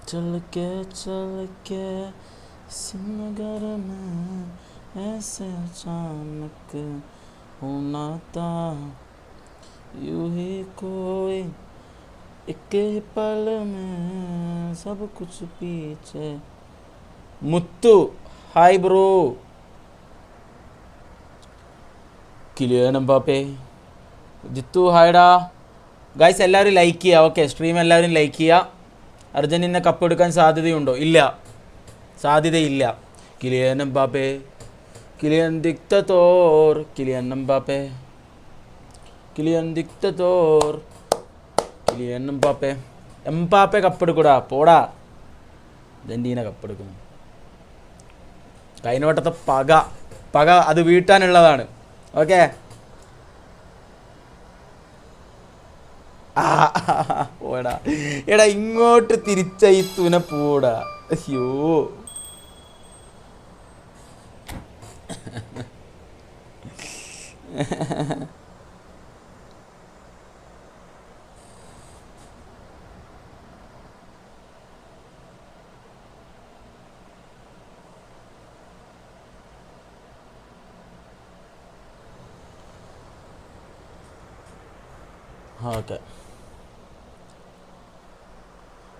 चल के सिमगर में ऐसे अचानक होना था यूं ही कोई एक ही पल में सब कुछ पीछे Muthu hi bro Kylian Mbappe Jithu ഹായ്ഡാ ഗൈസ് എല്ലാവരും ലൈക്ക് ചെയ്യുക ഓക്കെ സ്ട്രീം എല്ലാവരും ലൈക്ക് ചെയ്യുക അർജൻറ്റീന കപ്പ് എടുക്കാൻ സാധ്യതയുണ്ടോ ഇല്ല സാധ്യതയില്ല Kylian Mbappe Kylian dictator Kylian Mbappe Kylian dictator Kylian Mbappe Mbappe കപ്പെടുക്കൂടാ പോടാ അർജൻറ്റീന കപ്പെടുക്കുന്നു കഴിഞ്ഞവട്ടത്തെ പക അത് വീട്ടാനുള്ളതാണ് ഓക്കെ പോടാ എടാ ഇങ്ങോട്ട് തിരിച്ചയത്തുനെ പോടാ അയ്യോ ഓക്കെ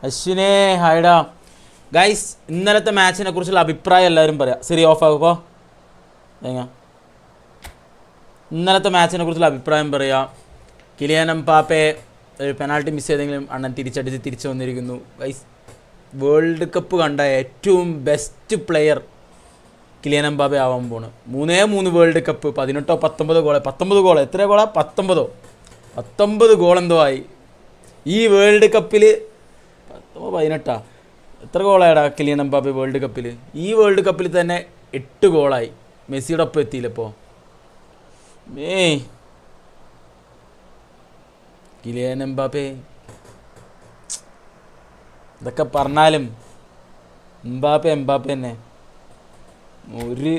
അശ്വിനെ ഹായ്ഡാ ഗൈസ് ഇന്നലത്തെ മാച്ചിനെ കുറിച്ചുള്ള അഭിപ്രായം എല്ലാവരും പറയാം ശരി ഓഫ് ആകുമ്പോൾ ഇന്നലത്തെ മാച്ചിനെ കുറിച്ചുള്ള അഭിപ്രായം പറയാം കിലിയൻ എംബാപ്പേ ഒരു പെനാൾട്ടി മിസ് ചെയ്തെങ്കിലും അണ്ണൻ തിരിച്ചടിച്ച് തിരിച്ചു വന്നിരിക്കുന്നു ഗൈസ് വേൾഡ് കപ്പ് കണ്ട ഏറ്റവും ബെസ്റ്റ് പ്ലെയർ കിലിയൻ എംബാപ്പേ ആവാൻ പോണ് 3 വേൾഡ് കപ്പ് 18 19 ഗോൾ എത്ര ഗോളാ 19 ഗോൾ എന്തോ ആയി ഈ വേൾഡ് കപ്പിൽ 18 എത്ര ഗോളായടാ കിലിയൻ എംബാപ്പേ വേൾഡ് കപ്പിൽ ഈ വേൾഡ് കപ്പിൽ തന്നെ 8 ഗോളായി മെസ്സിയുടെ ഒപ്പം എത്തിയില്ലപ്പോൾ കിലിയൻ എംബാപ്പേ ഇതൊക്കെ പറഞ്ഞാലും എംബാപ്പേ തന്നെ ഒരു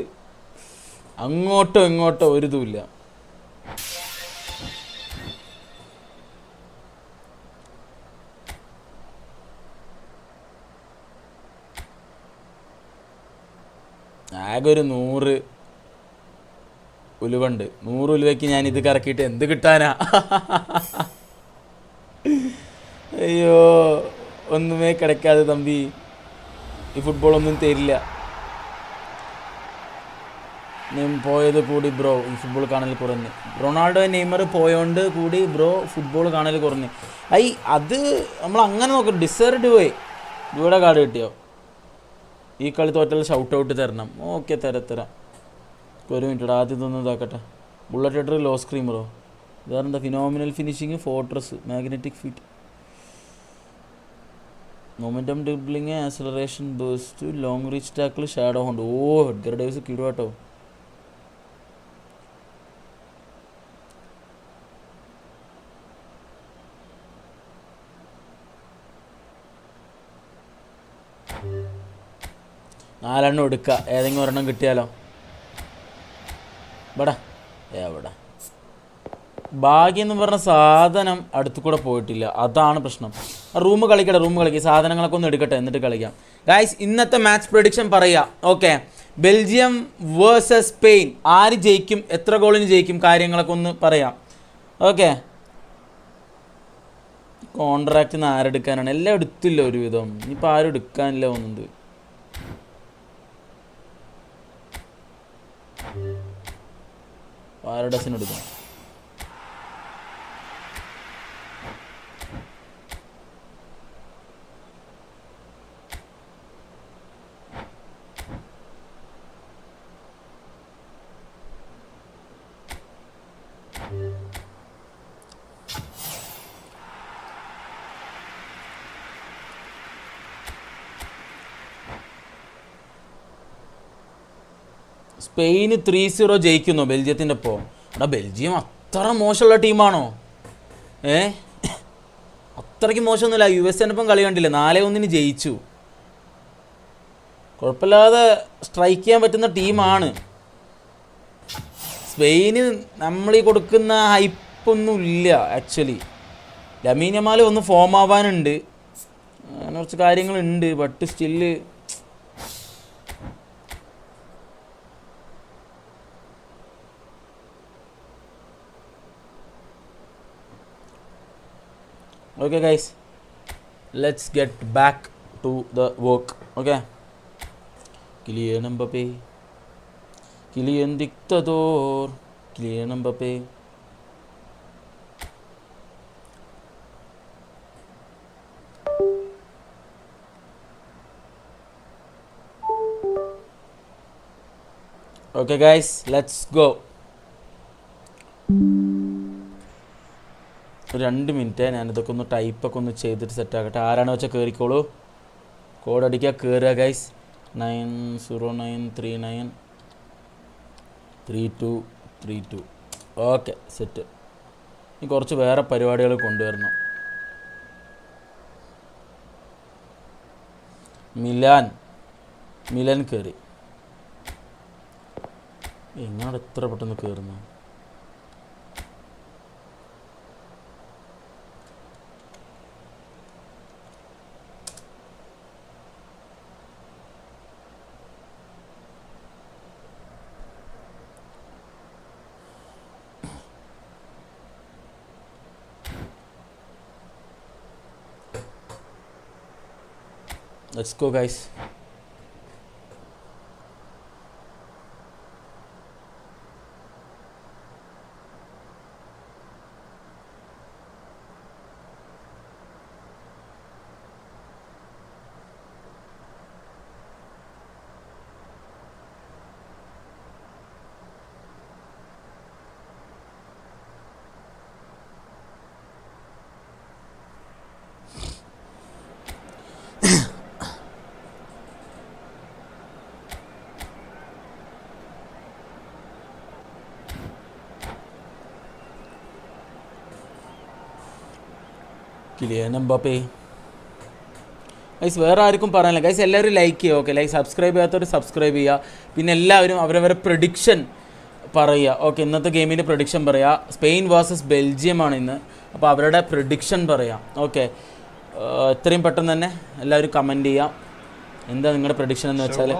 അങ്ങോട്ടോ ഇങ്ങോട്ടോ ഒരു ഇതുമില്ല ആകെ ഒരു 100 ഉലുവുണ്ട് 100 ഉലുവയ്ക്ക് ഞാൻ ഇത് കറക്കിയിട്ട് എന്ത് കിട്ടാനാ അയ്യോ ഒന്നുമേ കിടക്കാതെ തമ്പി ഈ ഫുട്ബോളൊന്നും തരില്ല പോയത് കൂടി ബ്രോ ഈ ഫുട്ബോൾ കാണൽ കുറഞ്ഞ് റൊണാൾഡോ നെയ്മർ പോയോണ്ട് കൂടി ബ്രോ ഫുട്ബോൾ കാണൽ കുറഞ്ഞ് അത് നമ്മൾ അങ്ങനെ നോക്കും ഡിസേർഡ് പോയി ഇവിടെ കാർഡ് കിട്ടിയോ ഈ കളി തോറ്റാൽ ഷൗട്ട് ഔട്ട് തരണം ഓക്കെ തരാം ഒരു മിനിറ്റ് ആദ്യം ഇതൊന്നും ഇതാക്കട്ടെ ബുള്ളറ്റ് ഹെഡർ ലോ സ്ക്രീമറോ ഇതാരെന്താ phenomenal finishing fortress magnetic fit momentum dribbling acceleration beast long reach tackle shadow haunt Edgar Davids കിടുവാട്ടോ നാലെണ്ണം എടുക്കുക ഏതെങ്കിലും ഒരെണ്ണം കിട്ടിയാലോ എവിടെ ഭാഗ്യം എന്ന് പറഞ്ഞ സാധനം അടുത്തു കൂടെ പോയിട്ടില്ല അതാണ് പ്രശ്നം റൂം കളിക്കുക സാധനങ്ങളൊക്കെ ഒന്ന് എടുക്കട്ടെ എന്നിട്ട് കളിക്കാം ഗൈസ് ഇന്നത്തെ മാച്ച് പ്രഡിക്ഷൻ പറയുക ഓക്കെ ബെൽജിയം വേഴ്സസ് സ്പെയിൻ ആര് ജയിക്കും എത്ര ഗോളിന് ജയിക്കും കാര്യങ്ങളൊക്കെ ഒന്ന് പറയാം ഓക്കെ കോൺട്രാക്റ്റ് നിന്ന് ആരെടുക്കാനാണ് എല്ലാം എടുത്തില്ല ഒരുവിധം ഇനിയിപ്പോൾ ആരും എടുക്കാനില്ല ഒന്നുണ്ട് പാരഡസിന് എടുക്കാം സ്പെയിന് 3-0 ജയിക്കുന്നു ബെൽജിയത്തിൻ്റെ ഒപ്പം എടാ ബെൽജിയം അത്ര മോശമുള്ള ടീമാണോ അത്രയ്ക്ക് മോശമൊന്നുമില്ല USA ഒപ്പം കളി കണ്ടില്ല 4-1 ജയിച്ചു കുഴപ്പമില്ലാതെ സ്ട്രൈക്ക് ചെയ്യാൻ പറ്റുന്ന ടീമാണ് സ്പെയിന് നമ്മളീ കൊടുക്കുന്ന ഹൈപ്പൊന്നും ഇല്ല ആക്ച്വലി ലമീൻ യമാൽ ഒന്ന് ഫോം ആവാനുണ്ട് അങ്ങനെ കുറച്ച് കാര്യങ്ങളുണ്ട്. But still okay guys, let's get back to the work. Okay, Kylian Mbappé, Kylian Dictador, Kylian Mbappé. Okay guys, let's go. 2 minute ഞാനിതൊക്കെ ഒന്ന് ടൈപ്പൊക്കെ ഒന്ന് ചെയ്തിട്ട് സെറ്റാക്കട്ടെ. ആരാണ് വെച്ചാൽ കയറിക്കോളൂ. കോഡ് അടിക്കുക, കയറുക ഗൈസ്. 90993232. Okay, set. ഇനി കുറച്ച് വേറെ പരിപാടികൾ കൊണ്ടുവരണം. മിലാൻ കയറി. എങ്ങാട് എത്ര പെട്ടെന്ന് കയറുന്നു. Let's go guys. Kylian Mbappé. Guys വേറെ ആർക്കും പറയാനില്ല ഗൈസ്. എല്ലാവരും ലൈക്ക് ചെയ്യുക. ഓക്കെ, ലൈക്ക് സബ്സ്ക്രൈബ് ചെയ്യാത്തവർ സബ്സ്ക്രൈബ് ചെയ്യുക. പിന്നെ എല്ലാവരും അവരവരെ പ്രഡിക്ഷൻ പറയുക. ഓക്കെ, ഇന്നത്തെ ഗെയിമിൻ്റെ പ്രഡിക്ഷൻ പറയുക. സ്പെയിൻ വേഴ്സസ് ബെൽജിയം ആണ് ഇന്ന്. അപ്പോൾ അവരുടെ പ്രഡിക്ഷൻ പറയാം. ഓക്കെ, എത്രയും പെട്ടെന്ന് തന്നെ എല്ലാവരും കമൻറ്റ് ചെയ്യാം. എന്താ നിങ്ങളുടെ പ്രഡിക്ഷൻ എന്ന് വെച്ചാൽ.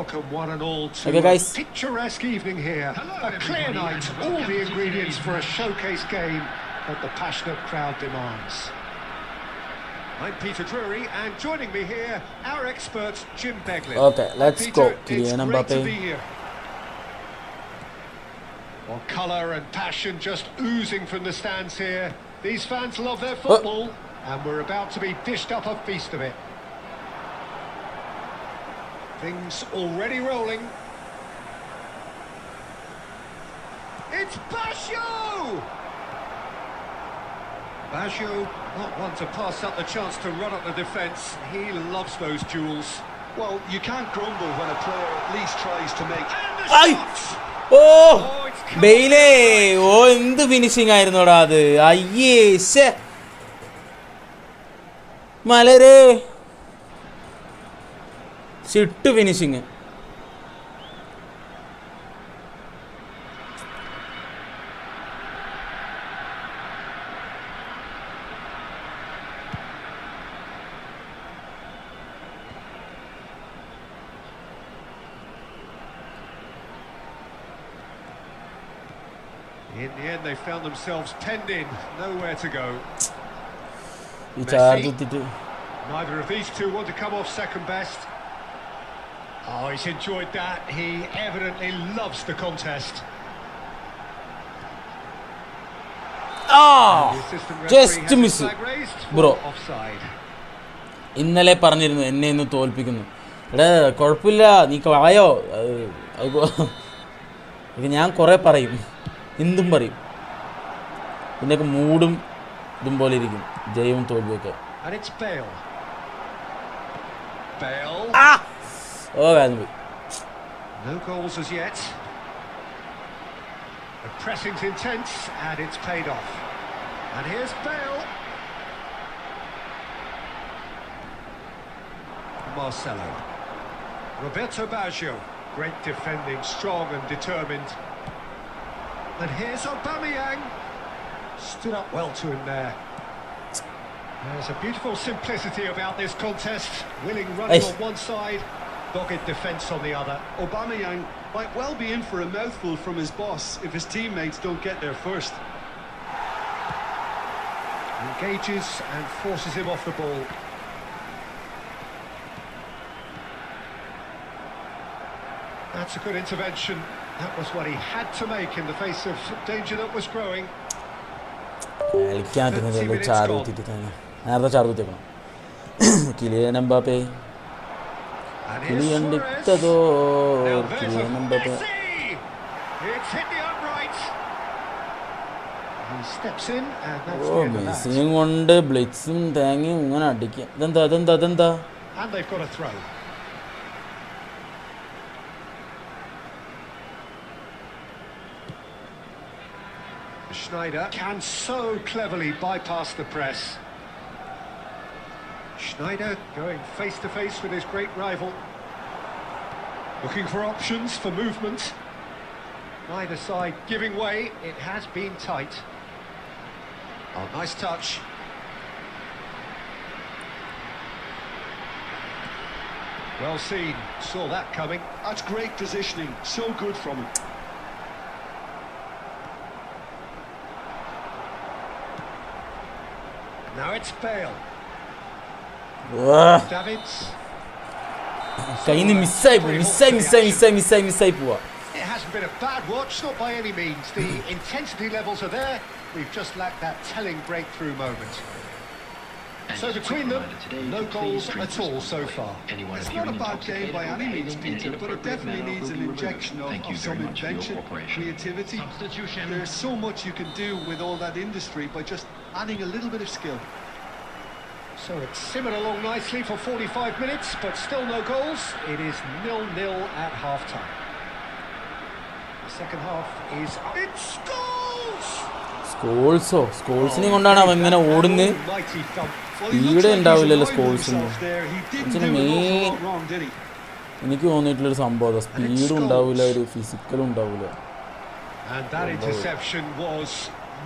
Okay guys, I'm Peter Drury, and joining me here, our expert Jim Beglin. Okay, let's go. Kylian Mbappé. Well, colour and passion just oozing from the stands here. These fans love their football, and we're about to be dished up a feast of it. Things already rolling. It's Basho! Basho, not one to pass up the chance to run up the defence. He loves those duels. Well, you can't grumble when a player at least tries to make... ബെയിലേ, ഓ എന്ത് finishing ആയിരുന്നോടാ അത്. അയ്യേ മലരേ, ഷിട്ട് finishing. In the end, they found themselves penned in, nowhere to go. Messi. Neither of these two want to come off second best. Oh, he's enjoyed that. He evidently loves the contest. Just miss, bro. ഇന്നലെ പറഞ്ഞിരുന്നു എന്നെ ഇന്ന് തോൽപ്പിക്കുന്നു. എടാ കുഴപ്പമില്ല, നീ വായോ. ഞാൻ കുറേ പറയും, എന്തും പറയും. പിന്നെയൊക്കെ മൂടും ഇതും പോലെ ഇരിക്കും, ജയവും തോൽവിയൊക്കെ. ഓ കാര്യം പോയി. No goals as yet. The pressing's intense and it's paid off. And here's Bale. Marcelo. Roberto Baggio. Great defending, strong and determined. And here's Aubameyang. Stood up well to him there. There's a beautiful simplicity about this contest. Willing running on one side, dogged defence on the other. Aubameyang might well be in for a mouthful from his boss if his teammates don't get there first. Engages and forces him off the ball. That's a good intervention. That was what he had to make in the face of danger that was growing. നേരത്തെ ചാറുത്തിക്കണം Kylian Mbappe And Kylian here's dictator Suarez. Now there's Kylian a Mbappe Messi! It's hit the upright. He steps in and that's oh the end of that. മെസ്സിയും കൊണ്ട് ബ്ലിറ്റ്സും തേങ്ങയും ഇങ്ങനെ അടിക്കുക ഇതെന്താ And they've got a throw. Schneider can so cleverly bypass the press. Schneider going face to face with his great rival. Looking for options for movement. Neither side giving way. It has been tight. Oh, nice touch. Well seen. Saw that coming. That's great positioning. So good from him. Now it's Bale. Davids. കയ്യിൽ നിന്ന് മിസ്സായി പോവാ. It hasn't been a bad watch, not by any means. The intensity levels are there. We've just lacked that telling breakthrough moment. So between them, no goals at all so far. It's not a bad game by any means, Peter, but it definitely needs an injection of some invention, creativity. There's so much you can do with all that industry by just adding a little bit of skill. So it's simmered along nicely for 45 minutes, but still no goals. It is 0-0 at half-time. The second half is... It's goals! സ്കോൾസിനെ കൊണ്ടാണ് അവൻ ഇങ്ങനെ ഓടുന്നത്. Mighty thump. Speed ഉണ്ടാവില്ലല്ലോ സ്കോൾസിന്. എനിക്ക് തോന്നിയിട്ടുള്ളൊരു സംഭവം അതാ, സ്പീഡും ഉണ്ടാവില്ല, ഒരു ഫിസിക്കലും ഉണ്ടാവില്ല. And that interception was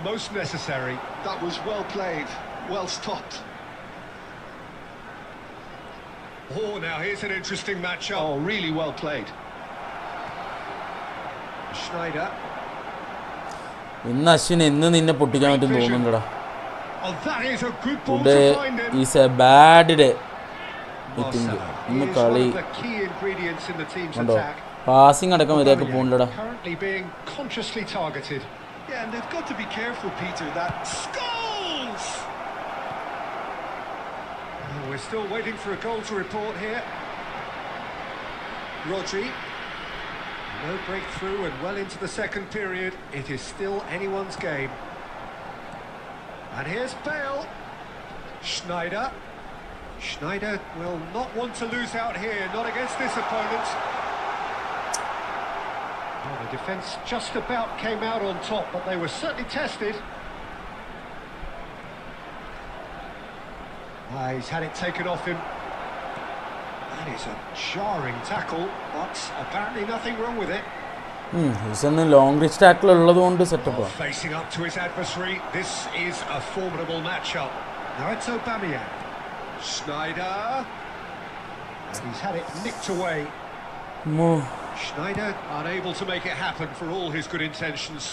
most necessary. That was well played, well stopped. Oh, now here's an interesting matchup. Oh, really well played. Schneider. ഇന്ന് അശ്വിന് എന്ന് നിന്നെ പൊട്ടിക്കാൻ പറ്റും തോന്നുന്നുണ്ടടാ. Oh, that is a good ball Today to find him. is a bad day. Well, ഇന്ന് he is കളി one of the key ingredients in the team's കണ്ടോ, attack. Passing അടക്കം മര്യാദക്ക് പോകുന്നില്ലടാ. Currently being consciously targeted. Yeah, and they've got to be careful, Peter, that... Goals! Oh, we're still waiting for a goal to report here. Rodri. No breakthrough and well into the second period. It is still anyone's game. And here's Bale. Schneider. Schneider will not want to lose out here, not against this opponent. Well, the defence just about came out on top, but they were certainly tested. He's had it taken off him. That is a jarring tackle, but apparently nothing wrong with it. Long rich tackle ഉള്ളത് കൊണ്ട് സെറ്റപ്പാ. Facing up to his adversary, this is a formidable matchup. Now it's Aubameyang. Schneider. And he's had it nicked away. Schneider unable to make it happen for all his good intentions.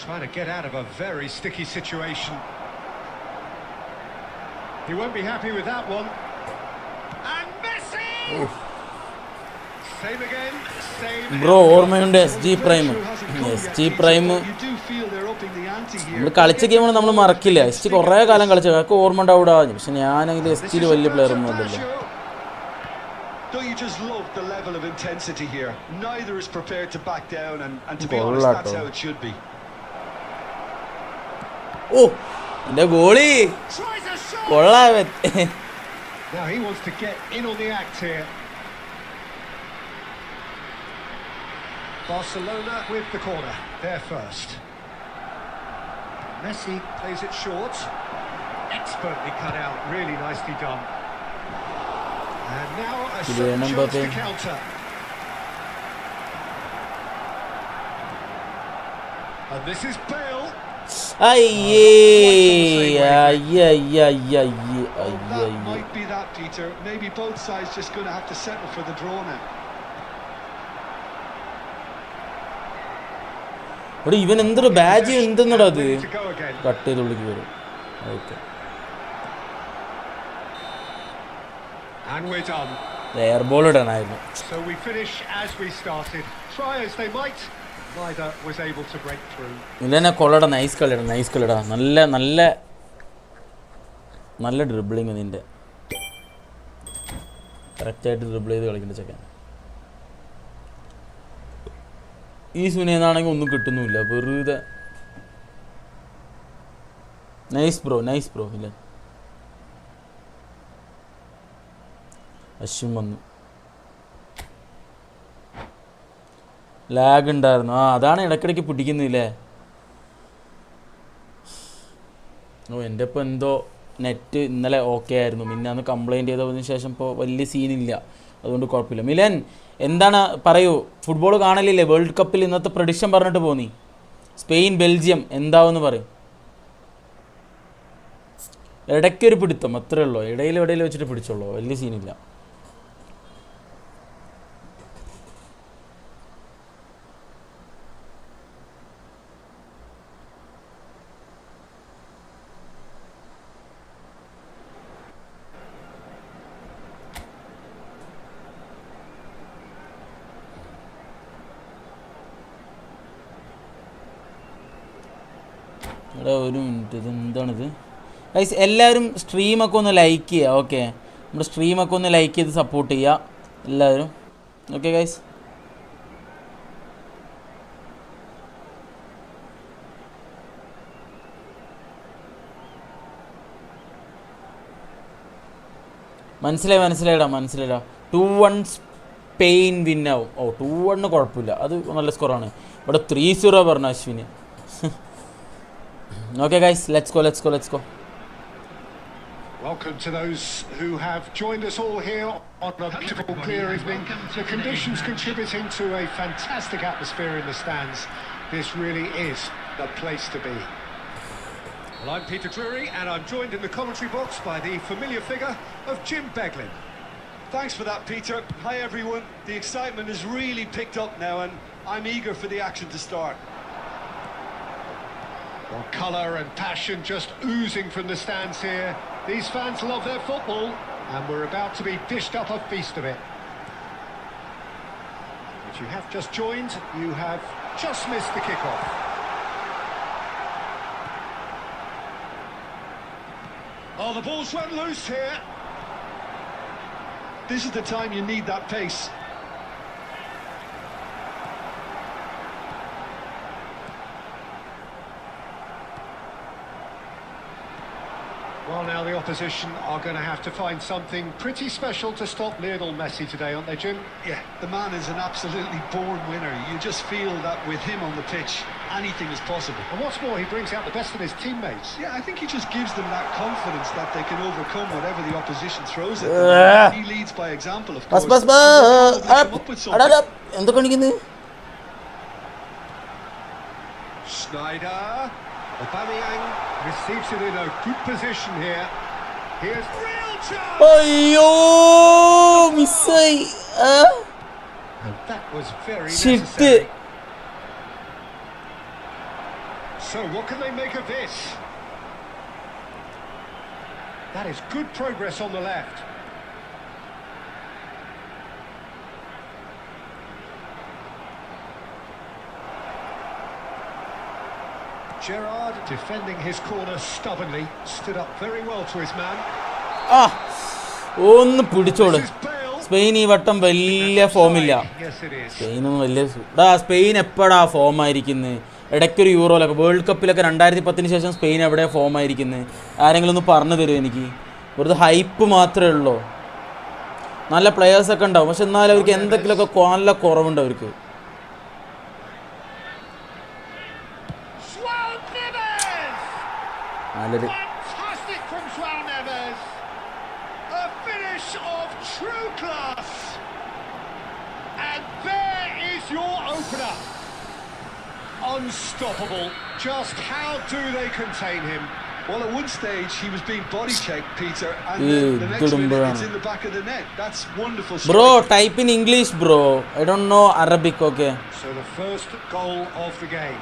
Trying to get out of a very sticky situation. He won't be happy with that one. And Messi! Same again, same. Bro ഓർമ്മയുണ്ട് SG prime നമ്മൾ കളിച്ച ഗെയിമാണ് നമ്മൾ മറക്കില്ല. SG കുറേ കാലം കളിച്ച ഒക്കെ ഓർമ്മ ഉണ്ടാവിടാ. പക്ഷെ ഞാനെങ്കിൽ SGയിൽ വലിയ പ്ലെയർ ഒന്നും അല്ലല്ലോ. Don't you just love the level of intensity here? Neither is prepared to back down, and to be honest, that's how it should be. Oh, എൻ്റെ goalie കൊള്ളാവേ. Now he wants to get in on the act here. Barcelona with the corner, there first. Messi plays it short. Expertly cut out, really nicely done. And now a certain chance to counter. And this is Bale. That might be that, Peter. Maybe both sides just going to have to settle for the draw now. ഇവിടെ ഇവൻ എന്തൊരു badge എന്തെന്നടാ അത് cut ചെയ്ത് ഉള്ളിക്ക് വരും. Okay, air ball ഇടാനായിരുന്നു. So we finish as we started. Try as they might, neither was able to break through. ഇല്ലെന്നെ കൊള്ളടാ, നൈസ് കളിടാ, നല്ല നല്ല നല്ല ഡ്രിബിളിങ് നിൻ്റെ. കറക്റ്റായിട്ട് ഡ്രിബിൾ ചെയ്ത് കളിക്കേണ്ട ചെക്കൻ. ഈ സുനേന്നാണെങ്കിൽ ഒന്നും കിട്ടുന്നുമില്ല, വെറുതെ. നൈസ് ബ്രോ ഇല്ല. അശ്വിൻ വന്നു, ലാഗ് ഉണ്ടായിരുന്നു. അതാണ് ഇടയ്ക്കിടയ്ക്ക് പിടിക്കുന്നില്ലേ. എൻ്റെ ഇപ്പോൾ എന്തോ നെറ്റ് ഇന്നലെ ഓക്കെ ആയിരുന്നു, പിന്നെ അന്ന് കംപ്ലൈൻറ്റ് ചെയ്തതിന് ശേഷം ഇപ്പോൾ വലിയ സീനില്ല, അതുകൊണ്ട് കുഴപ്പമില്ല. മിലൻ എന്താണ് പറയൂ, ഫുട്ബോൾ കാണലില്ലേ? വേൾഡ് കപ്പിൽ ഇന്നത്തെ പ്രഡിക്ഷൻ പറഞ്ഞിട്ട് പോന്നി. സ്പെയിൻ ബെൽജിയം എന്താവെന്ന് പറയും. ഇടയ്ക്കൊരു പിടുത്തം അത്രേ ഉള്ളൂ, ഇടയിൽ വെച്ചിട്ട് പിടിച്ചോളൂ, വലിയ സീനില്ല. ഒരു മിനിറ്റ്, ഇത് എന്താണിത് ഗൈസ്? എല്ലാവരും സ്ട്രീമൊക്കെ ഒന്ന് ലൈക്ക് ചെയ്യുക. ഓക്കെ, നമ്മുടെ സ്ട്രീമൊക്കെ ഒന്ന് ലൈക്ക് ചെയ്ത് സപ്പോർട്ട് ചെയ്യുക എല്ലാവരും. ഓക്കെ ഗൈസ്, മനസ്സിലായിടാ. 2-1 സ്പെയിൻ വിന്നാവും. 2-1 കുഴപ്പമില്ല, അത് നല്ല സ്കോറാണ്. ഇവിടെ 3-0 പറഞ്ഞു Ashwin. Okay guys, let's go. Welcome to those who have joined us all here on a beautiful clear evening. The conditions contributing to a fantastic atmosphere in the stands. This really is the place to be. Well, I'm Peter Drury and I'm joined in the commentary box by the familiar figure of Jim Beglin. Thanks for that, Peter. Hi everyone. The excitement has really picked up now and I'm eager for the action to start. Well, colour and passion just oozing from the stands here. These fans love their football and we're about to be dished up a feast of it. If you have just joined, you have just missed the kick-off. Oh, the ball's run loose here. This is the time you need that pace. Well, now the opposition are going to have to find something pretty special to stop Lionel Messi today, aren't they, Jim? Yeah, the man is an absolutely born winner. You just feel that with him on the pitch, anything is possible. And what's more, he brings out the best in his teammates. Yeah, I think he just gives them that confidence that they can overcome whatever the opposition throws at them. He leads by example, of course. Schneider. Aubameyang receives it in a good position here. Here's real chance. Missai. And that was very necessary. So what can they make of this? That is good progress on the left. Gerrard defending his corner stubbornly, stood up very well to his man. ഒന്ന് പിടിച്ചോളൂ. Spain ഈ വട്ടം വലിയ ഫോമില്ല. Spain എപ്പോഴാ form ആയിരിക്കുന്നത്? ഇടയ്ക്കൊരു യൂറോയിലൊക്കെ, world കപ്പിലൊക്കെ 2010 ശേഷം Spain എവിടെ form ആയിരിക്കുന്നത്? ആരെങ്കിലും ഒന്ന് പറഞ്ഞു തരുമോ എനിക്ക്? വെറുതെ ഹൈപ്പ് മാത്രമേ ഉള്ളൂ. നല്ല പ്ലെയേഴ്സൊക്കെ ഉണ്ടാവും, പക്ഷെ എന്നാലും അവർക്ക് എന്തെങ്കിലുമൊക്കെ നല്ല കുറവുണ്ട് അവർക്ക്. Fantastic from João Neves. A finish of true class. And there is your opener. unstoppable. Just how do they contain him? Well, at one stage he was being body checked, Peter, and then the next minute it's in the back of the net. That's wonderful. Bro, type in English, bro. I don't know Arabic, okay? So the first goal of the game.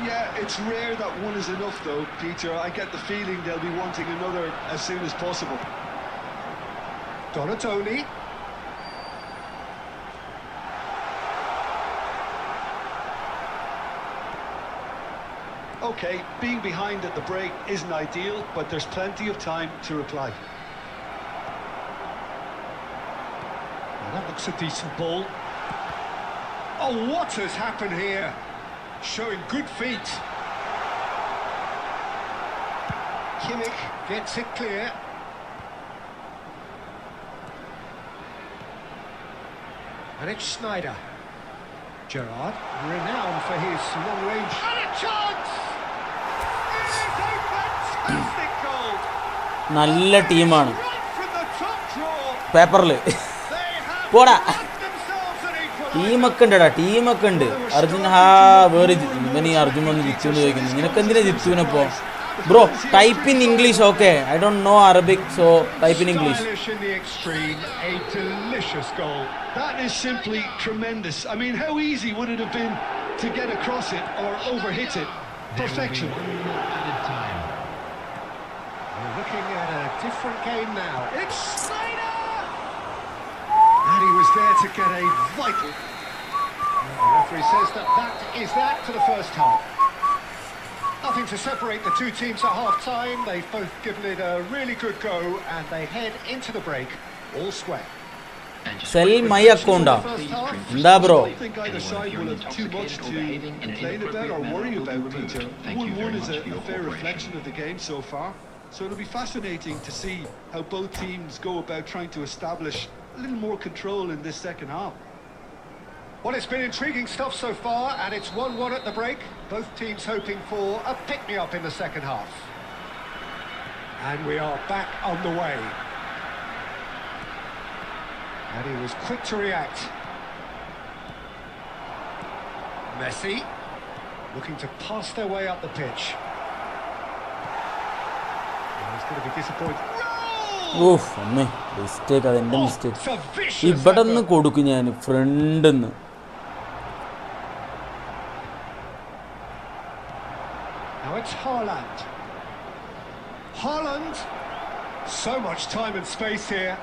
Yeah, it's rare that one is enough, though, Peter. I get the feeling they'll be wanting another as soon as possible. Donatoni. Okay, being behind at the break isn't ideal, but there's plenty of time to reply. Well, that looks a decent ball. Oh, what has happened here? Showing good feet. Kimmich gets it clear. And it's Sneijder. Gerrard, renowned for his long range. And a chance! It is a fantastic goal! നല്ല ടീമാണ് Right from the top draw, പേപ്പറിൽ they have പോടാ won themselves an equaliser. ടീമൊക്കെ ഉണ്ടടാ ടീമൊക്കെ ഉണ്ട് അർജുൻ വേറെ ഇവൻ ഈ അർജുൻ വന്ന് ജിത്തു എന്ന് ചോദിക്കുന്നു നിനക്ക് എന്തിനാ ജിത്തുവിനപ്പോ bro type in English okay I don't know Arabic so type in English Stylish in the extreme, a delicious goal. That is simply tremendous. I mean, how easy would it have been to get across it or overhit it? Perfection. We're looking at a different game now. It's Sneijder! And he was there to get a vital... The referee says that is that for the first half. Nothing to separate the two teams at half-time. They've both given it a really good go, and they head into the break all square. Sell my അക്കൗണ്ടാ എന്താ bro I think either side will have too much to complain about or worry about, Peter. 1-1 is a fair reflection of the game so far. So it'll be fascinating to see how both teams go about trying to establish a little more control in this second half. Well, it's been intriguing stuff so far, and it's 1-1 at the break. Both teams hoping for a pick-me-up in the second half. And we are back on the way. And he was quick to react. Messi, looking to pass their way up the pitch. Oh, he's going to be disappointed. ഓഹ് അമ്മേ mistake അതെൻ്റെ mistake It's a vicious ഇവിടെ നിന്ന് effort. കൊടുക്കും ഞാൻ ഫ്രണ്ടിന്ന് Now it's Haaland. Haaland! So much time and space here.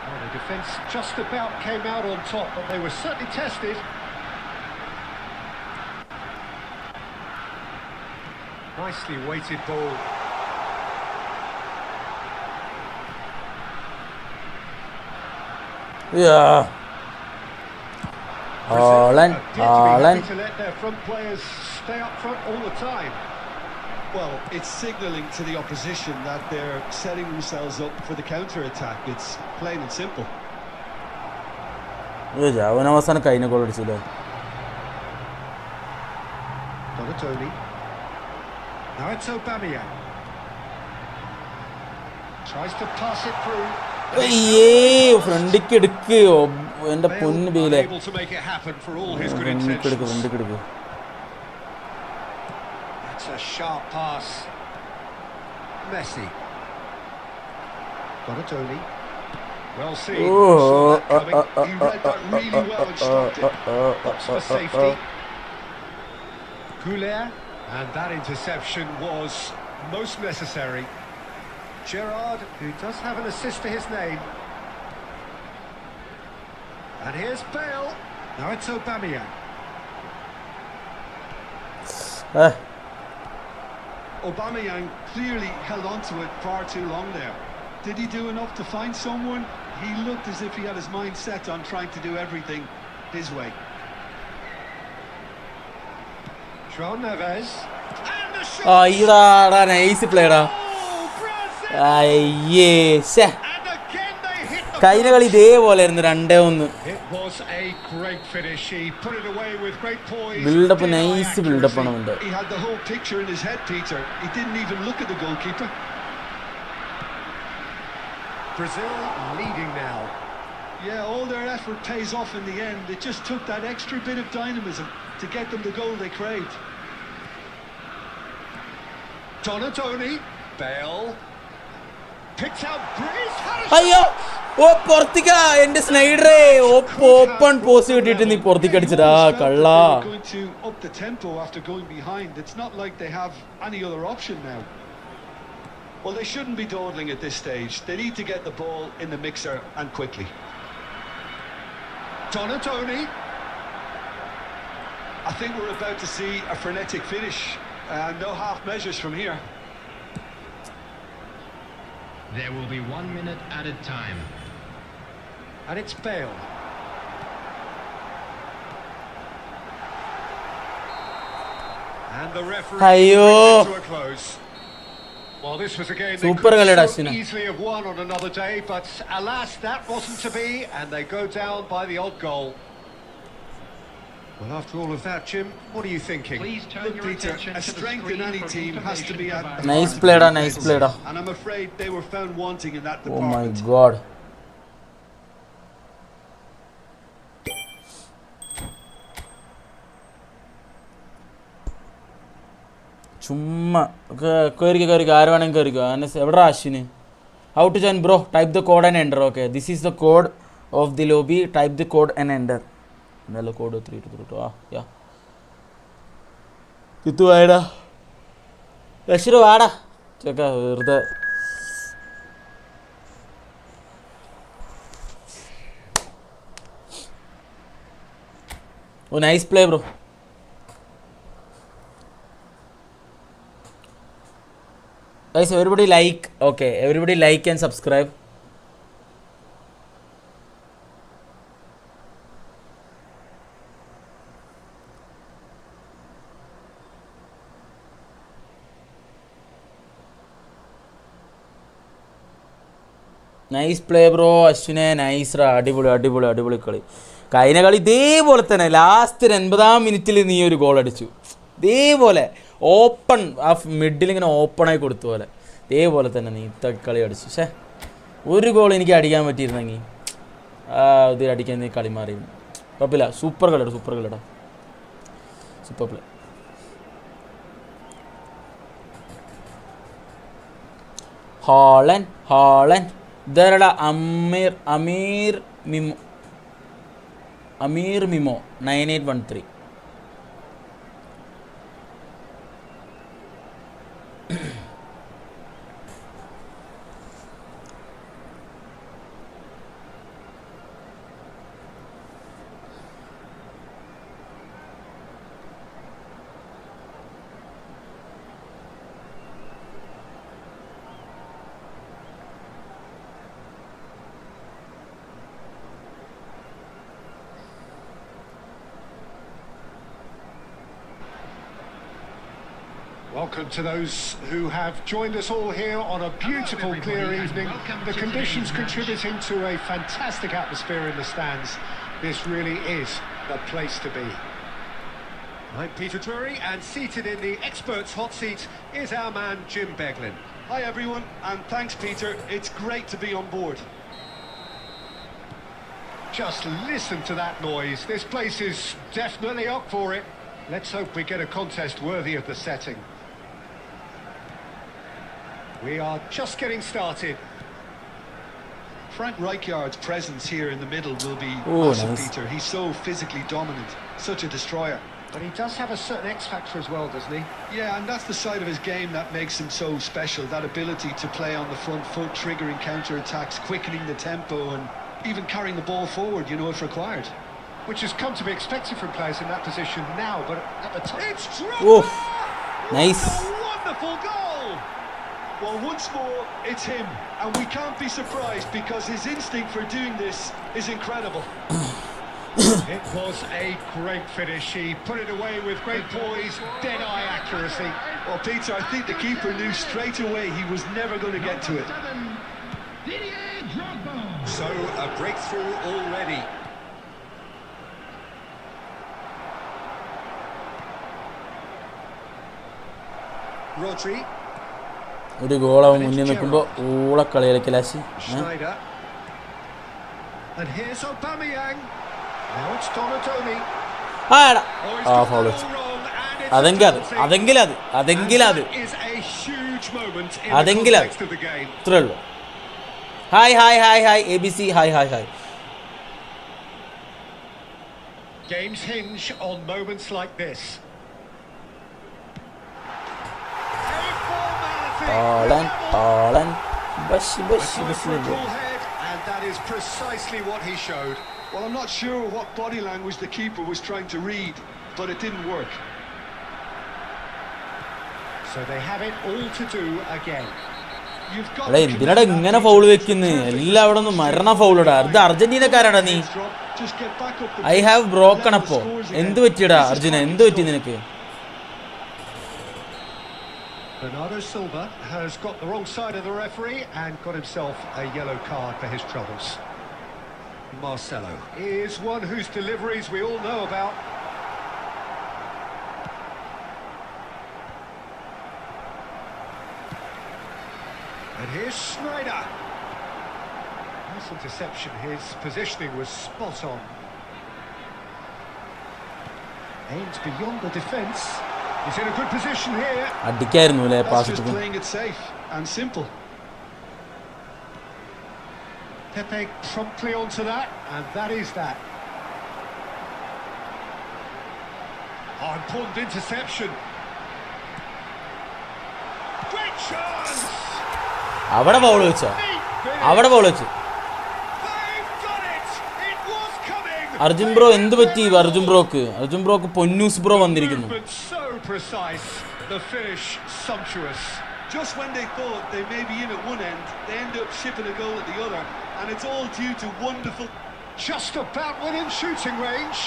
Oh, the defence just about came out on top, but they were certainly tested. Nicely weighted ball. Yeah. Brazil Haaland. appear to be happy Haaland. to let their front players stay up front all the time. Well, it's signalling to the opposition that they're setting themselves up for the counter-attack. It's plain and simple. അവൻ അവസാനം കൈനെ goal അടിച്ചില്ലേ Donatoni. Now it's Aubameyang. Tries to pass it through. അയ്യേ ഫ്രണ്ടിക്ക് എടുക്ക് എൻ്റെ പൊന്ന് ബീലെ Unable to make it happen for all his good ഫ്രണ്ടിക്ക് എടുക്ക് intentions. ഫ്രണ്ടിക്ക് എടുക്ക് That's a sharp pass. Messi. Donatoni. Well seen. Saw that coming. He read that really well and stopped it. Opts for safety. Goulet. And that interception was most necessary. Gerrard, who does have an assist to his name. And here's Bale. Now it's Aubameyang. Aubameyang clearly held on to it far too long there. Did he do enough to find someone? He looked as if he had his mind set on trying to do everything his way. João Neves. And the shot. അയ്യടാ nice പ്ലേടാ Oh, Brazil! അയ്യേ ശ്ശേ And again they hit the കഴിഞ്ഞ കളി ഇതേപോലെ ആയിരുന്നു 2-1 It was a great finish. He put it away with great poise. Build up did nice accuracy. Build up ആണ് അവൻ്റെ He had the whole picture in his head, Peter. He didn't even look at the goalkeeper. Brazil leading now. Yeah, all their effort pays off in the end. It just took that extra bit of dynamism to get them the goal they craved. Donatoni, Bale, picked out Breeze. അയ്യോ ഓ പുറത്തേക്കാ എന്റെ സ്നൈഡറേ open post കിട്ടിയിട്ട് നീ പുറത്തേക്ക് അടിച്ചടാ കള്ളാ. Going to up the tempo after going behind. It's not like they have any other option now. Well, they shouldn't be dawdling at this stage. They need to get the ball in the mixer and quickly. Donatoni. I think we're about to see a frenetic finish. No half measures from here. There will be 1 minute added time. And it's Bale. And the referee അയ്യോ brings it to a close. Well, this was a game they Super could കളി so അശ്വിനെ. easily have won on another day, but alas, that wasn't to be, and they go down by the odd goal. Well, after all of that, Jim, what are you thinking? Please turn Look, your Peter, attention a to the strength in screen any for team has to be at information Nice about- play da, nice play da. and I'm afraid they were found wanting in that oh my department. God. ചുമ്മാ കയറിക്കോ ആര് വേണമെങ്കിൽ കയറിക്കോ അങ്ങനെ എവിടെ Ashwin. How to join bro? Type the code and enter. Okay, this is the code of the lobby. Type the code and enter. നല്ല കോഡ് 322. ആ യാ കിത്തു വായടാ ബഷീർ വാടാ ചേക്ക വെറുതെ. Oh nice play bro. Guys, everybody like, okay, everybody like and subscribe. Nice play bro അശ്വിനെ, nice റാ, അടിപൊളി അടിപൊളി അടിപൊളി കളി. കഴിഞ്ഞ കളി ഇതേപോലെ തന്നെ ലാസ്റ്റ് 80-ാം മിനിറ്റിൽ നീ ഒരു ഗോൾ അടിച്ചു. ഇതേപോലെ ഓപ്പൺ ആ മിഡിൽ ഇങ്ങനെ ഓപ്പണായി കൊടുത്ത പോലെ ഇതേപോലെ തന്നെ നീ കളി അടിച്ചു. പക്ഷേ ഒരു ഗോൾ എനിക്ക് അടിക്കാൻ പറ്റിയിരുന്നെങ്കിൽ ഇത് അടിക്കാൻ നീ കളി മാറിയിരുന്നു. കുഴപ്പമില്ല, സൂപ്പർ കളിയുടെ സൂപ്പർ കളിയുടെ സൂപ്പർ പ്ലേ. ഹോളൻ ഇതാരടാ? അമീർ മിമോ 9813. Welcome to those who have joined us all here on a beautiful, clear evening. The conditions contributing to a fantastic atmosphere in the stands. This really is the place to be. I'm Peter Drury, and seated in the experts' hot seat is our man Jim Beglin. Hi everyone, and thanks Peter, it's great to be on board. Just listen to that noise. This place is definitely up for it. Let's hope we get a contest worthy of the setting. We are just getting started. Frank Rijkaard's presence here in the middle will be Oh, massive, nice. Peter. He's so physically dominant, such a destroyer. But he does have a certain X factor as well, doesn't he? Yeah, and that's the side of his game that makes him so special, that ability to play on the front foot, triggering counter-attacks, quickening the tempo, and even carrying the ball forward, you know, if required. Which has come to be expected from players in that position now, but at the time... It's Oof. Nice. What a wonderful goal! Well, once more, it's him, and we can't be surprised because his instinct for doing this is incredible. It was a great finish. He put it away with great poise, dead-eye accuracy. Well, Peter, I think the keeper knew straight away he was never going to get to it. So, a breakthrough already. Rodri. ഒരു ഗോളാവും മുന്നിൽ നിൽക്കുമ്പോൾ ഊളക്കളിയിലേക്ക് ലാശി. Schneider. And here's Aubameyang. Now it's Donadoni. ആടാ Oh, he's ആ got foul that വെച്ചു all wrong, and it's a അതെങ്കിലും penalty. അതെങ്കിലും And that is a huge moment in the അതെങ്കിലും context of the game. ഇത്രേ ഉള്ളൂ. Hi ABC hi. Games hinge on moments like this. A formality. താളൻ ബഷി A time for a cool head, and that is precisely what he showed. Well, I'm not sure what body language the keeper was trying to read, but it didn't work. So they have it all to do again. You've got എടാ എന്തിനാടാ ഇങ്ങനെ foul വെക്കുന്നത്? എല്ലാം അവിടെ നിന്ന് മരണ ഫൗളിടാ. ഇത് അർജന്റീനക്കാരാടാ നീ. Just get back up the I have broken level അപ്പോ. scores again. എന്ത് പറ്റിയടാ This is അർജുന? fine എന്ത് പറ്റി stuff. നിനക്ക്? Bernardo Silva has got the wrong side of the referee and got himself a yellow card for his troubles. Marcelo is one whose deliveries we all know about. And here's Schneider. Nice interception. His positioning was spot on. Aims beyond the defence. He's in a good position here. അടിക്കായിരുന്നു അല്ലേ That's pass just ഇട്ടത്? playing it safe and simple. Pepe promptly onto that, and that is that. Oh, important interception. Great chance! അവിടെ foul വെച്ചോ? അവിടെ foul വെച്ചു. They've got it! It was coming! Arjun bro എന്ത് പറ്റി? അർജുൻ ബ്രോക്ക് Ponnoos bro വന്നിരിക്കുന്നു. Movement so precise, the finish sumptuous. Just when they thought they may be in at one end, they end up shipping a goal at the other, and it's all due to wonderful... Just about within shooting range.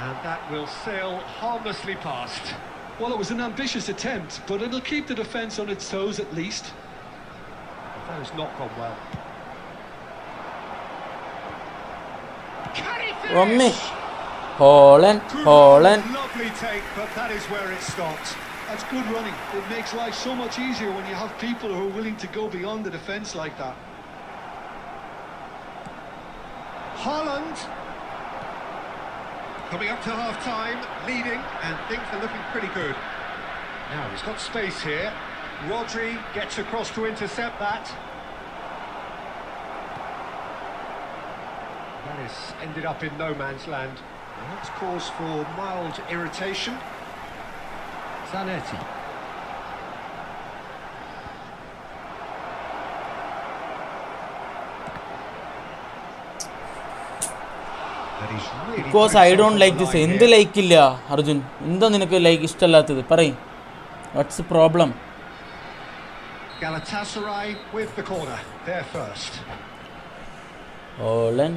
And that will sail harmlessly past. Well, it was an ambitious attempt, but it'll keep the defence on its toes at least. That has not gone well. Can he Romney. finish? Hollen Lovely take, but that is where it stopped. That's good running. It makes life so much easier when you have people who are willing to go beyond the defence like that. Haaland coming up to half-time, leading, and things are looking pretty good. Now he's got space here. Rodri gets across to intercept that. That has ended up in no man's land. And that's cause for mild irritation. Zanetti. And he's really because I don't like this. എന്ത് ലൈക്കില്ല അർജുൻ? എന്താ നിനക്ക് like ഇഷ്ടമല്ലാത്തത്? പറയും. What's problem? Galatasaray with the corner. There first. ഹോളൻ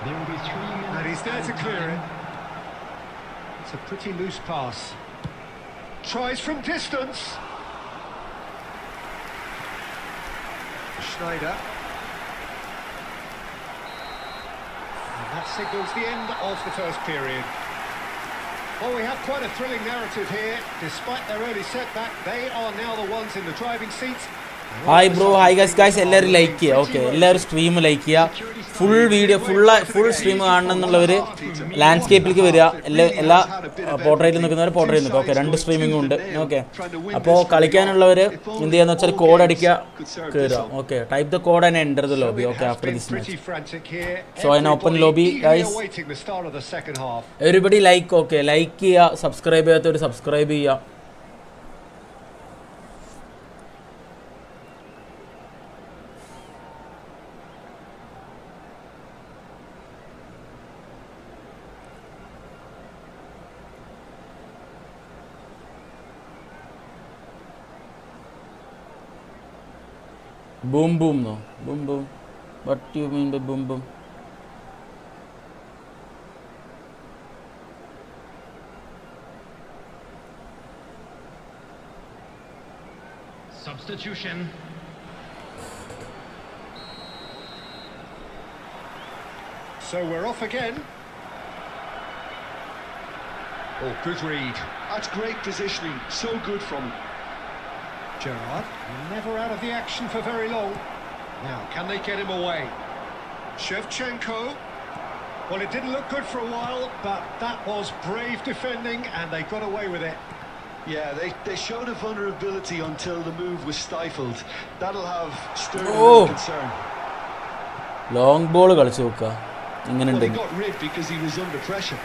There will be 3 minutes. And he's there to added clear time. it. It's a pretty loose pass. Tries from distance. Schneider. And that signals the end of the first period. Well, we have quite a thrilling narrative here. Despite their early setback, they are now the ones in the driving seat. Hi bro, hi guys എല്ലാവരും like ചെയ്യുക. Okay, എല്ലാവരും stream like ചെയ്യുക. Full video full stream കാണണം എന്നുള്ളവർ ലാൻഡ്സ്കേപ്പിലേക്ക് വരിക. എല്ലാ പോർട്രേറ്റിൽ നിൽക്കുന്നവർ പോർട്രേറ്റിൽ നിൽക്കുക. Okay, 2 സ്ട്രീമിംഗും ഉണ്ട്. ഓക്കെ, അപ്പോൾ കളിക്കാനുള്ളവർ എന്ത് ചെയ്യാന്ന് വെച്ചാൽ കോഡ് അടിക്കുക, കയറുക. Okay, type the code and enter the lobby. Okay, after this match so I open lobby guys. Everybody like. Okay, like ചെയ്യുക. സബ്സ്ക്രൈബ് ചെയ്യാത്തവർ സബ്സ്ക്രൈബ് ചെയ്യുക. Boom boom no. Boom boom. What do you mean by boom boom? Substitution. So we're off again. Oh, good read. That's great positioning. So good from him. Gerrard, never out of the action for very long. Now, can they get him away? Shevchenko. Well, it didn't look good for a while, but that was brave defending, and they got away with it. Yeah, they showed a vulnerability until the move was stifled. That'll have stirred a Oh. little concern. Long ball കളിച്ചു നോക്കുക ഇങ്ങനെ Well, he ഉണ്ടെങ്കിൽ got rid because he was under pressure.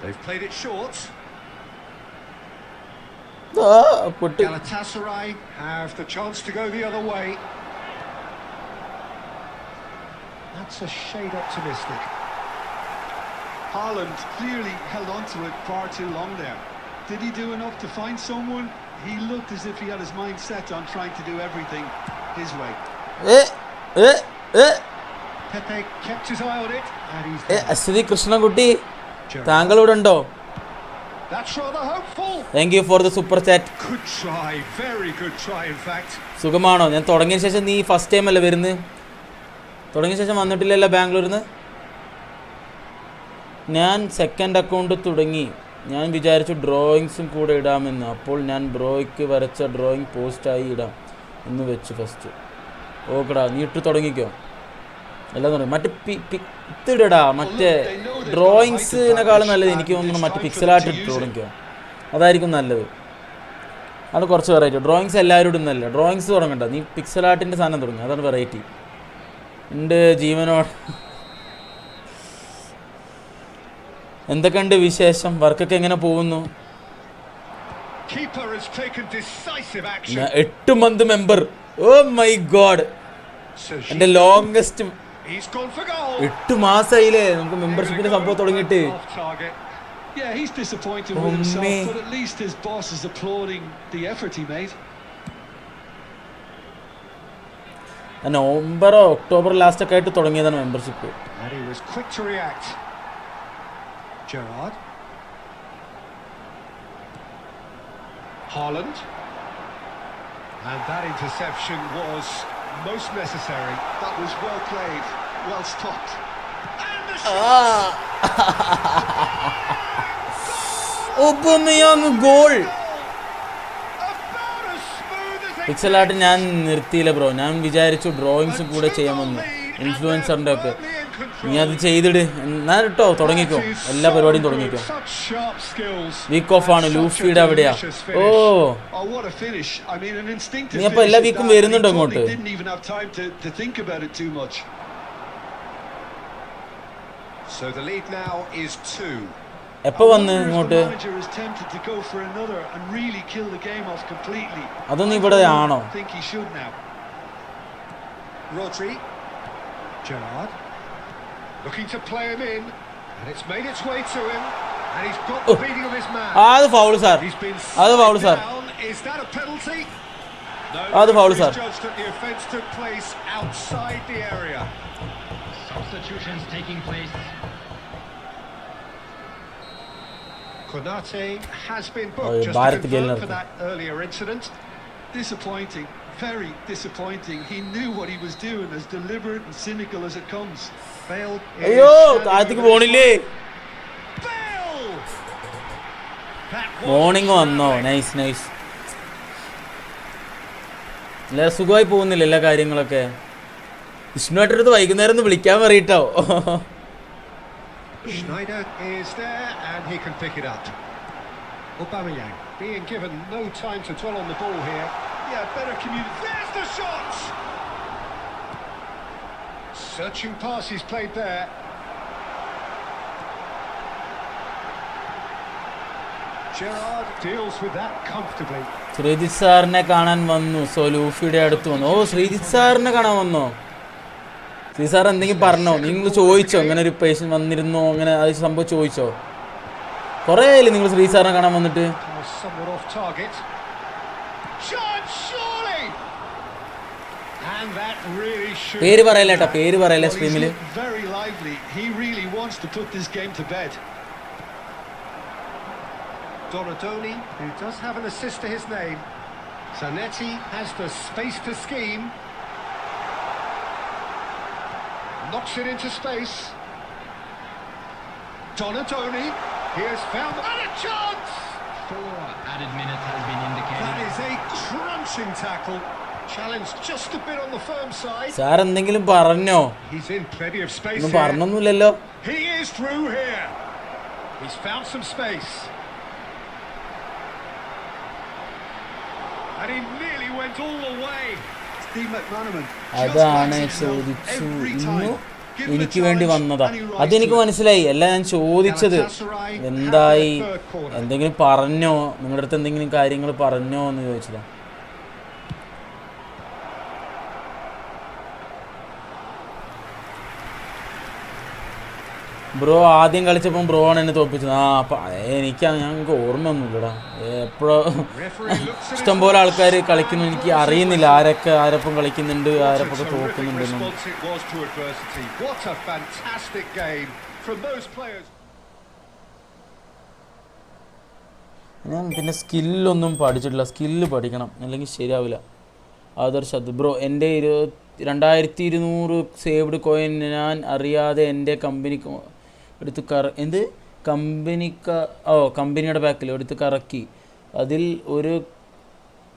They've played it short. പൊട്ടി Galatasaray have the chance to go the other way. That's a shade optimistic. Haaland clearly held on to it far too long there. Did he do enough to find someone? He looked as if he had his mind set on trying to do everything his way. Pepe kept his eye on it, and he's there. Aswathy Krishnankutty Gerrard. താങ്കൾ ഇവിടെ ഉണ്ടോ? That's rather hopeful. Thank you for the super chat. Good try, very good try in fact. സുഖമാണോ? ഞാൻ തുടങ്ങിയ ശേഷം നീ first time അല്ലേ വരുന്നത്? തുടങ്ങിയ ശേഷം വന്നിട്ടില്ലല്ലോ ബാംഗ്ലൂരിൽ നിന്ന്. ഞാൻ സെക്കൻഡ് അക്കൗണ്ട് തുടങ്ങി. ഞാൻ വിചാരിച്ചു ഡ്രോയിങ്സും കൂടെ ഇടാമെന്ന്. അപ്പോൾ ഞാൻ ബ്രോയ്ക്ക് വരച്ച ഡ്രോയിങ് പോസ്റ്റായി ഇടാം എന്ന് വെച്ചു ഫസ്റ്റ്. ഓക്കെടാ, നീ ഇട്ട് തുടങ്ങിക്കോ. എല്ലാം തുടങ്ങി. മറ്റേ ഇത്തിടാ, മറ്റേ ഡ്രോയിങ്സിനെക്കാളും നല്ലത് എനിക്ക് തോന്നുന്നു മറ്റേ പിക്സലായിട്ട് ഇട്ട് തുടങ്ങിക്കോ. അതായിരിക്കും നല്ലത്. അത് കുറച്ച് വെറൈറ്റി. ഡ്രോയിങ്സ് എല്ലാവരും ഇടുന്നല്ല. ഡ്രോയിങ്സ് തുടങ്ങണ്ട, നീ പിക്സലാർട്ടിൻ്റെ സാധനം തുടങ്ങി. അതാണ് വെറൈറ്റി. എൻ്റെ ജീവനോട് എന്തൊക്കെയുണ്ട് വിശേഷം? വർക്കൊക്കെ എങ്ങനെ പോകുന്നു? Keeper has taken decisive action. 8 month member. Oh my God, എൻ്റെ longest. He's gone for goal. 8 മാസമായില്ലേ നമുക്ക് മെമ്പർഷിപ്പിന്റെ സംഭവം തുടങ്ങിയിട്ട്. Off target. Yeah, he's disappointed with himself, but at least his boss is applauding the effort he made. നവംബറോ October last ഒക്കെ ആയിട്ട് തുടങ്ങിയതാണ് membership. And he was quick to react. Gerrard. Haaland. And that interception was most necessary. That was well played, well stopped. And the shot! Aubameyang goal. About as smooth as it പിക്സലായിട്ട് ഞാൻ നിർത്തിയില്ല bro. ഞാൻ വിചാരിച്ചു ഡ്രോയിങ്സും കൂടെ ചെയ്യാമെന്ന്, ഇൻഫ്ലുവൻസറിൻ്റെ ഒക്കെ. നീ അത് ചെയ്തിട് എന്നാ കേട്ടോ. തുടങ്ങിക്കോ, എല്ലാ പരിപാടിയും തുടങ്ങിക്കോ. വീക്ക് ഓഫ് ആണ്. ലൂഫിയുടെ അവിടെയാ. ഓ, Oh, what a finish. I mean, an instinctive നീ അപ്പോൾ എല്ലാ finish at വീക്കും that. വരുന്നുണ്ടോ He അങ്ങോട്ട്? didn't even have time to think about it too much. So the lead now is 2. എപ്പോൾ വന്ന് I wonder if ഇങ്ങോട്ട്? the manager is tempted to go for another and really kill the game off completely. അതൊന്നും ഇവിടെ ആണോ? I think he should now. Rodri. Gerrard. Looking to play him in. And it's made its way to him. And he's got the beating of his man. അത് foul sir. He's been അത് foul, slid sir. down. Is that a penalty? No, അത് foul, he's sir. judged that the offence took place outside the area. Substitutions taking place. Konate has been Oh, booked just Bharat to confirm Gelner. for that earlier incident. Disappointing, very disappointing. He knew what he was doing, as deliberate and cynical as it comes. Bale is അയ്യോ, standing താഴത്തേക്ക് with പോണില്ലേ? his foot. Bale! That was morning വന്നോ? travelling. Nice nice. അല്ല, സുഖമായി പോകുന്നില്ല എല്ലാ കാര്യങ്ങളൊക്കെ. വിഷ്ണുവായിട്ടടുത്ത് വൈകുന്നേരം ഒന്ന് വിളിക്കാൻ പറയട്ടോ. Schneider is there and he can pick it up. Aubameyang being given no time to dwell on the ball here. Yeah, better community. There's the shot! Searching pass he's played there. Gerrard deals with that comfortably. Sreejith സാറിനെ കാണാൻ വന്നു. So ലൂഫിയുടെ അടുത്ത് വന്നു. ഓ, ശ്രീജിത്ത് സാറിനെ കാണാൻ വന്നോ? Sreejith sir എന്തെങ്കിലും പറഞ്ഞോ? നിങ്ങൾ ചോദിച്ചോ? അങ്ങനെ ഒരു പേഷ്യൻ വന്നിരുന്നോ? അങ്ങനെ അത് സംഭവം ചോദിച്ചോ? കുറേ ആയില്ലേ നിങ്ങൾ ശ്രീ സാറിനെ കാണാൻ വന്നിട്ട്? Somewhat off target. Chance, surely. And that really should. പേര് പറയല്ല കേട്ടോ, പേര് പറയല്ല Well, he's സ്ട്രീമിൽ. looked very lively. He really wants to put this game to bed. Donadoni, who does have an assist to his name. Zanetti has the space to scheme. Knocks it into space. Donadoni, he has found and a chance! 4 added minutes has been indicated. That is a crunching tackle. Challenge just a bit on the firm side. Sir എന്തെങ്കിലും പറഞ്ഞോ? He's in plenty of space ഒന്നും here. പറഞ്ഞൊന്നുമില്ലല്ലോ. He is through here. He's found some space. And he nearly went all the way. Steve McManaman അതാണ് ചോദിച്ചു. എനിക്ക് വേണ്ടി വന്നതാ. അതെനിക്ക് മനസ്സിലായി. അല്ല ഞാൻ ചോദിച്ചത് എന്തായി, എന്തെങ്കിലും പറഞ്ഞോ, നിങ്ങളുടെ അടുത്ത് എന്തെങ്കിലും കാര്യങ്ങൾ പറഞ്ഞോ എന്ന് ചോദിച്ചതാ. ബ്രോ ആദ്യം കളിച്ചപ്പം ബ്രോ ആണ് എന്നെ തോൽപ്പിച്ചത്. അപ്പം ഞങ്ങൾക്ക് ഓർമ്മയൊന്നുമില്ലടാ. എപ്പോഴോ ഇഷ്ടംപോലെ ആൾക്കാർ കളിക്കുന്നു, എനിക്ക് അറിയുന്നില്ല ആരപ്പം കളിക്കുന്നുണ്ട്, ആരപ്പം തോക്കുന്നുണ്ടെന്നും. ഞാൻ പിന്നെ സ്കില്ലൊന്നും പഠിച്ചിട്ടില്ല. സ്കില്ല് പഠിക്കണം, അല്ലെങ്കിൽ ശരിയാവില്ല. ആദർശ് ബ്രോ, എൻ്റെ 2200 സേവ്ഡ് കോയിൻ ഞാൻ അറിയാതെ എൻ്റെ കമ്പനിക്ക് എടുത്ത് കമ്പനിയുടെ ബാക്കിൽ എടുത്ത് കറക്കി. അതിൽ ഒരു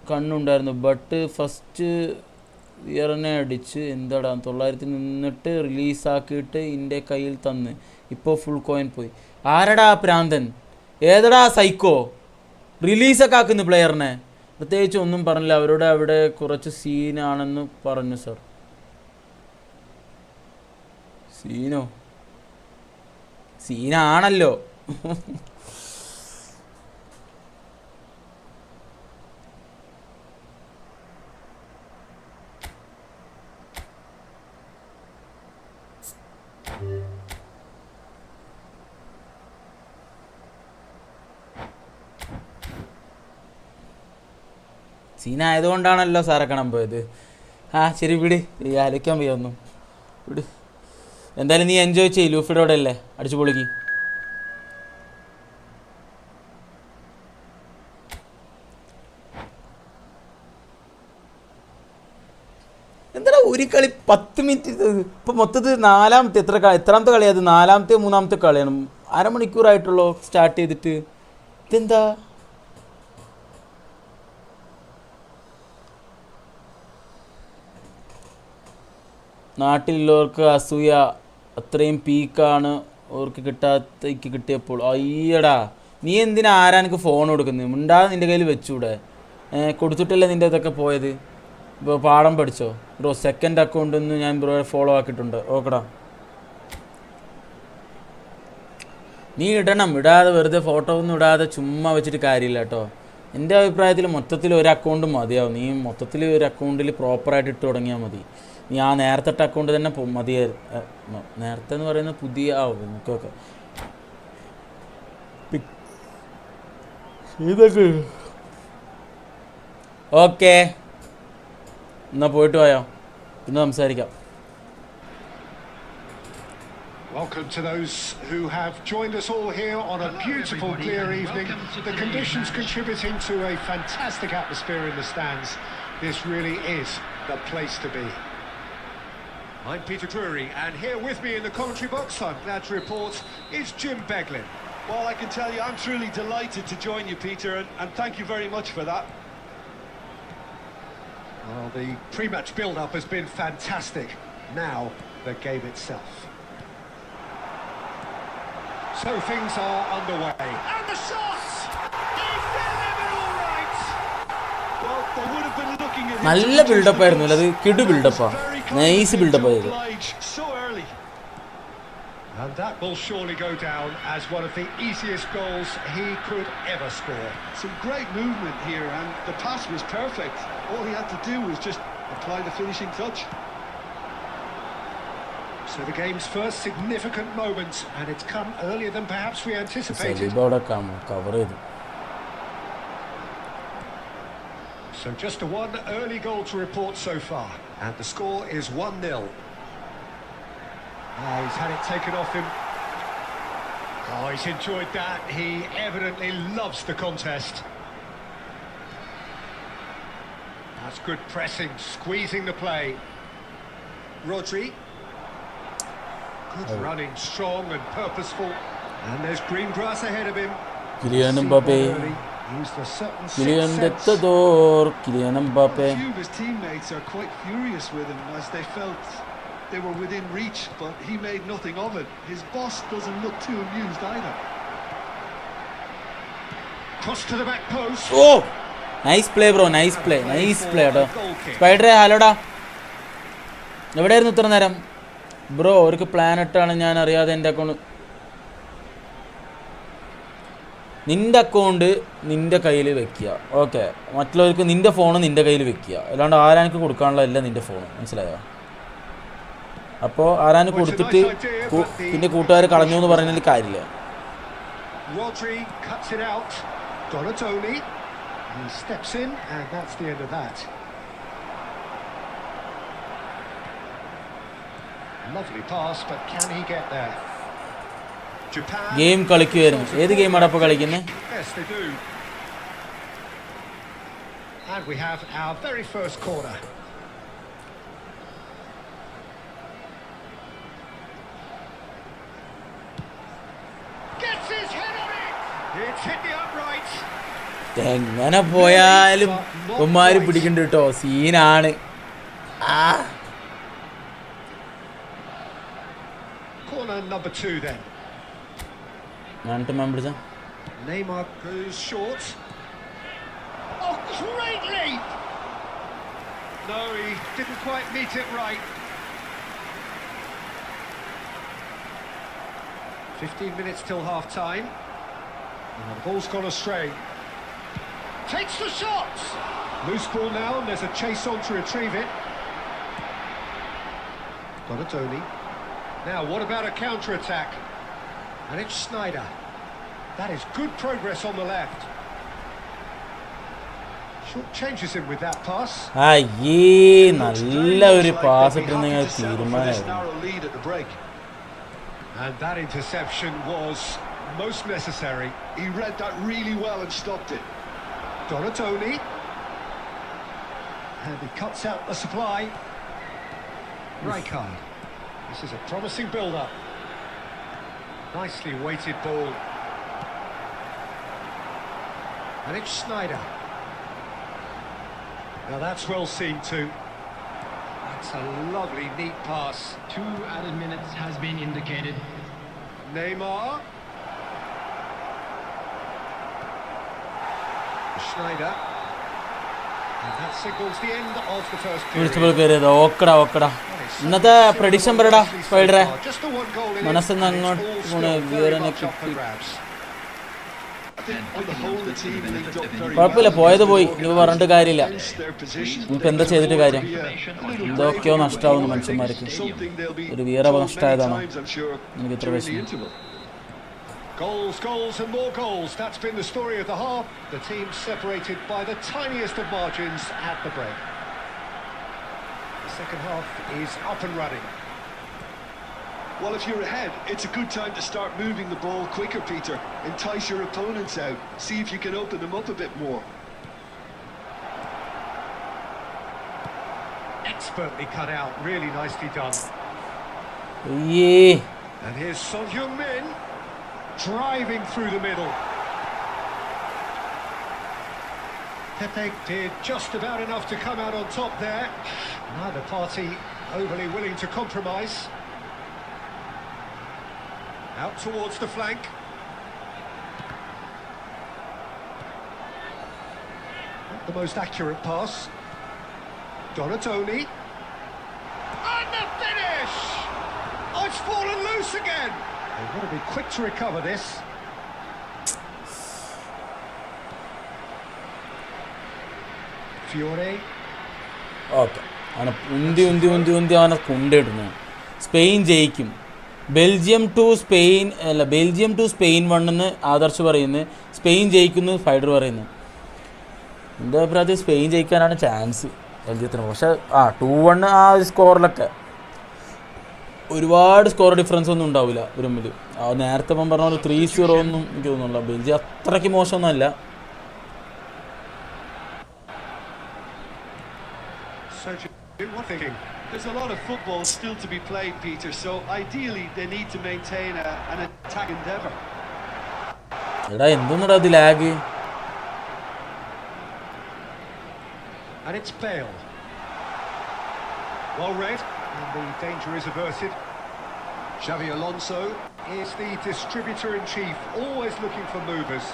കണ്ണുണ്ടായിരുന്നു. ബട്ട് ഫസ്റ്റ് ഇയറിനെ അടിച്ച് എന്താടാ 900 നിന്നിട്ട് റിലീസാക്കിയിട്ട് എൻ്റെ കയ്യിൽ തന്ന്. ഇപ്പോൾ ഫുൾ കോയിൻ പോയി. ആരടാ പ്രാന്തൻ? ഏതടാ സൈക്കോ? റിലീസൊക്കെ ആക്കുന്നു പ്ലെയറിനെ. പ്രത്യേകിച്ച് ഒന്നും പറഞ്ഞില്ല. അവരോട് അവിടെ കുറച്ച് സീനാണെന്ന് പറഞ്ഞു സർ. സീനാണല്ലോ. സീനായതുകൊണ്ടാണല്ലോ സാറെ കാണാൻ പോയത്. ശരി വിട്, ആലോചിക്കാൻ പോയി ഒന്നും വിട്. എന്തായാലും നീ എൻജോയ് ചെയ്യ്. ലൂഫിയുടെ അല്ലേ, അടിച്ചു പൊളിക്ക്. എന്താ ഒരു കളി 10 മിനിറ്റ്. ഇപ്പം മൊത്തത്തിൽ എത്രാമത്തെ കളിയത്? 4ാമത്തെ 3ാമത്തെ കളിയാണ്. അരമണിക്കൂറായിട്ടുള്ളൂ സ്റ്റാർട്ട് ചെയ്തിട്ട്. ഇതെന്താ? നാട്ടിലുള്ളവർക്ക് അസൂയ. അത്രയും പീക്കാണ് അവർക്ക് കിട്ടാത്തേക്ക് കിട്ടിയപ്പോൾ. അയ്യടാ, നീ എന്തിനാ ആരാനക്ക് ഫോൺ കൊടുക്കുന്നത്? മിണ്ടാതെ നിൻ്റെ കയ്യിൽ വെച്ചൂടെ? കൊടുത്തിട്ടല്ലേ നിൻ്റെ ഇതൊക്കെ പോയത്. ഇപ്പോൾ പാഠം പഠിച്ചോ ബ്രോ? സെക്കൻഡ് അക്കൗണ്ടൊന്നും ഞാൻ ബ്രോ ഫോളോ ആക്കിയിട്ടുണ്ട്. ഓക്കെടാ, നീ ഇടാതെ വെറുതെ ഫോട്ടോ ഒന്നും ഇടാതെ ചുമ്മാ വെച്ചിട്ട് കാര്യമില്ല കേട്ടോ. എൻ്റെ അഭിപ്രായത്തിൽ മൊത്തത്തിൽ ഒരു അക്കൗണ്ട് മതിയാവും. നീ മൊത്തത്തിൽ ഒരു അക്കൗണ്ടിൽ പ്രോപ്പറായിട്ട് ഇട്ട് തുടങ്ങിയാൽ മതി. നീ ആ നേരത്തെ അക്കൗണ്ട് തന്നെ മതിയായിരുന്നു. നേരത്തെ എന്ന് പറയുന്നത് പുതിയ എനിക്കൊക്കെ ഇതൊക്കെ ഓക്കെ. എന്നാ പോയിട്ട് പോയോ, പിന്നെ സംസാരിക്കാം. Welcome to those who have joined us all here on a beautiful, clear evening. The conditions contributing to a fantastic atmosphere in the stands. This really is the place to be. I'm Peter Drury, and here with me in the commentary box, I'm glad to report, is Jim Beglin. Well, I can tell you, I'm truly delighted to join you, Peter, and thank you very much for that. Well, the pre-match build-up has been fantastic. Now, the game itself. So things are underway. And the shots! He's delivered all right! Well, they would have been looking at him. നല്ല build-up ആയിരുന്നു. അത് കിടു ബിൽഡപ്പാ, nice build-up ആയത്. So early. And that will surely go down as one of the easiest goals he could ever score. Some great movement here, and the pass was perfect. All he had to do was just apply the finishing touch. So the game's first significant moment, and it's come earlier than perhaps we anticipated. So just a one early goal to report so far, and the score is 1-0. Oh, he's had it taken off him. Oh, he's enjoyed that. He evidently loves the contest. That's good pressing, squeezing the play. Rodri. Good running, strong and purposeful. And there's green grass ahead of him. Kylian Mbappe. Used a certain Kylian sixth sense. Kylian Mbappe. A few of his teammates are quite furious with him as they felt they were within reach, but he made nothing of it. His boss doesn't look too amused either. Cross to the back post. Oh! Nice play, bro. Nice play. കേട്ടോ. സ്പൈഡറെ ഹലോടാ. എവിടെയായിരുന്നു ഇത്ര നേരം? Bro അവർക്ക് plan ഇട്ടാണ് ഞാൻ അറിയാതെ എൻ്റെ account. നിൻ്റെ അക്കൗണ്ട് നിൻ്റെ കയ്യിൽ വെക്കുക. ഓക്കെ, മറ്റുള്ളവർക്ക് നിൻ്റെ ഫോണ് നിൻ്റെ കയ്യിൽ വെക്കുക. അല്ലാണ്ട് ആരാനക്ക് കൊടുക്കാനുള്ള അല്ല നിൻ്റെ ഫോൺ, മനസ്സിലായോ? അപ്പോൾ ആരാന് കൊടുത്തിട്ട് പിന്നെ കൂട്ടുകാർ കളഞ്ഞു എന്ന് പറയുന്നതിൽ കാര്യമില്ല. Rodri cuts it out. Donatoni. He steps in, and that's the end of that. Lovely pass, but can he get there? Japan. Game കളിക്കുമായിരുന്നു. ഏത് ഗെയിമാണ് അപ്പോൾ കളിക്കുന്നത്? Yes, they do. And we have our very first corner. Gets his head on it. It's hit the upright. എങ്ങനെ പോയാലും ഉമ്മാര് പിടിക്കണ്ട കേട്ടോ, സീനാണ്. Corner number 2 then. Neymar goes short. Oh, great leap! No, he didn't quite meet it right. 15 minutes till half time. And the ball's gone astray. Takes the shot! Loose ball now, and there's a chase on to retrieve it. Donatoni. Now, what about a counter-attack? And it's Sneijder. That is good progress on the left. Short changes him with that pass. നല്ല ഒരു pass ഇട്ടുണ്ടെങ്കിൽ തീരുമാനമായിരുന്നു. And that interception was most necessary. He read that really well and stopped it. Donatoni. And he cuts out the supply. Rijkaard. This is a promising build-up. Nicely weighted ball. And it's Sneijder. Now that's well seen too. That's a lovely, neat pass. 2 added minutes has been indicated. Neymar. Sneijder. And that signals the end of the first period. ഓക്കടാ ഇന്നത്തെ prediction പറയടാ സ്പൈഡറെ. മനസ്സെന്ന് അങ്ങോട്ട് വിവരനെ കിട്ടി. കുഴപ്പമില്ല, പോയത് പോയി. ഇനി പറഞ്ഞിട്ട് കാര്യമില്ല. നമുക്ക് എന്താ ചെയ്തിട്ട് കാര്യം? എന്തൊക്കെയോ നഷ്ടമാവുന്നു മനുഷ്യന്മാർക്ക്. ഒരു വീറ നഷ്ടമായതാണോ? എനിക്ക് ഇത്ര വിഷമം. Goals, goals and more goals. That's been the story of the half. The team separated by the tiniest of margins at the break. The second half is up and running. Well, if you're ahead, it's a good time to start moving the ball quicker, Peter. Entice your opponents out. See if you can open them up a bit more. Expertly cut out. Really nicely done. Yeah. And here's Son Heung-min driving through the middle. Pepe did just about enough to come out on top there. Neither party overly willing to compromise. Out towards the flank. Not the most accurate pass. Donatoni. And the finish! Oh, it's fallen loose again! They've got to be quick to recover this. Fiore. Okay, അവനെ ഉന്തി അവനെ കൊണ്ടിടുന്നു. Spain ജയിക്കും. Belgium to Spain 1 Adarsh പറയുന്നു. Spain ജയിക്കുന്നു ഫൈഡർ പറയുന്നു. എൻ്റെ അഭിപ്രായത്തിൽ Spain ജയിക്കാനാണ് chance ബെൽജിയത്തിന്. പക്ഷേ 2-1 ആ ഒരു സ്കോറിലൊക്കെ ഒരുപാട് സ്കോർ ഡിഫറൻസ് ഒന്നും ഉണ്ടാവില്ല ഒരു മുമ്പിൽ. നേരത്തെ ഇപ്പം പറഞ്ഞ പോലെ 3-0 ഒന്നും എനിക്ക് തോന്നുന്നില്ല. ബെൽജിയം അത്രയ്ക്ക് മോശമൊന്നുമല്ല. There's a lot of football still to be played, Peter, so ideally they need to maintain an attack endeavour. എടാ എന്തൊന്നുടാ ഇത് lag? And it's Bale. Well read, and the danger is averted. Xavi Alonso is the distributor-in-chief, always looking for movers.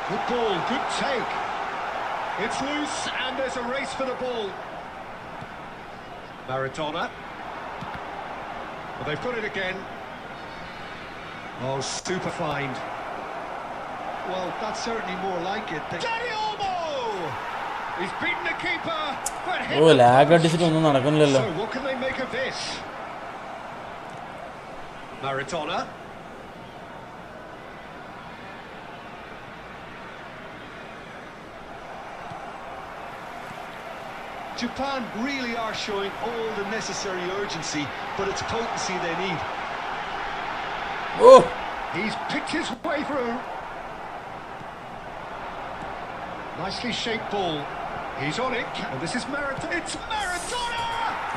Good ball, good take. It's loose, and there's a race for the ball. Maradona. Well, they've got it again. Oh, super find. Well, that's certainly more like it. Dani Olmo! He's beaten the keeper, but hit oh lag അടിച്ചിട്ടൊന്നും നടക്കുന്നില്ലല്ലോ. So what can they make of this? Maradona. Japan really are showing all the necessary urgency, but it's potency they need. Oh, He's picked his way through. Nicely shaped ball. He's on it, and this is Maradona. It's Maradona!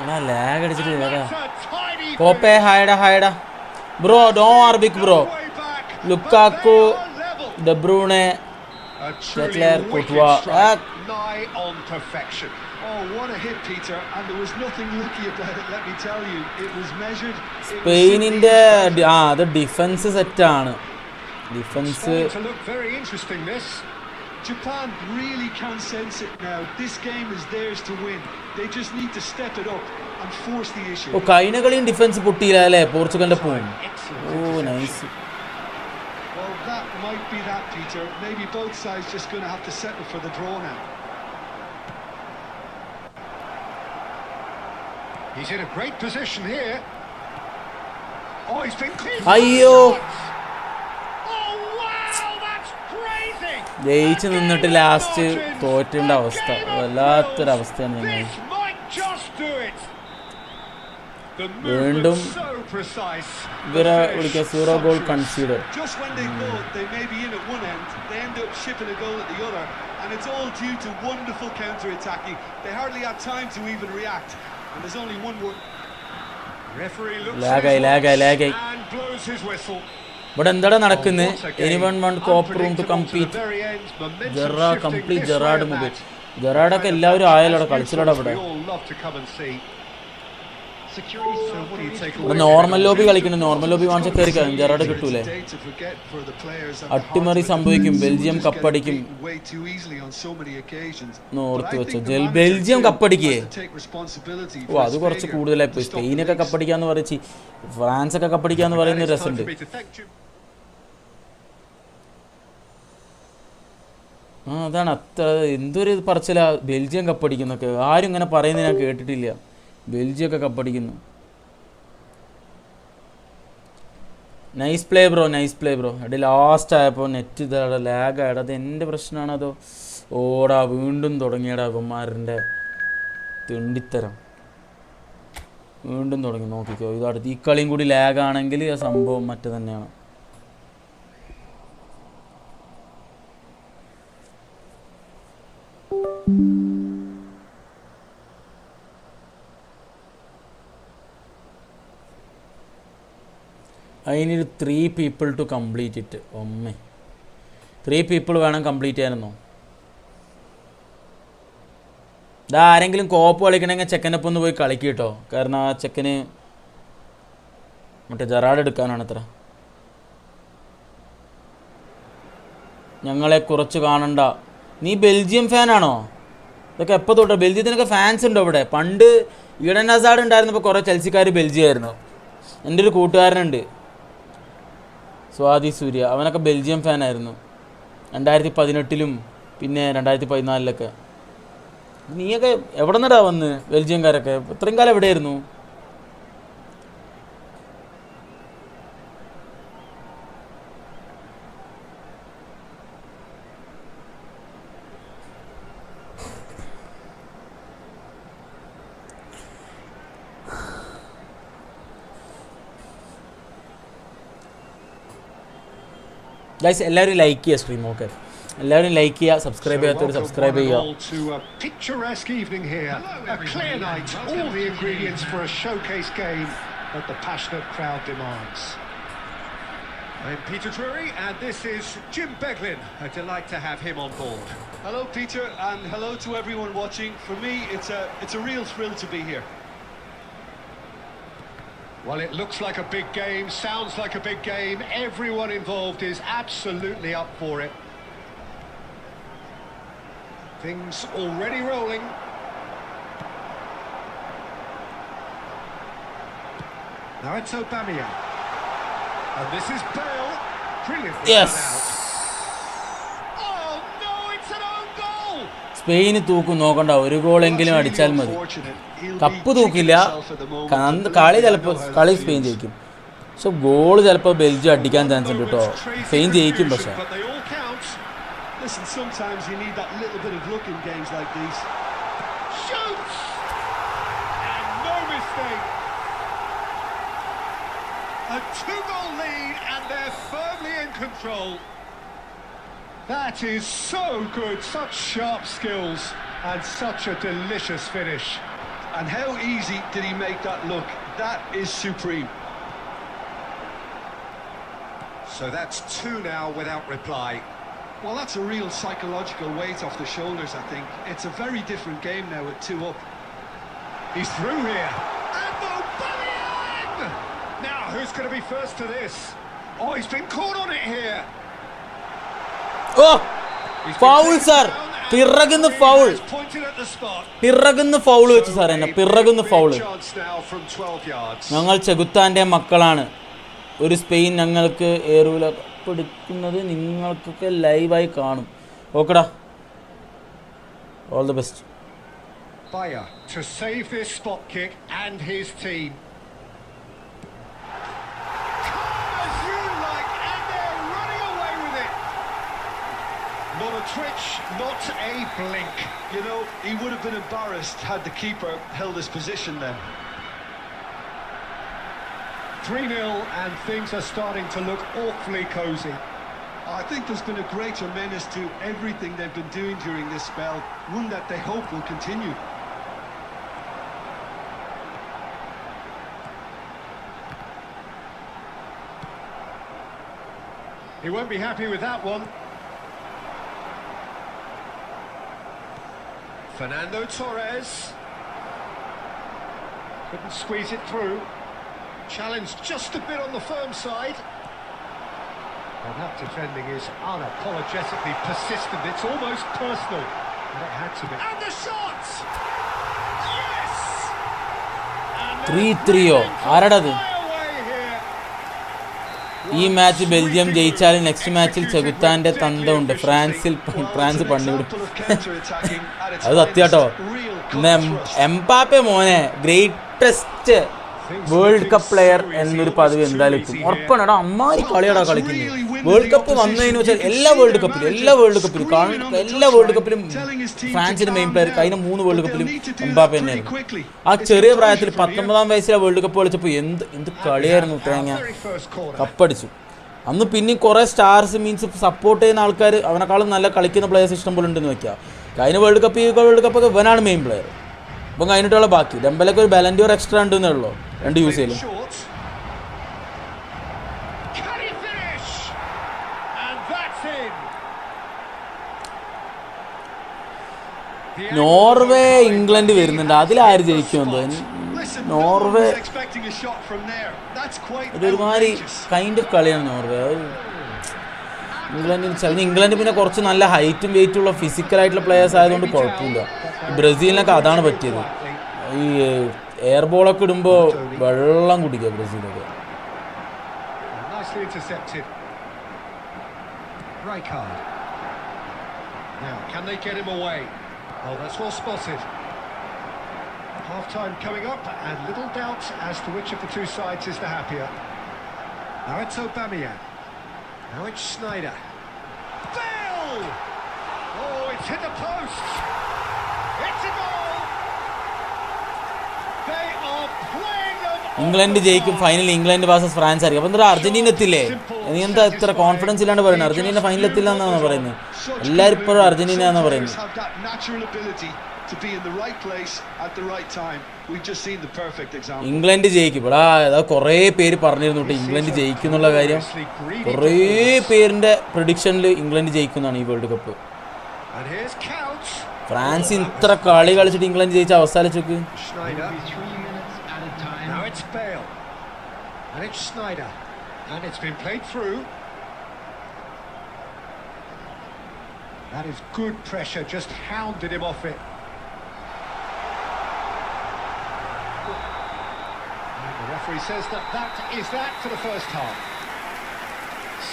എടാ lag അടിച്ചിട്ട് And വരാ. that's a tiny കോപ്പേ ഹൈഡാ bro ഡോ ആർ big bro. way back. Lukaku, But they are level. De Bruyne, A truly Leclerc, wicked Courtois. strike, nigh on perfection. Oh, what a hit, Peter, and there was nothing lucky about it, let me tell you. It was measured. സ്പെയിനിൻ്റെ അത് defence സെറ്റാണ്. Defence Starting to look very interesting, this. Japan really can sense it now. This game is theirs to win. They just need to step it up and force the issue. ഓ കഴിഞ്ഞ കളിയും defence പൊട്ടിയില്ല അല്ലേ പോർച്ചുഗലിൻ്റെ പോവും. ഓ nice. Well, that might be that, Peter. Maybe both sides just going to have to settle for the draw now. He's in a great position here. Oh, he's been clean. അയ്യോ Oh, wow, that's crazy. ജയിച്ച് നിന്നിട്ട് last തോറ്റേണ്ട അവസ്ഥ വല്ലാത്തൊരവസ്ഥയാണ് ഞങ്ങൾ. This might just do it. The വീണ്ടും movement so precise. ഇവരെ വിളിക്കുക 0 goal conceded. Just when they thought they may be in at one end, they end up shipping a goal at the other, and it's all due to wonderful counter-attacking. They hardly had time to even react, and there's only one word. Referee looks ലാഗായി and blows his whistle. ഇവിടെ എന്താണ് നടക്കുന്നത്? Anyone one cop room to complete. Gerrard മുബിൽ ജെറാഡൊക്കെ എല്ലാവരും ആയാലോടെ കളിച്ചിലോടെ ഇവിടെ. ഇവിടെ നോർമൽ ലോബി കളിക്കണം. നോർമൽ ലോബി വാങ്ങിച്ച കയറിക്കാം. ജെറാഡ് കിട്ടൂലേ? അട്ടിമറി സംഭവിക്കും. ബെൽജിയം കപ്പടിക്കും. ഓർത്ത് വെച്ചോ ബെൽജിയം കപ്പടിക്കേ? ഓ അത് കുറച്ച് കൂടുതലായി പോയി. സ്പെയിനൊക്കെ കപ്പടിക്കാന്ന് പറയിച്ച് ഫ്രാൻസൊക്കെ കപ്പടിക്കാന്ന് പറയുന്ന രസമുണ്ട്. അതാണ് അത്ര എന്തൊരു പറച്ചില. ബെൽജിയം കപ്പടിക്കുന്നൊക്കെ ആരും ഇങ്ങനെ പറയുന്നത് ഞാൻ കേട്ടിട്ടില്ല. ബെൽജിയമൊക്കെ കപ്പടിക്കുന്നു. Nice play bro. എടി ലാസ്റ്റ് ആയപ്പോൾ നെറ്റ് ഇതാടാ ലാഗായടാ. അത് എൻ്റെ പ്രശ്നമാണോ അതോ ഓടാ വീണ്ടും തുടങ്ങിയടാ ഇവന്മാരുടെ തിണ്ടിത്തരം. വീണ്ടും തുടങ്ങി നോക്കിക്കോ. ഇത് അടുത്ത് ഈ കളിയും കൂടി ലാഗാണെങ്കിൽ ആ സംഭവം മറ്റു തന്നെയാണ്. I need 3 people to complete it. ഒമ്മേ 3 people വേണം കംപ്ലീറ്റ് ചെയ്യാനെന്നോ? ഇതാ ആരെങ്കിലും കോപ്പ് കളിക്കണമെങ്കിൽ ചെക്കനൊപ്പം ഒന്ന് പോയി കളിക്കും കേട്ടോ. കാരണം ആ ചെക്കന് മറ്റേ ജെറാഡ് എടുക്കാനാണ് അത്ര. ഞങ്ങളെ കുറച്ച് കാണണ്ട. നീ ബെൽജിയം ഫാനാണോ? ഇതൊക്കെ എപ്പോൾ തൊട്ടോ? ബെൽജിയത്തിനൊക്കെ ഫാൻസ് ഉണ്ടോ ഇവിടെ? പണ്ട് ഈഡൻ ഹസാർഡ് ഉണ്ടായിരുന്നപ്പോൾ കുറേ ചെൽസിക്കാർ ബെൽജിയമായിരുന്നു. എൻ്റെ ഒരു കൂട്ടുകാരനുണ്ട് സ്വാതി സൂര്യ. അവനൊക്കെ ബെൽജിയം ഫാനായിരുന്നു 2018 പിന്നെ 2014. നീയൊക്കെ എവിടെ നിന്നാ വന്ന്? ബെൽജിയംകാരൊക്കെ ഇത്രയും കാലം എവിടെയായിരുന്നു? ഗൈസ് എല്ലാവരും ലൈക്ക് ചെയ്യുക സ്ട്രീം. ഓക്കെ, എല്ലാവരും ലൈക്ക് ചെയ്യുക, സബ്സ്ക്രൈബ് ചെയ്യാത്തവർ സബ്സ്ക്രൈബ് ചെയ്യുക. To a picturesque evening here, a clear night, all the ingredients for a showcase game that the passionate crowd demands. I'm Peter Drury, and this is Jim Beglin. A delight to have him on board. Hello, Peter, and hello to everyone watching. For me, it's a real thrill to be here. Well, it looks like a big game, sounds like a big game. Everyone involved is absolutely up for it. Things already rolling. Now it's Aubameyang. And this is Bale. Brilliantly Yes. done out. Oh no, it's an own goal! Spain തൂക്കും, നോക്കണ്ട, ഒരു ഗോളെങ്കിലും അടിച്ചാൽ മതി. Cup തൂക്കില്ല, കളി ചിലപ്പോൾ Spain ജയിക്കും. പക്ഷെ goal ചിലപ്പോൾ ബെൽജിയം അടിക്കാൻ ചാൻസ് ഉണ്ട് കേട്ടോ. സ്പെയിൻ ജയിക്കും. പക്ഷെ Listen, sometimes you need that little bit of luck in games like these. Shoots! And no mistake. A 2-goal lead and they're firmly in control. That is so good, such sharp skills and such a delicious finish. And how easy did he make that look? That is supreme. So that's 2 now without reply. Well, that's a real psychological weight off the shoulders, I think. It's a very different game now with 2 up. He's through here. And Aubameyang! Now, who's going to be first to this? Oh, he's been caught on it here. Oh, foul sir, പിറകുന്ന foul, പിറകുന്ന foul വെച്ചു sir, എന്നെ പിറകുന്ന foul. ഞങ്ങൾ ചെകുത്താൻ്റെ മക്കളാണ്. ഒരു Spain ഞങ്ങൾക്ക് ഏറൂല. കപ്പെടുക്കുന്നത് നിങ്ങൾക്കൊക്കെ ലൈവായി കാണും. ഓക്കെടാ, all the best. Bayer to save this spot kick and his team. Calm as you like, and they're running away with it. Not a twitch, not a blink. You know, he would have been embarrassed had the keeper held his position then. 3-0 and things are starting to look awfully cosy. I think there's been a greater menace to everything they've been doing during this spell, one that they hope will continue. He won't be happy with that one. Fernando Torres couldn't squeeze it through. Challenged just a bit on the firm side. Well, that defending is unapologetically persistent. It's almost personal. And it had to be. And the shot! Yes! 3-3 ആരടത്? ഈ match Belgium ജയിച്ചാൽ next മാച്ചിൽ ചെകുത്താൻ്റെ തന്തമുണ്ട്. France പണിവിടും. അത് സത്യാട്ടോ. Mbappe മോനെ greatest world cup player എന്നൊരു പദവി എന്തായാലും എത്തും. ഉറപ്പാണ്. അമ്മാരി കളിയാടാ കളിക്കുന്നത്. വേൾഡ് കപ്പ് വന്നതിന് വെച്ചാൽ എല്ലാ വേൾഡ് കപ്പിലും ഫ്രാൻസിന്റെ മെയിൻ പ്ലെയർ കഴിഞ്ഞ 3 വേൾഡ് കപ്പിലും എംബാപ്പെ തന്നെയായിരുന്നു. ആ ചെറിയ പ്രായത്തിൽ 19-ാം വയസ്സിലെ വേൾഡ് കപ്പ് കളിച്ചപ്പോൾ എന്ത് കളിയായിരുന്നു. തേങ്ങ കപ്പടിച്ചു. അന്ന് പിന്നെയും കുറേ സ്റ്റാർസ് മീൻസ് സപ്പോർട്ട് ചെയ്യുന്ന ആൾക്കാർ അവനെക്കാളും നല്ല കളിക്കുന്ന പ്ലെയേഴ്സ് ഇഷ്ടം പോലെ ഉണ്ടെന്ന് വെക്കുക. കഴിഞ്ഞ വേൾഡ് കപ്പൊക്കെ ഇവനാണ് മെയിൻ പ്ലെയർ. അപ്പം കഴിഞ്ഞിട്ടുള്ള ബാക്കി ഡെമ്പലൊക്കെ ഒരു ബാലൻഡിയോർ എക്സ്ട്രാ ഉണ്ടെന്നേ ഉള്ളൂ 2 യൂസ് ചെയ്യലും. നോർവേ ഇംഗ്ലണ്ട് വരുന്നുണ്ട്. അതിലാര് ജയിക്കുമെന്ന്. നോർവേ ഇതൊരുമാതിരി കൈൻഡ് ഓഫ് കളിയാണ് നോർവേ. ഇംഗ്ലണ്ട് പിന്നെ കുറച്ച് നല്ല ഹൈറ്റും വെയിറ്റുള്ള ഫിസിക്കലായിട്ടുള്ള പ്ലെയേഴ്സ് ആയതുകൊണ്ട് കുഴപ്പമില്ല. ബ്രസീലിനൊക്കെ അതാണ് പറ്റിയത്. ഈ എയർ ബോളൊക്കെ ഇടുമ്പോൾ വെള്ളം കുടിക്കുക ബ്രസീലൊക്കെ. Oh, that's well spotted. Half-time coming up, and little doubt as to which of the two sides is the happier. Now it's Aubameyang. Now it's Schneider. Bale! Oh, it's hit the post. It's a goal. They are playing them England ജയിക്കും, final England versus France ആയിരിക്കും. അപ്പം എന്താ Argentina എത്തില്ലേ? നീ എന്താ ഇത്ര confidence ഇല്ലാണ്ട് പറയുന്നത്? Argentina final എത്തില്ല എന്നാണ് പറയുന്നത്. എല്ലാവരും ഇപ്പോഴും അർജന്റീന എന്നാണ് പറയുന്നത്. ഇംഗ്ലണ്ട് ജയിക്കും. ഇവിടെ അതാ കുറേ പേര് പറഞ്ഞിരുന്നു കേട്ടോ ഇംഗ്ലണ്ട് ജയിക്കും എന്നുള്ള കാര്യം. കുറേ പേരിൻ്റെ പ്രഡിക്ഷനിൽ ഇംഗ്ലണ്ട് ജയിക്കുന്നതാണ് ഈ വേൾഡ് കപ്പ്. ഫ്രാൻസ് ഇത്ര കളി കളിച്ചിട്ട് ഇംഗ്ലണ്ട് ജയിച്ച അവസ്ഥ വെച്ചോക്ക്. Now it's Bale, and it's Sneijder, and it's been played through. That is good pressure, just hounded him off it. And the referee says that is that for the first half.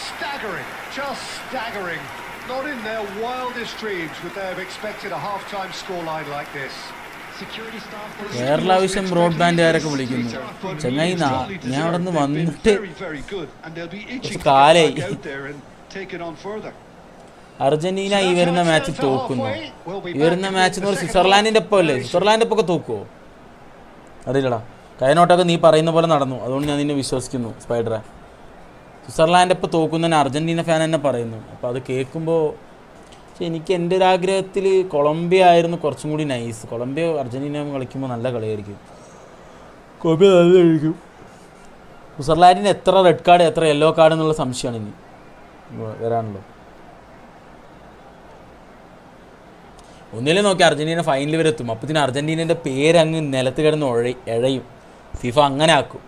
Staggering, just staggering. Not in their wildest dreams would they have expected a half-time scoreline like this. Kerala vision ബ്രോഡ്ബാൻഡുകാരൊക്കെ വിളിക്കുന്നു. ചങ്ങായി ഞാൻ അവിടെ നിന്ന് വന്നിട്ട് കുറച്ച് കാലായി. Argentina ഈ വരുന്ന മാച്ച് തോക്കുന്നു. ഈ വരുന്ന മാച്ച് എന്ന് പറഞ്ഞാൽ സ്വിറ്റ്സർലാൻഡിൻ്റെ ഒപ്പം അല്ലേ? സ്വിറ്റ്സർലാൻഡിൻ്റെ ഒപ്പം തോക്കുമോ അറിയില്ലടാ. കൈനോട്ടൊക്കെ നീ പറയുന്ന പോലെ നടന്നു, അതുകൊണ്ട് ഞാൻ നിന്നെ വിശ്വസിക്കുന്നു സ്പൈഡറെ. സ്വിറ്റ്സർലാൻഡ് ഒപ്പം തോക്കുന്നതന്നെ അർജന്റീന ഫാൻ തന്നെ പറയുന്നു. അപ്പോൾ അത് കേൾക്കുമ്പോൾ എനിക്ക് എൻ്റെ ഒരു ആഗ്രഹത്തിൽ കൊളംബിയ ആയിരുന്നു കുറച്ചും കൂടി നൈസ്. കൊളംബിയ അർജന്റീന കളിക്കുമ്പോൾ നല്ല കളിയായിരിക്കും. കൊളംബിയ നല്ലതായിരിക്കും. സ്വിറ്റ്സർലാൻഡിന് എത്ര റെഡ് കാർഡ് എത്ര യെല്ലോ കാർഡ് എന്നുള്ള സംശയമാണ് ഇനി വരാനുള്ളത്. ഒന്നിലും നോക്കി അർജന്റീന ഫൈനൽ വരെ എത്തും. അപ്പത്തിന് അർജന്റീനൻ്റെ പേരങ്ങ് നിലത്ത് കിടന്ന് എഴയും. ഫിഫ അങ്ങനെ ആക്കും,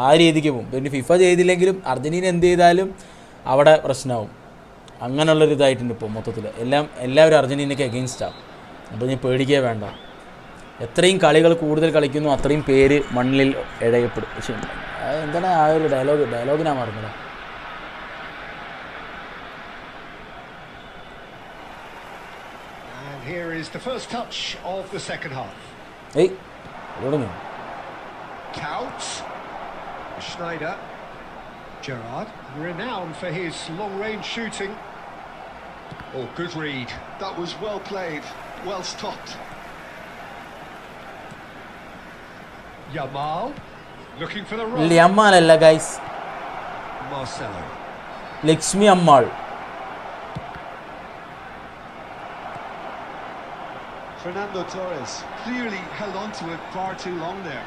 ആ രീതിക്ക് പോകും. പിന്നെ ഫിഫ ചെയ്തില്ലെങ്കിലും അർജന്റീന എന്ത് ചെയ്താലും അവിടെ പ്രശ്നമാവും. അങ്ങനെയുള്ളൊരു ഇതായിട്ടുണ്ട് ഇപ്പോൾ മൊത്തത്തിൽ. എല്ലാവരും അർജന്റീനയ്ക്ക് എഗെയിൻസ്റ്റാണ്. അപ്പോൾ ഇനി പേടിക്കേ വേണ്ട. എത്രയും കളികൾ കൂടുതൽ കളിക്കുന്നു അത്രയും പേര് മണ്ണിൽ ഇഴയപ്പെടും. പക്ഷേ എന്താണ് ആ ഒരു ഡയലോഗിനാ മറന്നത്. Here is the first touch of the second half. Hey, തുടങ്ങി. Couch, Sneijder, Gerrard, renowned for his long-range shooting. Oh, good read. That was well played, well stopped. Yamal, looking for the run. Yamal alla guys. Marcelo. Lakshmi Ammal. Fernando Torres clearly held on to it far too long there.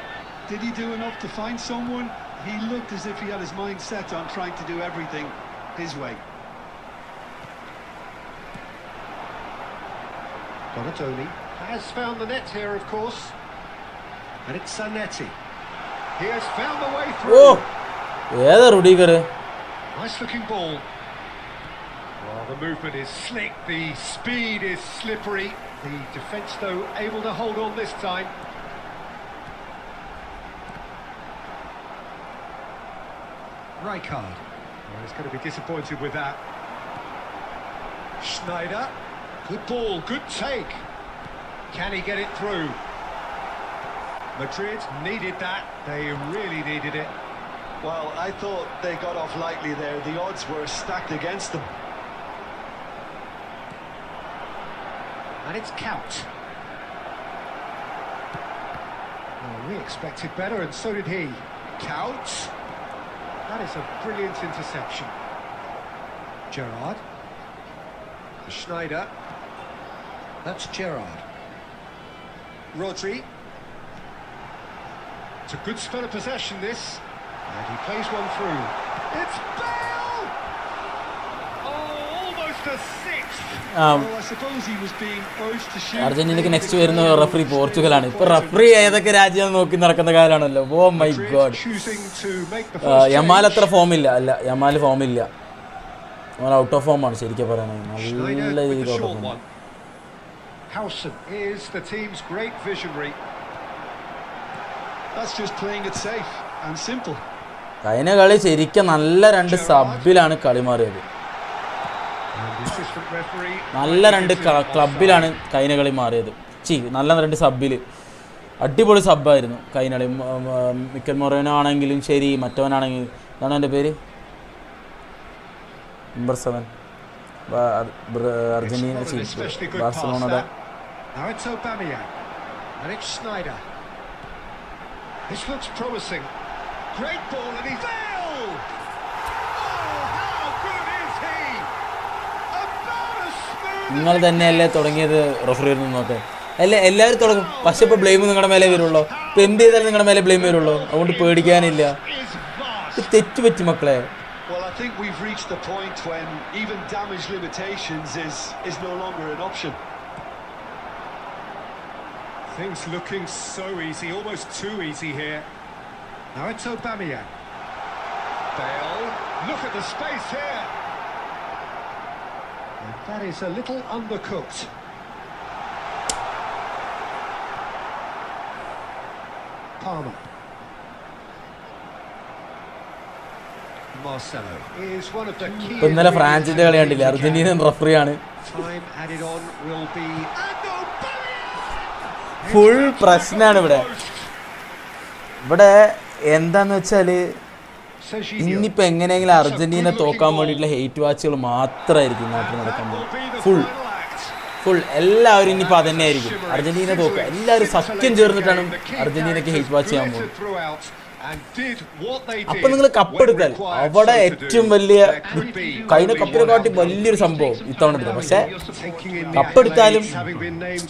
Did he do enough to find someone? He looked as if he had his mind set on trying to do everything his way. Donatoni has found the net here, of course. And it's Zanetti. He has found the way through. Oh! Yeah, Rudiger. Nice looking ball. Well, the movement is slick, the speed is slippery. The defence, though, able to hold on this time. Rijkaard. Well, he's going to be disappointed with that. Sneijder. Good ball, good take. Can he get it through? Madrid needed that. They really needed it. Well, I thought they got off lightly there. The odds were stacked against them. And it's Couch. Well, we expected better, and so did he. Couch. That is a brilliant interception. Gerrard. Sneijder. That's Gerrard. Rodri. It's a good spell of possession, this. And he plays one through. It's Bale! Oh, almost a sixth. Well, I suppose he was being urged to shoot. അർജന്റീനക്ക് next വരുന്ന referee പോർച്ചുഗലാണ്. ഇപ്പൊ referee ഏതൊക്കെ രാജ്യം നോക്കി നടക്കുന്ന കാലാണല്ലോ. Oh my god. Yamal അത്ര ഫോമില്ല. അല്ല, യമാൽ ഫോമില്ല. ഔട്ട് ഓഫ് ഫോമാണ് ശരിക്കും പറയുന്നത്. നല്ല രീതിയിൽ out of form. Howson is the team's great visionary. That's just playing it safe and simple. കഴിഞ്ഞ കളി ശരിക്കും നല്ല രണ്ട് സബിലാണ് കളി മാറിയത്. നല്ല രണ്ട് ക്ലബിലാണ് കഴിഞ്ഞ കളി മാറിയത്. നല്ല രണ്ട് സബിൽ അടിപൊളി സബ്ബായിരുന്നു കഴിഞ്ഞ കളി. മിക്കൽ മൊറേനോ ആണെങ്കിലും ശരി, മറ്റവനാണെങ്കിലും എന്താണ് എൻ്റെ പേര്, നമ്പർ 7 അർജന്റീന ബാർസലോണയുടെ. This looks promising. Great ball and he's Bale! Oh, how good is he? About as smooth. നിങ്ങൾ തന്നെയല്ലേ തുടങ്ങിയത് റഫറി നോക്കെ അല്ലേ എല്ലാവരും തുടങ്ങും പക്ഷെ ഇപ്പോൾ ബ്ലെയിം നിങ്ങളുടെ മേലെ വരുള്ളൂ ഇപ്പം എന്ത് ചെയ്താലും നിങ്ങളുടെ മേലെ ബ്ലെയിം വരുള്ളൂ അതുകൊണ്ട് പേടിക്കാനില്ല തെറ്റ് പറ്റി മക്കളെ. Well, I think we've reached the point when even damage limitations is no longer an option. Things looking so easy, almost too easy here. Now it's Aubameyang. Bale, look at the space here. And that is a little undercooked. Palmer. Marcelo is one of the key. ഇപ്പം ഇന്നലെ ഫ്രാൻസിന്റെ കളി കണ്ടില്ല, അർജന്റീനൻ റഫറിയാണ്. Time added on will be full പ്രശ്നമാണ് ഇവിടെ എന്താന്ന് വെച്ചാല് ഇന്നിപ്പോൾ എങ്ങനെയെങ്കിലും അർജന്റീന തോക്കാൻ വേണ്ടിയിട്ടുള്ള ഹെയ്റ്റ് വാച്ചുകൾ മാത്രമായിരിക്കും നാട്ടിൽ നടക്കുന്നത്. ഫുൾ എല്ലാവരും ഇനിയിപ്പോൾ അതന്നെ ആയിരിക്കും, അർജന്റീന തോക്കുക. എല്ലാവരും സത്യം ചേർന്നിട്ടാണ് അർജന്റീനയ്ക്ക് ഹെയ്റ്റ് വാച്ച് ചെയ്യാൻ പോകുന്നത്. അപ്പം നിങ്ങൾ കപ്പെടുത്താൽ അവിടെ ഏറ്റവും വലിയ കഴിഞ്ഞ കപ്പിനെ കാട്ടി വലിയൊരു സംഭവം ഇത്തവണ. പക്ഷേ കപ്പെടുത്താലും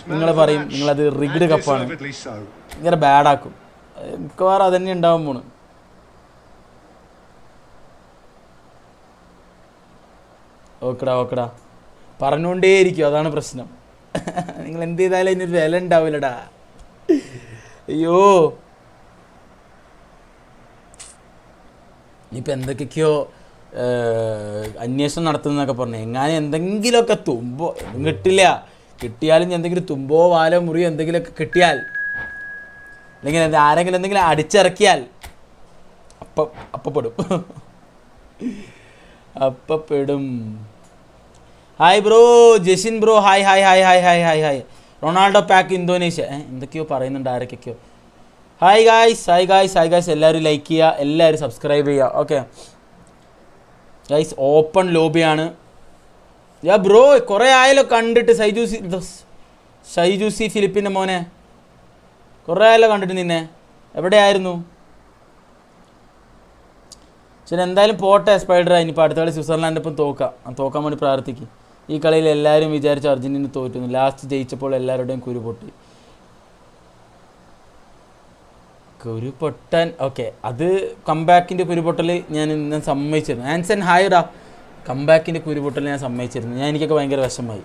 നിങ്ങൾ പറയും നിങ്ങളത് റിഗ്ഡ് കപ്പാണ്, ഇങ്ങനെ ബാഡാക്കും. മിക്കവാറും അതന്നെ ഉണ്ടാവാൻ പോണ്. ഓക്കെടാ പറഞ്ഞുകൊണ്ടേയിരിക്കും, അതാണ് പ്രശ്നം. നിങ്ങൾ എന്ത് ചെയ്താലും അതിനൊരു വില ഉണ്ടാവില്ലടാ. അയ്യോ ഇനിയിപ്പോൾ എന്തൊക്കെയോ അന്വേഷണം നടത്തുന്നതൊക്കെ പറഞ്ഞു. എങ്ങാനും എന്തെങ്കിലുമൊക്കെ തുമ്പോ കിട്ടില്ല, കിട്ടിയാലും എന്തെങ്കിലും തുമ്പോ വാലോ മുറിയോ എന്തെങ്കിലുമൊക്കെ കിട്ടിയാൽ, അല്ലെങ്കിൽ ആരെങ്കിലും എന്തെങ്കിലും അടിച്ചിറക്കിയാൽ അപ്പപ്പെടും. Hi bro, Jesin bro, hi hi hi hi hi hi hi. Ronaldo pack Indonesia, എന്തൊക്കെയോ പറയുന്നുണ്ട് ആരൊക്കെയോ. ഹായ് ഗായ്സ്, എല്ലാവരും ലൈക്ക് ചെയ്യുക, എല്ലാവരും സബ്സ്ക്രൈബ് ചെയ്യുക. ഓക്കെ ഗൈസ്, ഓപ്പൺ ലോബിയാണ്. ബ്രോ കുറേ ആയാലോ കണ്ടിട്ട്, ഷൈജൂസി ഫിലിപ്പിൻ്റെ മോനെ, കുറേ ആയാലോ കണ്ടിട്ട്. നിന്നെ എവിടെയായിരുന്നു? ശരി, എന്തായാലും പോട്ടെ സ്പൈഡറായി. ഇനിയിപ്പോൾ അടുത്ത കളി സ്വിറ്റ്സർലാൻഡ് ഇപ്പം തോക്കാൻ വേണ്ടി പ്രാർത്ഥിക്കും. ഈ കളിയിൽ എല്ലാവരും വിചാരിച്ചു അർജന്റീന തോറ്റുന്നു. ലാസ്റ്റ് ജയിച്ചപ്പോൾ എല്ലാവരുടെയും കുരു പൊട്ടാൻ. ഓക്കെ, അത് കംബാക്കിൻ്റെ കുരുപൊട്ടൽ ഞാൻ ഇന്ന് സമ്മതിച്ചിരുന്നു. ആൻസൺ ഹായ്ഡാ, കംബാക്കിൻ്റെ കുരുപൊട്ടൽ ഞാൻ സമ്മതിച്ചിരുന്നു. എനിക്കൊക്കെ ഭയങ്കര വിഷമമായി,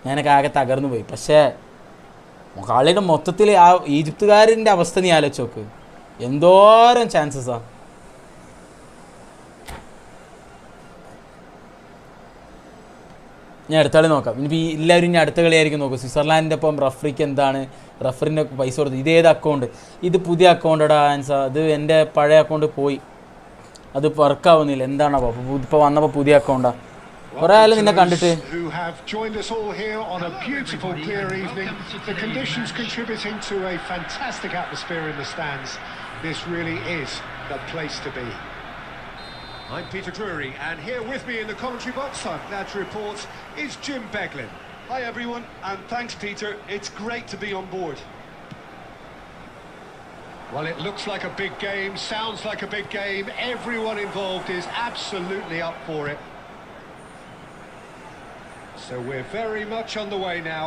ഞാനൊക്കെ ആകെ തകർന്നു പോയി. പക്ഷേ കളിയുടെ മൊത്തത്തിൽ ആ ഈജിപ്തുകാരൻ്റെ അവസ്ഥ നീ ആലോചിച്ച് നോക്ക്, എന്തോരം ചാൻസസാണ്. ഞാൻ അടുത്ത കളി നോക്കാം. ഇനിയിപ്പോൾ എല്ലാവരും ഇനി അടുത്ത കളിയായിരിക്കും നോക്കും. സ്വിറ്റ്സർലാൻഡിൻ്റെ ഒപ്പം റഫറിക്ക് എന്താണ്, റഫറിൻ്റെ പൈസ കൊടുത്ത്. ഇതേത് അക്കൗണ്ട്? ഇത് പുതിയ അക്കൗണ്ടടാ ആൻസർ. അത് എൻ്റെ പഴയ അക്കൗണ്ട് പോയി, അത് വർക്കാവുന്നില്ല. എന്താണ് അപ്പോൾ ഇപ്പോൾ വന്നപ്പോൾ പുതിയ അക്കൗണ്ടാണ്. കുറേ ആയാലും നിന്നെ കണ്ടിട്ട്. I'm Peter Drury, and here with me in the commentary box, I'm glad to report, is Jim Beglin. Hi everyone, and thanks Peter, it's great to be on board. Well, it looks like a big game, sounds like a big game, everyone involved is absolutely up for it. So we're very much on the way now.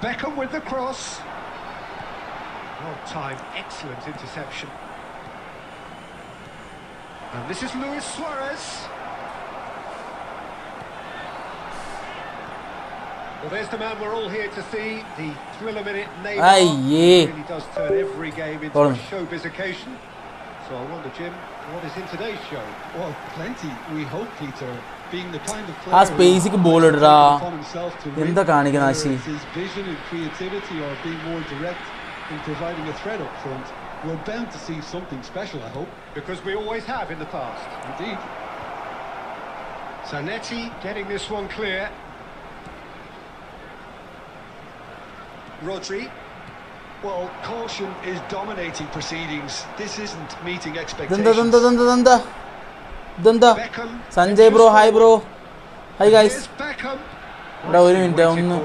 Beckham with the cross. Well timed, excellent interception. And this is Luis Suarez. Well, there's the man we're all here to see, the thriller-minute Neymar. Really does turn every game into a showbiz occasion. So I wonder, Jim, what is in today's show? Well, plenty. We hope, Peter, being the kind of ആ player സ്പേസിക്ക് ball ഇടാ. എന്താ കാണിക്കുന്ന ആശി? his vision and creativity or being more direct in providing a threat up front, we're bound to see something special, I hope. Because we always have in the past. Indeed. Zanetti getting this one clear. Rodri. Well, caution is dominating proceedings. This isn't meeting expectations. Beckham. Sanjay bro, hi bro, hi guys. Here's Beckham. ഇവിടെ ഒരു minute ഒന്ന്.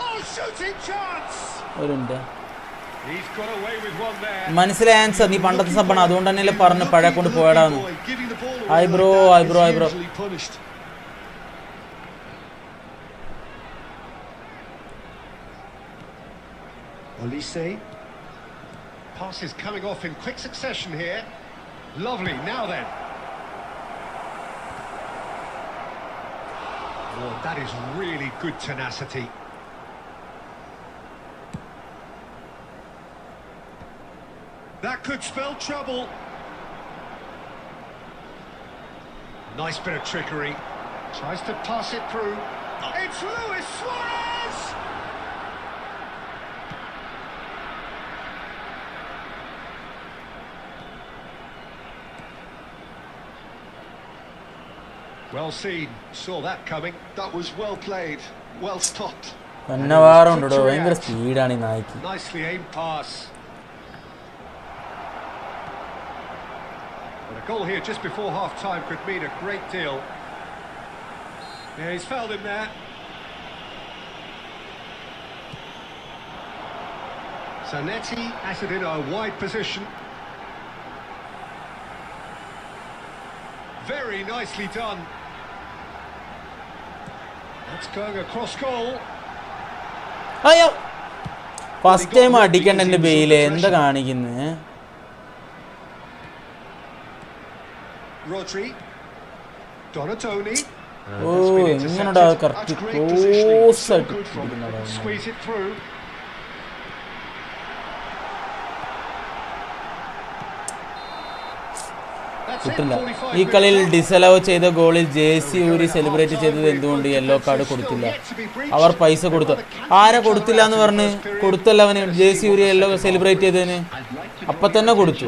Oh, shooting chance. ഒരു minute He's got away with one there. മനസ്സിലായ answer നീ പണ്ടത്തെ സബ്ബാണ് അതുകൊണ്ട് തന്നെയല്ലേ പറഞ്ഞ് പഴയ കൊണ്ട് പോയടാന്ന്. Hi bro. Olise. Pass is coming off in quick succession here. Lovely, now then. Oh, that is really good tenacity. That could spell trouble. Nice bit of trickery. Tries to pass it through. It's Luis Suarez! Well seen. Saw that coming. That was well played. Well stopped. കന്നവാറുണ്ടോ ഭയങ്കര സ്പീഡാണ് ഈ നായ്ക്ക്. Nicely aimed pass. But a goal here just before half-time could mean a great deal. Yeah, he's fouled him there. Zanetti has it in a wide position. Very nicely done. That's going across goal. അയ്യോ first time അടിക്കണ്ട എൻ്റെ Bale എന്താ കാണിക്കുന്നത്. Rodri. Donatoni. ഓ എങ്ങനെടാ correct close ആയിട്ട് Squeeze it through. കിട്ടില്ല. ഈ കളിയിൽ disallow ചെയ്ത ഗോളിൽ ജേഴ്സി ഊരി സെലിബ്രേറ്റ് ചെയ്തത് എന്തുകൊണ്ട് യെല്ലോ കാർഡ് കൊടുത്തില്ല? അവർ പൈസ കൊടുത്തു. ആരെ കൊടുത്തില്ല എന്ന് പറഞ്ഞ് കൊടുത്തല്ല അവന് ജേഴ്സി യൂരി യെല്ലോ സെലിബ്രേറ്റ് ചെയ്തതിന് അപ്പൊ തന്നെ കൊടുത്തു.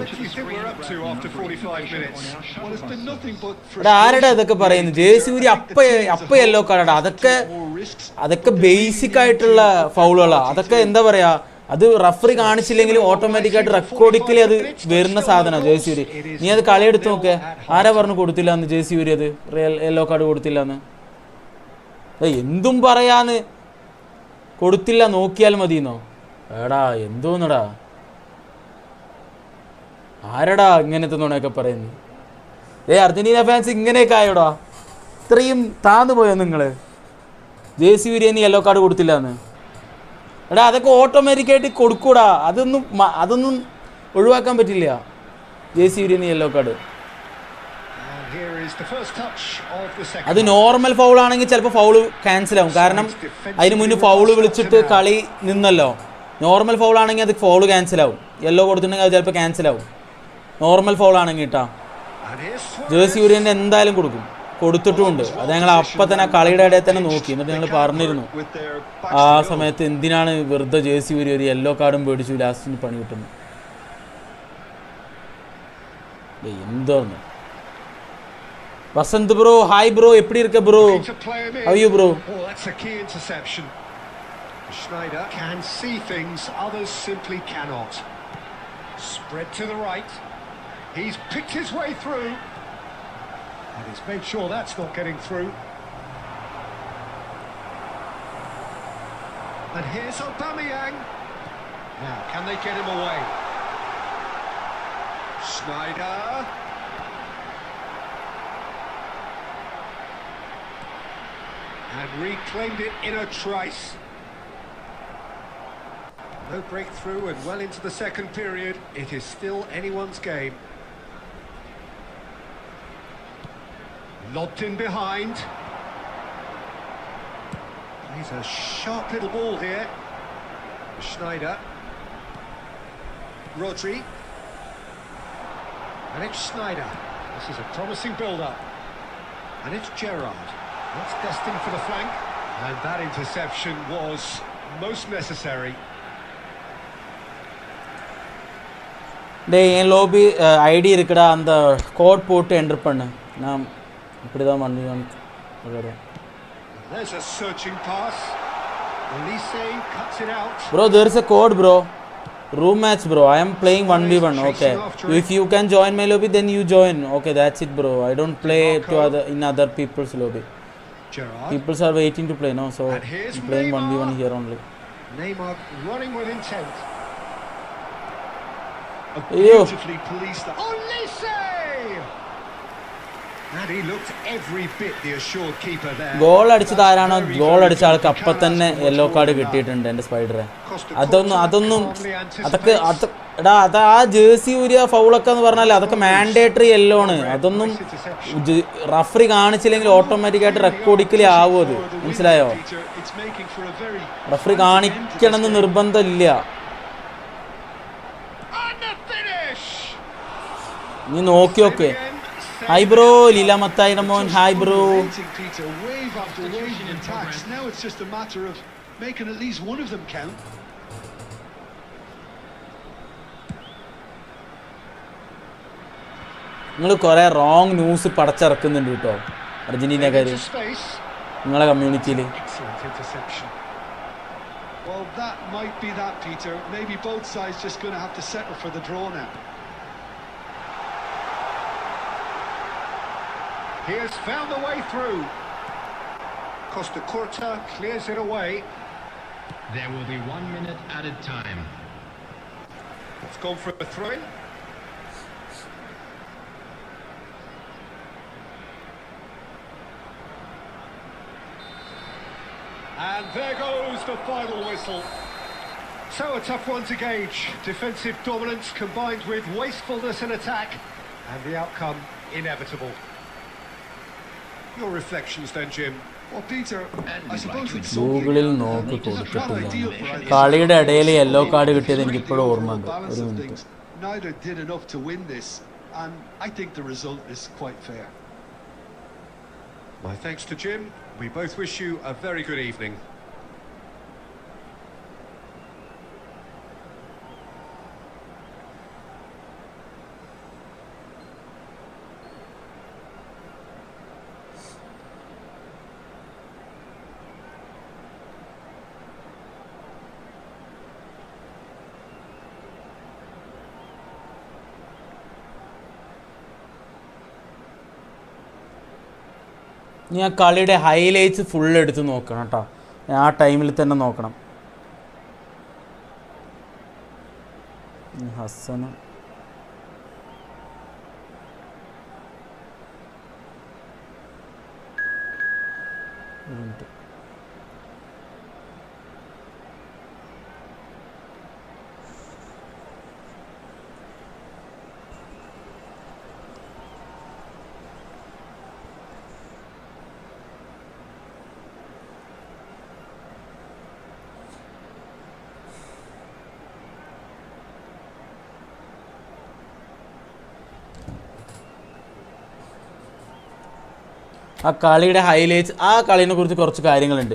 ആരുടെ അതൊക്കെ പറയുന്നു? ജേഴ്സി യൂരി അപ്പ യെല്ലോ കാർഡാ. അതൊക്കെ ബേസിക് ആയിട്ടുള്ള ഫൗളുകളാ. അതൊക്കെ എന്താ പറയാ, അത് റഫറി കാണിച്ചില്ലെങ്കിലും ഓട്ടോമാറ്റിക്കായിട്ട് റെക്കോർഡിക്കലി അത് വരുന്ന സാധനമാണ് ജേഴ്സി യൂരി. നീ അത് കളിയെടുത്ത് നോക്കേ, ആരാ പറഞ്ഞു കൊടുത്തില്ല എന്ന് ജേഴ്സി യൂരി അത് യെല്ലോ കാർഡ് കൊടുത്തില്ല എന്ന്? എന്തും പറയാന്ന് കൊടുത്തില്ല നോക്കിയാൽ മതിയെന്നോ? എടാ എന്തോന്നടാ, ആരടാ ഇങ്ങനത്തെ നുണയൊക്കെ പറയുന്നു? അർജന്റീന ഫാൻസ് ഇങ്ങനെയൊക്കെ ആയോടാ? ഇത്രയും താന്നു പോയോ നിങ്ങള്? ജേഴ്സി യൂരി നീ യെല്ലോ കാർഡ് കൊടുത്തില്ല എന്ന്? എടാ അതൊക്കെ ഓട്ടോമാറ്റിക്കായിട്ട് കൊടുക്കൂടാ. അതൊന്നും ഒഴിവാക്കാൻ പറ്റില്ല. ജേഴ്സി യൂരി നീ യെല്ലോ കാർഡ് അത് നോർമൽ ഫൗൾ ആണെങ്കിൽ ചിലപ്പോൾ ഫൗള് ക്യാൻസൽ ആവും. കാരണം അതിന് മുന്നേ ഫൗള് വിളിച്ചിട്ട് കളി നിന്നല്ലോ. നോർമൽ ഫൗൾ ആണെങ്കിൽ അത് ഫൗള് ക്യാൻസൽ ആവും. യെല്ലോ കൊടുത്തിട്ടുണ്ടെങ്കിൽ അത് ചിലപ്പോൾ ക്യാൻസൽ ആവും. നോർമൽ ഫൗൾ ആണെങ്കിൽ കേട്ടാ. ജേഴ്സി യൂരിയൻ്റെ എന്തായാലും കൊടുത്തിട്ടുമുണ്ട്. അത് ഞങ്ങൾ അപ്പം തന്നെ കളിയുടെ ഇടയിൽ തന്നെ നോക്കി. എന്നിട്ട് ഞങ്ങൾ പറഞ്ഞിരുന്നു ആ സമയത്ത് എന്തിനാണ് വെറുതെ ജേഴ്സി യൂരി ഒരു യെല്ലോ കാർഡും പേടിച്ചു ലാസ്റ്റിന് പണി കിട്ടുന്നു. എന്തോന്ന് വസന്ത് ബ്രോ, ഹായ് ബ്രോ, എപ്പിടി இருக்க bro? How are you bro? Oh, that's a key interception. Schneider can see things others simply cannot. Spread to the right. He's picked his way through. And he's made sure that's not getting through. And here's Aubameyang. Now, can they get him away? Schneider. And reclaimed it in a trice. No breakthrough and well into the second period. It is still anyone's game. Lobbed in behind. Plays a sharp little ball here. Schneider. Rodri. And it's Schneider. This is a promising build-up. And it's Gerrard. That's destined for the flank. And that interception was most necessary. என் lobby ID இருக்குடா, அந்த code போட்டு enter பண்ணு. நான் இப்படி தான் பண்ணுவேன். There's a searching pass. Olise cuts it out. Bro, there is a code bro. Room match bro. I am playing 1v1. Okay. If you can join my lobby then you join. Okay, that's it bro. I don't play in other people's lobby. Gerrard. People are waiting to play now, so I'm playing 1v1 here only. Neymar running with intent. Beautifully policed. Olise! And he looked every bit the assured keeper there. Goal അടിച്ചത് ആരാണോ goal അടിച്ച ആൾക്ക് അപ്പം തന്നെ yellow card കിട്ടിയിട്ടുണ്ട് എൻ്റെ സ്പൈഡറെ. അതൊക്കെ എടാ അത് ആ ജേഴ്സി ഊരിയ ഫൗളൊക്കെ എന്ന് പറഞ്ഞാൽ അതൊക്കെ മാൻഡേറ്ററി യെല്ലോ ആണ്. അതൊന്നും റഫറി കാണിച്ചില്ലെങ്കിൽ ഓട്ടോമാറ്റിക്കായിട്ട് റെക്കോർഡിക്കലി ആവും. അത് മനസ്സിലായോ? റഫറി കാണിക്കണമെന്ന് നിർബന്ധമില്ല. നീ നോക്കി നോക്ക്. ഹായ് ബ്രോ ലീല മത്തായിയുടെ മോൻ. Hi bro. നിങ്ങൾ കുറെ റോങ് ന്യൂസ് പടച്ചിറക്കുന്നുണ്ട് കേട്ടോ അർജന്റീനക്കാർ നിങ്ങളെ കമ്മ്യൂണിറ്റിയിൽ. Well, that might be that, Peter. Maybe both sides just going to have to settle for the draw now. He has found a way through. Costa Curta clears it away. There will be 1 minute added time. It's gone for a throw-in. And there goes the final whistle. So a tough one to gauge. Defensive dominance combined with wastefulness in attack, and the outcome inevitable. Your reflections then, Jim? Well, Peter, I suppose it's ഗൂഗിളിൽ നോക്കി കൊടുത്തിട്ടില്ല. കളിയുടെ ഇടയിൽ yellow card കിട്ടിയത് എനിക്ക് ഇപ്പോഴും ഓർമ്മയുണ്ട്. ഒരു minute. Neither did enough to win this, and I think the result is quite fair. My thanks to Jim. We both wish you a very good evening. നീ ആ കളിയുടെ ഹൈലൈറ്റ്സ് ഫുൾ എടുത്ത് നോക്കണം കേട്ടോ. ആ ടൈമിൽ തന്നെ നോക്കണം. ഹസന ആ കളിയുടെ ഹൈലൈറ്റ്സ്, ആ കളീനെ കുറിച്ച് കുറച്ച് കാര്യങ്ങളുണ്ട്.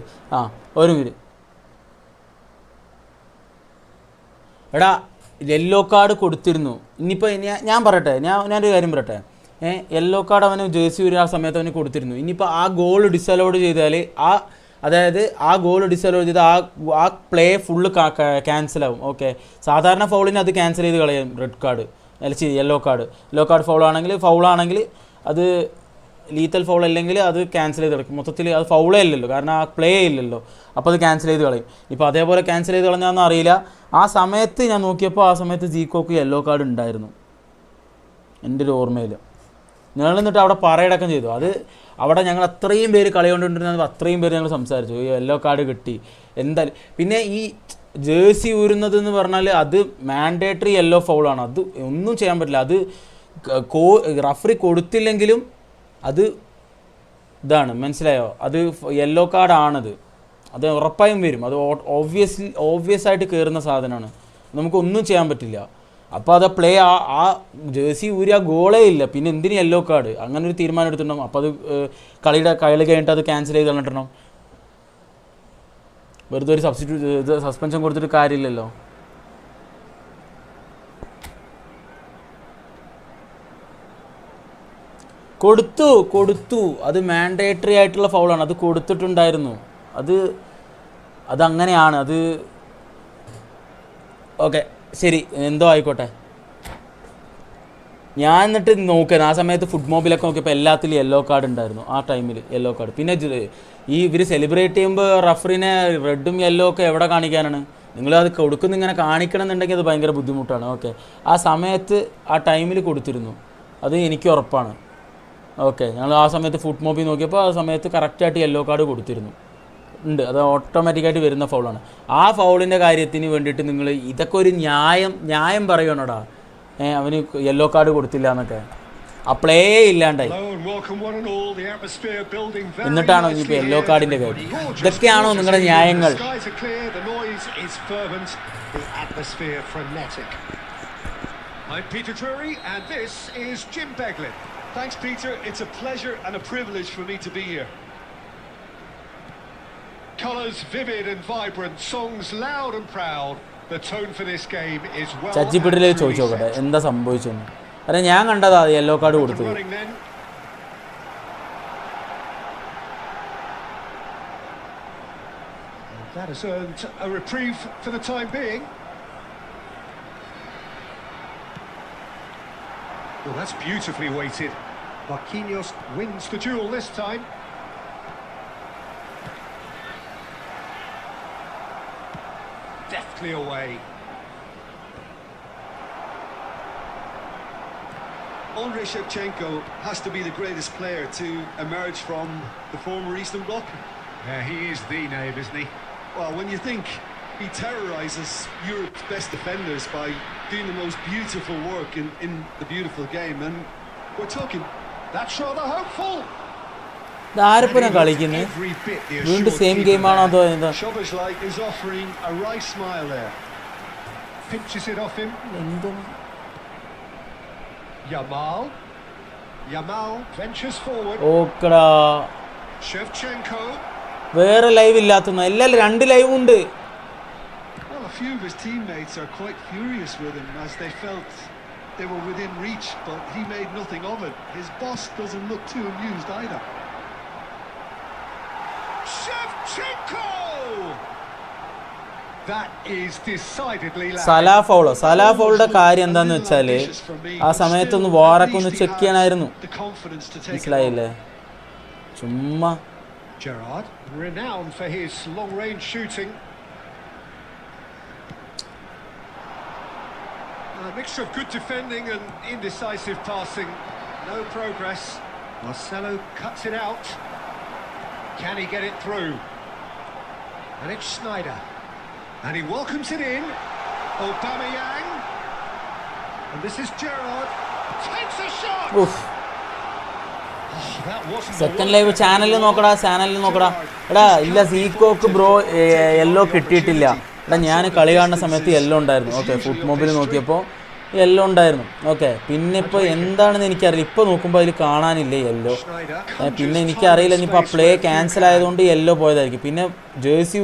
ഒരു മിനിറ്റ്. എടാ യെല്ലോ കാർഡ് കൊടുത്തിരുന്നു. ഇനിയിപ്പോൾ ഞാൻ പറയട്ടെ, ഞാനൊരു കാര്യം പറയട്ടെ. യെല്ലോ കാർഡ് അവന് ജേഴ്സി ഒരു ആ സമയത്ത് അവന് കൊടുത്തിരുന്നു. ഇനിയിപ്പോൾ ആ ഗോൾ ഡിസലോഡ് ചെയ്താൽ അതായത് ആ ഗോൾ ഡിസലോഡ് ചെയ്ത് ആ പ്ലേ ഫുള്ള് ക്യാൻസലാവും. ഓക്കെ, സാധാരണ ഫൗളിന് അത് ക്യാൻസൽ ചെയ്ത് കളയും. റെഡ് കാർഡ് യെല്ലോ കാർഡ് ഫൗളാണെങ്കിൽ അത് ലീത്തൽ ഫൗൾ അല്ലെങ്കിൽ അത് ക്യാൻസൽ ചെയ്ത് കളയും. മൊത്തത്തിൽ അത് ഫൗളേ ഇല്ലല്ലോ, കാരണം ആ പ്ലേ ഇല്ലല്ലോ. അപ്പോൾ അത് ക്യാൻസൽ ചെയ്ത് കളയും. ഇപ്പോൾ അതേപോലെ ക്യാൻസൽ ചെയ്ത് കളഞ്ഞാന്ന് അറിയില്ല. ആ സമയത്ത് ഞാൻ നോക്കിയപ്പോൾ ആ സമയത്ത് ജീക്കോക്ക് യെല്ലോ കാർഡ് ഉണ്ടായിരുന്നു എൻ്റെ ഒരു ഓർമ്മയിൽ. ഞങ്ങൾ എന്നിട്ട് അവിടെ പറയടക്കം ചെയ്തു. അത് അവിടെ ഞങ്ങൾ അത്രയും പേര് കളി കൊണ്ടുകൊണ്ടിരുന്നത്, അത്രയും പേര് ഞങ്ങൾ സംസാരിച്ചു. യെല്ലോ കാർഡ് കിട്ടി എന്തായാലും. പിന്നെ ഈ ജേഴ്സി ഊരുന്നത് എന്ന് പറഞ്ഞാൽ അത് മാൻഡേറ്ററി യെല്ലോ ഫൗളാണ്. അത് ഒന്നും ചെയ്യാൻ പറ്റില്ല. അത് റഫറി കൊടുത്തില്ലെങ്കിലും അത് ഇതാണ്, മനസ്സിലായോ? അത് യെല്ലോ കാർഡാണത്. അത് ഉറപ്പായും വരും. അത് ഓബ്വിയസ് ആയിട്ട് കയറുന്ന സാധനമാണ്. നമുക്കൊന്നും ചെയ്യാൻ പറ്റില്ല. അപ്പോൾ അത് പ്ലേ ആ ജേഴ്സി ഊരി ആ ഗോളേ ഇല്ല, പിന്നെ എന്തിന് യെല്ലോ കാർഡ്? അങ്ങനെ ഒരു തീരുമാനം എടുത്തിട്ടുണ്ടാവും. അപ്പോൾ അത് കളി കഴിഞ്ഞിട്ട് അത് ക്യാൻസൽ ചെയ്ത് കളഞ്ഞിട്ടുണ്ടാവും. വെറുതെ ഒരു സസ്പെൻഷൻ കൊടുത്തിട്ട് കാര്യമില്ലല്ലോ. കൊടുത്തു അത് മാൻഡേറ്ററി ആയിട്ടുള്ള ഫൗളാണ്. അത് കൊടുത്തിട്ടുണ്ടായിരുന്നു. അതങ്ങനെയാണ്. അത് ഓക്കെ, ശരി, എന്തോ ആയിക്കോട്ടെ. ഞാൻ എന്നിട്ട് നോക്കാൻ ആ സമയത്ത് ഫുഡ് മൊബൈലൊക്കെ നോക്കിയപ്പോൾ എല്ലാത്തിലും യെല്ലോ കാർഡ് ഉണ്ടായിരുന്നു. ആ ടൈമിൽ യെല്ലോ കാർഡ്. പിന്നെ ഈ ഇവർ സെലിബ്രേറ്റ് ചെയ്യുമ്പോൾ റഫറിനെ റെഡും യെല്ലോ ഒക്കെ എവിടെ കാണിക്കാനാണ്? നിങ്ങളത് കൊടുക്കുന്ന ഇങ്ങനെ കാണിക്കണം എന്നുണ്ടെങ്കിൽ അത് ഭയങ്കര ബുദ്ധിമുട്ടാണ്. ഓക്കെ, ആ സമയത്ത് ആ ടൈമിൽ കൊടുത്തിരുന്നു, അത് എനിക്ക് ഉറപ്പാണ്. ഓക്കെ, ഞങ്ങൾ ആ സമയത്ത് ഫുട് മോബിൽ നോക്കിയപ്പോൾ ആ സമയത്ത് കറക്റ്റായിട്ട് യെല്ലോ കാർഡ് കൊടുത്തിരുന്നു ഉണ്ട്. അത് ഓട്ടോമാറ്റിക്കായിട്ട് വരുന്ന ഫൗളാണ്. ആ ഫൗളിൻ്റെ കാര്യത്തിന് വേണ്ടിയിട്ട് നിങ്ങൾ ഇതൊക്കെ ഒരു ന്യായം പറയണോടാ, അവന് യെല്ലോ കാർഡ് കൊടുത്തില്ല എന്നൊക്കെ. ആ പ്ലേ ഇല്ലാണ്ടായി, എന്നിട്ടാണോ ഇനിയിപ്പോൾ യെല്ലോ കാർഡിൻ്റെ കാര്യം? ഇതൊക്കെയാണോ നിങ്ങളുടെ ന്യായങ്ങൾ? Thanks, Peter. It's a pleasure and a privilege for me to be here. Colours vivid and vibrant, songs loud and proud. The tone for this game is well. ചച്ചിപ്പിടിലേക്ക് ചോദിച്ചു നോക്കട്ടെ എന്താ സംഭവിച്ചെന്ന്. അല്ല, ഞാൻ കണ്ടതാ യെല്ലോ കാർഡ് കൊടുത്തത്. That has earned a reprieve for the time being. Well, that's beautifully weighted. Marquinhos wins the duel this time. Deftly away. Andrei Shevchenko has to be the greatest player to emerge from the former Eastern Bloc. Yeah, he is the name, isn't he? Well, when you think he terrorises Europe's best defenders by doing the most beautiful work in the beautiful game, and we're talking... That's rather hopeful. ആരപ്പനാ കളിക്കുന്നത്? വീണ്ടും same ഗെയിമാണോ അതോ എന്താ? Szoboszlai is offering a wry smile there. Pinches it off him. എന്തോ Yamal ventures forward. ഓക്കടാ, Shevchenko. വേറെ live ഇല്ലാത്തുന്ന എല്ലാം 2 live ഉണ്ട്. Well, a few of his teammates are quite furious with him as they felt they were within reach, but he made nothing of it. His boss doesn't look too amused either. Shevchenko! That is decidedly loud. Salah ഫൗളുടെ കാര്യം എന്താന്ന് വെച്ചാൽ ആ സമയത്തൊന്ന് വാറൊക്കെ ഒന്ന് check ചെയ്യണമായിരുന്നു. മനസ്സിലായില്ലേ? ചുമ്മാ. Gerrard, renowned for his long-range shooting. A mixture of good defending and indecisive passing. No progress. Marcelo cuts it out. Can he get it through? And it's Sneijder. And he welcomes it in. Aubameyang. And this is Gerrard. Takes a shot! Oof. Second live ചാനലിൽ നോക്കടാ. എടാ ഇല്ല, സീക്കോക്ക് bro yellow കിട്ടിയിട്ടില്ല. എടാ ഞാൻ കളി കാണുന്ന സമയത്ത് യെല്ലോ ഉണ്ടായിരുന്നു. ഓക്കെ, ഫുട് മൊബൈൽ നോക്കിയപ്പോൾ യെല്ലോ ഉണ്ടായിരുന്നു. ഓക്കെ, പിന്നെ ഇപ്പോൾ എന്താണെന്ന് എനിക്കറിയില്ല. ഇപ്പോൾ നോക്കുമ്പോൾ അതിൽ കാണാനില്ല യെല്ലോ. പിന്നെ എനിക്കറിയില്ല, ഇനിയിപ്പോൾ ആ പ്ലേ ക്യാൻസൽ ആയതുകൊണ്ട് യെല്ലോ പോയതായിരിക്കും. പിന്നെ ജേഴ്സി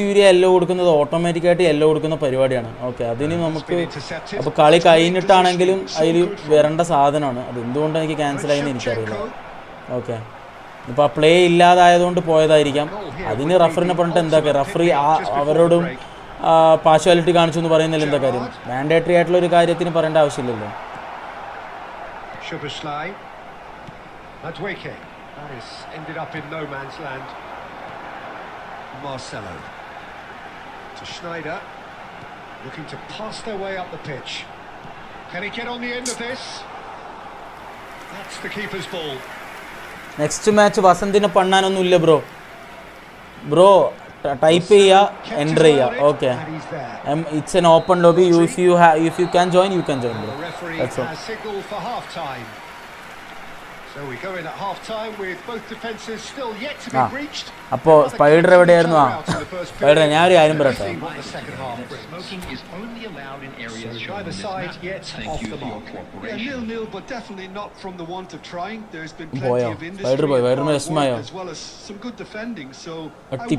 യൂരിയ യെല്ലോ കൊടുക്കുന്നത് ഓട്ടോമാറ്റിക്കായിട്ട് യെല്ലോ കൊടുക്കുന്ന പരിപാടിയാണ്. ഓക്കെ, അതിന് നമുക്ക് അപ്പോൾ കളി കഴിഞ്ഞിട്ടാണെങ്കിലും അതിൽ വരേണ്ട സാധനമാണ്. അത് എന്തുകൊണ്ടാണ് എനിക്ക് ക്യാൻസലായെന്ന് എനിക്കറിയില്ല. ഓക്കെ, ഇപ്പോൾ ആ പ്ലേ ഇല്ലാതായതുകൊണ്ട് പോയതായിരിക്കാം. അതിന് റഫറിനെ പറഞ്ഞിട്ട് എന്താ റഫറി അവരോടും പാർഷ്വാലിറ്റി കാണിച്ചു എന്ന് പറയുന്നതിൽ എന്താ കാര്യം? മാൻഡേറ്ററി ആയിട്ടുള്ള ഒരു കാര്യത്തിന് പറയേണ്ട ആവശ്യമില്ലല്ലോ. Szoboszlai. Madueke. That has ended up in no man's land. Marcelo. To Sneijder. Looking to pass their way up the pitch. Can he get on the end of this? That's the keeper's ball. Next match വസന്തിനെ പണ്ണാനൊന്നുമില്ല bro type ചെയ്യുക, enter ചെയ്യുക. Okay, it's an open lobby. If you can join bro. That's all. So we go in at half time with both defenses still yet to be breached. അപ്പോൾ spider എവിടെയായിരുന്നു? Spider ഞാൻ ഒരു കാര്യം പറയട്ടെ. Smoking is only allowed in areas neither side yet off the mark. Yeah, 0-0, but definitely not from the want of trying. There's been plenty of industry as well as some good defending. So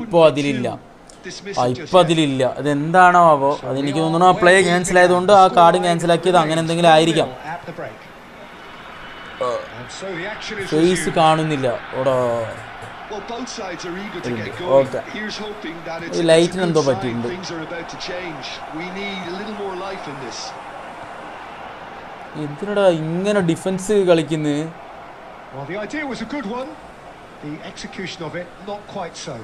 ഇപ്പോൾ അതിലില്ല. ഇപ്പം അതിലില്ല. അതെന്താണോ ആവോ, അതെനിക്ക് തോന്നുന്നു ആ play cancel ആയതുകൊണ്ട് ആ card ക്യാൻസലാക്കിയത് അങ്ങനെ എന്തെങ്കിലും ആയിരിക്കാം. ഫേസ് കാണുന്നില്ല. ഓക്കെ, ഈ ലൈറ്റിന് എന്തോ പറ്റിയിട്ടുണ്ട്. എന്തിനടാ ഇങ്ങനെ ഡിഫൻസ് കളിക്കുന്നത്? The execution of it, not quite so.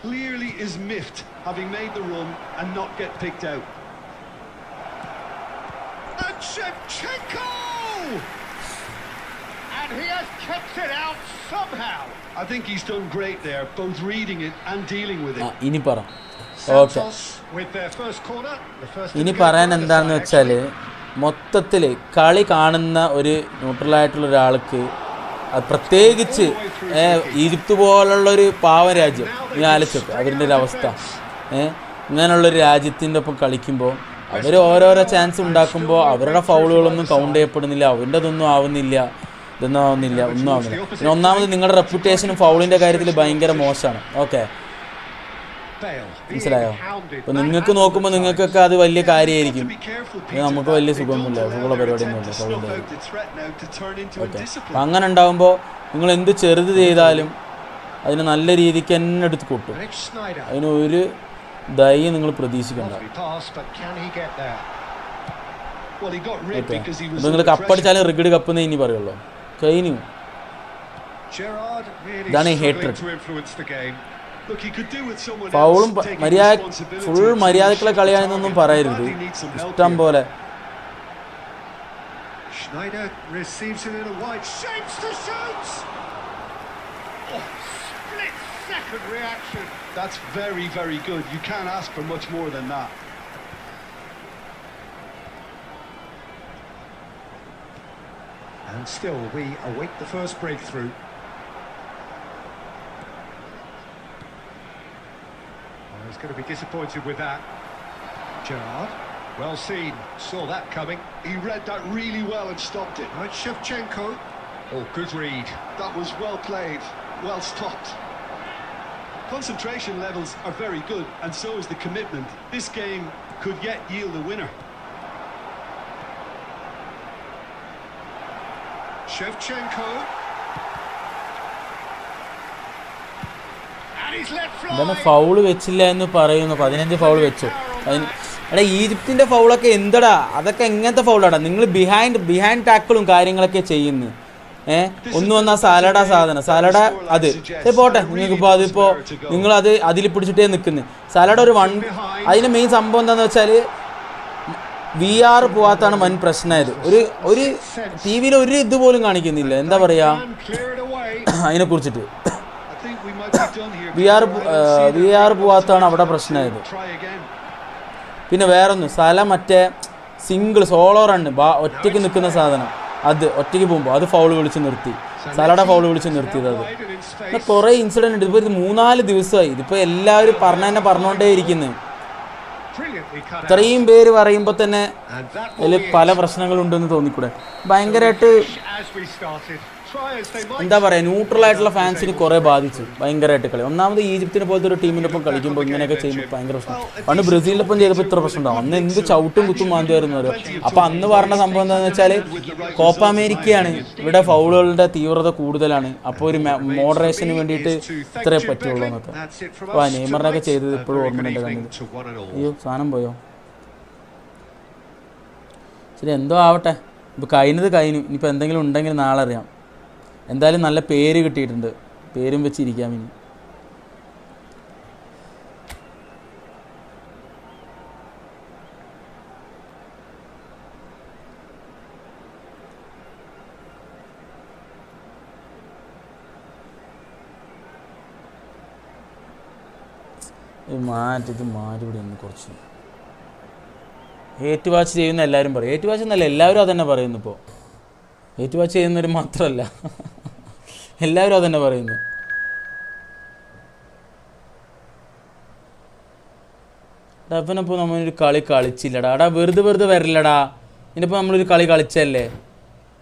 Clearly is miffed, having made the run and not get picked out. And Shevchenko! And he has kept it out somehow. I think he's done great there, both reading it and dealing with it. ഇനി പറ. Okay, Santos with their first corner. The first ഇനി indicator പറയാൻ on the എന്താണെന്ന് side, വെച്ചാൽ actually. മൊത്തത്തിൽ കളി കാണുന്ന ഒരു ന്യൂട്രലായിട്ടുള്ള ഒരാൾക്ക് പ്രത്യേകിച്ച് ഈജിപ്ത് പോലുള്ളൊരു പാവ രാജ്യം, നീ ആലോചിച്ചൊക്കെ അവരുടെ ഒരു അവസ്ഥ. ഇങ്ങനെയുള്ളൊരു രാജ്യത്തിൻ്റെ ഒപ്പം കളിക്കുമ്പോൾ അവർ ഓരോരോ ചാൻസ് ഉണ്ടാക്കുമ്പോൾ അവരുടെ ഫൗളുകളൊന്നും കൗണ്ട് ചെയ്യപ്പെടുന്നില്ല, അവരുടെ ഇതൊന്നും ആവുന്നില്ല, ഒന്നും ആവുന്നില്ല. പിന്നെ ഒന്നാമത് നിങ്ങളുടെ റെപ്യൂട്ടേഷനും ഫൗളിൻ്റെ കാര്യത്തിൽ ഭയങ്കര മോശമാണ്. ഓക്കെ, മനസ്സിലായോ? അപ്പോൾ നിങ്ങൾക്ക് നോക്കുമ്പോൾ നിങ്ങൾക്കൊക്കെ അത് വലിയ കാര്യമായിരിക്കും, നമുക്ക് വലിയ സുഖമൊന്നുമില്ല, സുഖമുള്ള പരിപാടിയൊന്നുമില്ല ഫൗളിൻ്റെ കാര്യം. ഓക്കെ, അപ്പം അങ്ങനെ ഉണ്ടാകുമ്പോൾ നിങ്ങൾ എന്ത് ചെറുത് ചെയ്താലും അതിന് നല്ല രീതിക്ക് തന്നെ എടുത്ത് കൂട്ടും. അതിന് ഒരു ദയ നിങ്ങൾ പ്രതീക്ഷിക്കണ്ട. അപ്പം നിങ്ങൾ കപ്പടിച്ചാലും റിഗഡ് കപ്പെന്നേ ഇനി പറയുള്ളൂ. കഴിഞ്ഞു. ഇതാണ് ഈ ഹേട്രഡ്. ഫൗളും മര്യാദ ഫുൾ മര്യാദക്കുള്ള കളിയാണെന്നൊന്നും പറയരുത്. ഇഷ്ടം പോലെ Schneider receives it in a wide, shapes to shoot. Oh, split second reaction. That's very, very good. You can't ask for much more than that. And still we await the first breakthrough. He's going to be disappointed with that. Gerrard, well seen, saw that coming. He read that really well and stopped it. Right, Shevchenko. Oh, good read. That was well played, well stopped. Concentration levels are very good, and so is the commitment. This game could yet yield a winner. Shevchenko. എന്താണ് foul വെച്ചില്ല എന്ന് പറയുന്നു. 15 foul വെച്ചു. എടാ ഈജിപ്തിൻ്റെ ഫൗളൊക്കെ എന്തടാ, അതൊക്കെ എങ്ങനത്തെ ഫൗളാടാ? നിങ്ങൾ ബിഹൈൻഡ് ടാക്കിളും കാര്യങ്ങളൊക്കെ ചെയ്യുന്നു. ഒന്ന് വന്നാൽ സാലഡ സാലഡ അത് പോട്ടെ, നിങ്ങൾക്കിപ്പോൾ അതിപ്പോൾ നിങ്ങളത് അതിൽ പിടിച്ചിട്ടേ നിൽക്കുന്നു. സാലഡ ഒരു അതിൻ്റെ മെയിൻ സംഭവം എന്താണെന്ന് വെച്ചാൽ VR പോവാത്താണ് വൻ പ്രശ്നമായത്. ഒരു ടി വിയിൽ ഒരു ഇതുപോലും കാണിക്കുന്നില്ല. എന്താ പറയുക അതിനെക്കുറിച്ചിട്ട്? VR പോവാത്താണ് അവിടെ പ്രശ്നമായത്. പിന്നെ വേറൊന്ന് മറ്റേ സോളോ റണ്ണ് ഒറ്റയ്ക്ക് നിൽക്കുന്ന സാധനം, അത് ഒറ്റയ്ക്ക് പോകുമ്പോൾ അത് ഫൗൾ വിളിച്ച് നിർത്തി, സാലഡ ഫൗൾ വിളിച്ച് നിർത്തിയത്. അത് കുറേ ഇൻസിഡൻറ്റ് ഉണ്ട്. ഇതിപ്പോൾ 3-4 ദിവസമായി ഇതിപ്പോൾ എല്ലാവരും പറഞ്ഞുകൊണ്ടേ ഇരിക്കുന്നത്. ഇത്രയും പേര് പറയുമ്പോൾ തന്നെ അതിൽ പല പ്രശ്നങ്ങളുണ്ടെന്ന് തോന്നിക്കൂടെ? ഭയങ്കരമായിട്ട് എന്താ പറയുക, ന്യൂട്രലായിട്ടുള്ള ഫാൻസിന് കുറേ ബാധിച്ചു ഭയങ്കരമായിട്ട് കളി. ഒന്നാമത് ഈജിപ്തിനെ പോലത്തെ ഒരു ടീമിൻ്റെ ഒപ്പം കളിക്കുമ്പോൾ ഇങ്ങനെയൊക്കെ ചെയ്യുമ്പോൾ ഭയങ്കര പ്രശ്നം. പണ്ട് ബ്രസീലിൻ്റെ ഒപ്പം ചെയ്തപ്പോൾ ഇത്ര പ്രശ്നം ഉണ്ടാവും. അന്ന് എന്ത് ചവിട്ടും കുത്തും മാന്തിയായിരുന്നു അവർ. അപ്പോൾ അന്ന് പറഞ്ഞ സംഭവം എന്താണെന്ന് വെച്ചാൽ കോപ്പ അമേരിക്കയാണ്, ഇവിടെ ഫൗളുകളുടെ തീവ്രത കൂടുതലാണ്, അപ്പോൾ ഒരു മോഡറേഷന് വേണ്ടിയിട്ട് ഇത്രേ പറ്റുള്ളൂ എന്നൊക്കെ. അപ്പോൾ ആ നെയ്മറിനൊക്കെ ചെയ്തത് ഇപ്പോഴും ഓർമ്മയുണ്ട് കണ്ണിൽ. അയ്യോ സാധനം പോയോ? ശരി, എന്തോ ആവട്ടെ. ഇപ്പോൾ കഴിഞ്ഞു. ഇനിയിപ്പോൾ എന്തെങ്കിലും ഉണ്ടെങ്കിൽ നാളെ അറിയാം. എന്തായാലും നല്ല പേര് കിട്ടിയിട്ടുണ്ട്, പേരും വെച്ചിരിക്കാം ഇനി. ഇത് മാറ്റിവിടെ ഒന്ന് കുറച്ച് ഹേറ്റ് വാച്ച് ചെയ്യുന്ന എല്ലാവരും പറയും. ഹേറ്റ് വാച്ച് എന്നല്ല, എല്ലാവരും അതന്നെ പറയുന്നു. ഇപ്പോൾ ഹേറ്റ് വാച്ച് ചെയ്യുന്നവർ മാത്രമല്ല, എല്ലാവരും അതന്നെ പറയുന്നു. ഡബനപ്പോൾ നമ്മളൊരു കളി കളിച്ചില്ലടാ. വെറുതെ വരില്ലടാ. നിൻ്റെപ്പോൾ നമ്മളൊരു കളി കളിച്ചല്ലേ,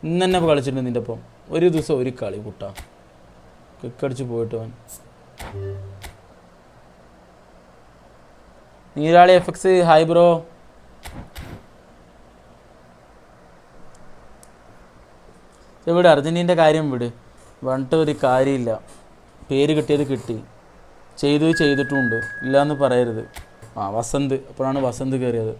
ഇന്ന് തന്നെ ഇപ്പോൾ കളിച്ചിട്ടുണ്ട് നിൻ്റെ ഒപ്പം. ഒരു ദിവസം ഒരു കളി കൂട്ടാ കിക്കടിച്ച് പോയിട്ട് അവൻ. നീരാളി FX ഹായ് ബ്രോ. ഇവിടെ അർജൻറ്റീൻ്റെ കാര്യം വിട്, പറഞ്ഞിട്ട് ഒരു കാര്യമില്ല. പേര് കിട്ടിയത് കിട്ടി, ചെയ്തിട്ടുമുണ്ട്, ഇല്ലയെന്ന് പറയരുത്. വസന്ത്, അപ്പോഴാണ് വസന്ത് കയറിയത്.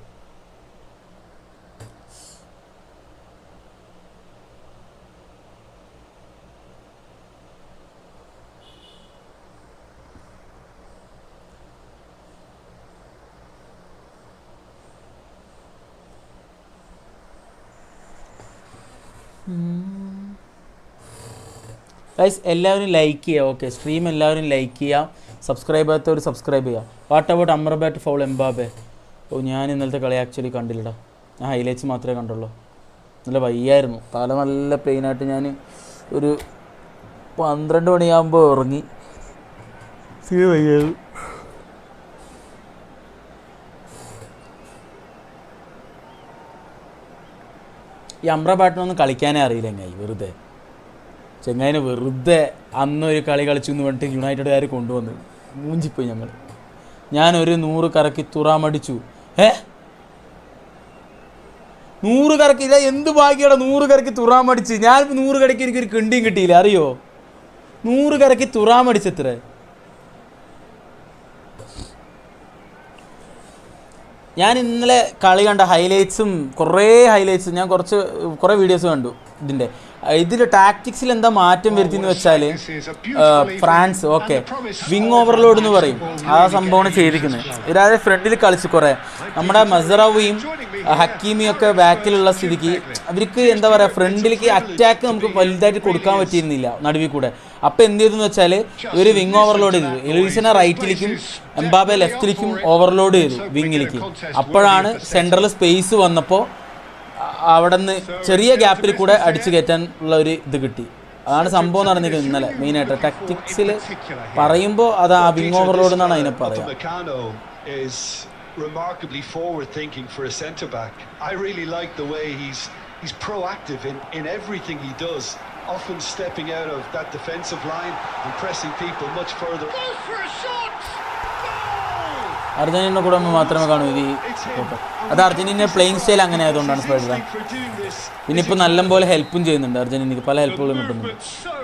ഗൈസ് എല്ലാവരും ലൈക്ക് ചെയ്യുക. ഓക്കെ, സ്ട്രീം എല്ലാവരും ലൈക്ക് ചെയ്യുക. സബ്സ്ക്രൈബ് ചെയ്യാത്തവർ സബ്സ്ക്രൈബ് ചെയ്യുക. What about Amrabat foul Mbappe? Oh, ഞാൻ ഇന്നലത്തെ കളി ആക്ച്വലി കണ്ടില്ലടാ. ഞാൻ ഹൈലൈറ്റ്സ് മാത്രമേ കണ്ടുള്ളൂ. നല്ല വയ്യായിരുന്നു, തല നല്ല പെയിനായിട്ട് ഞാൻ ഒരു 12 മണിയാകുമ്പോൾ ഉറങ്ങി. വയ്യായിരുന്നു. ഈ അമ്രബാട്ടിനൊന്നും കളിക്കാനേ അറിയില്ല ചെങ്ങായിനെ വെറുതെ അന്നൊരു കളി കളിച്ചു എന്ന് പറഞ്ഞിട്ട് യുണൈറ്റഡുകാർ കൊണ്ടുവന്നു മൂഞ്ചിപ്പോയി. ഞാനൊരു 100 കറക്കി തുറാമടിച്ചു. 100 കറക്കില്ല, എന്ത് ഭാഗ്യമാണ് 100 കറക്കി തുറാമടിച്ച്. ഞാനിപ്പോൾ 100 കറക്കി എനിക്കൊരു കിണ്ടിയും കിട്ടിയില്ല, അറിയോ? 100 കറക്കി തുറാമടിച്ചെത്ര. ഞാൻ ഇന്നലെ കളി കണ്ട ഹൈലൈറ്റ്സും ഞാൻ കുറേ വീഡിയോസ് കണ്ടു. ഇതിൽ ടാക്ടിക്സിൽ എന്താ മാറ്റം വരുത്തിയെന്ന് വെച്ചാൽ ഫ്രാൻസ് വിങ് ഓവർലോഡ് എന്ന് പറയും, ആ സംഭവമാണ് ചെയ്തിരിക്കുന്നത്. ഇവരാതെ ഫ്രണ്ടിൽ കളിച്ച് കുറേ നമ്മുടെ മസറാവിയും ഹക്കീമിയും ഒക്കെ ബാക്കിലുള്ള സ്ഥിതിക്ക് അവർക്ക് എന്താ പറയുക, ഫ്രണ്ടിലേക്ക് അറ്റാക്ക് നമുക്ക് വലുതായിട്ട് കൊടുക്കാൻ പറ്റിയിരുന്നില്ല നടുവിൽ കൂടെ. അപ്പോൾ എന്ത് ചെയ്തെന്ന് വെച്ചാൽ ഇവർ വിങ് ഓവർലോഡ് ചെയ്തു. എലീസിനെ റൈറ്റിലേക്കും എംബാബെ ലെഫ്റ്റിലേക്കും ഓവർലോഡ് ചെയ്തു വിങ്ങിലേക്ക്. അപ്പോഴാണ് സെൻട്രൽ സ്പേസ് വന്നപ്പോൾ അവിടെ നിന്ന് ചെറിയ ഗ്യാപ്പിൽ കൂടെ അടിച്ചു കയറ്റാനുള്ള ഒരു ഇത് കിട്ടി. അതാണ് സംഭവം നടന്നിരിക്കുന്നത് ഇന്നലെ. മെയിനായിട്ട് ടാക്ടിക്സിൽ പറയുമ്പോൾ അത് ആ വിങ് ഓവർലോഡ് എന്നാണ് അതിനെ പറയാം. Remarkably forward thinking for a centre back. I really like the way he's proactive in everything he does, often stepping out of that defensive line and pressing people much further. Goes for a shot. Argentina കൂടെ മാത്രമേ കാണൂ ഇത്. അത് Argentina playing style അങ്ങനെ ആയതുകൊണ്ടാണ് spider. പിന്നെ ഇപ്പോൾ നല്ലപോലെ ഹെൽപ്പും ചെയ്യുന്നുണ്ട് അർജന്റീനക്ക്, പല ഹെൽപ്പുകളും കിട്ടുന്നുണ്ട്.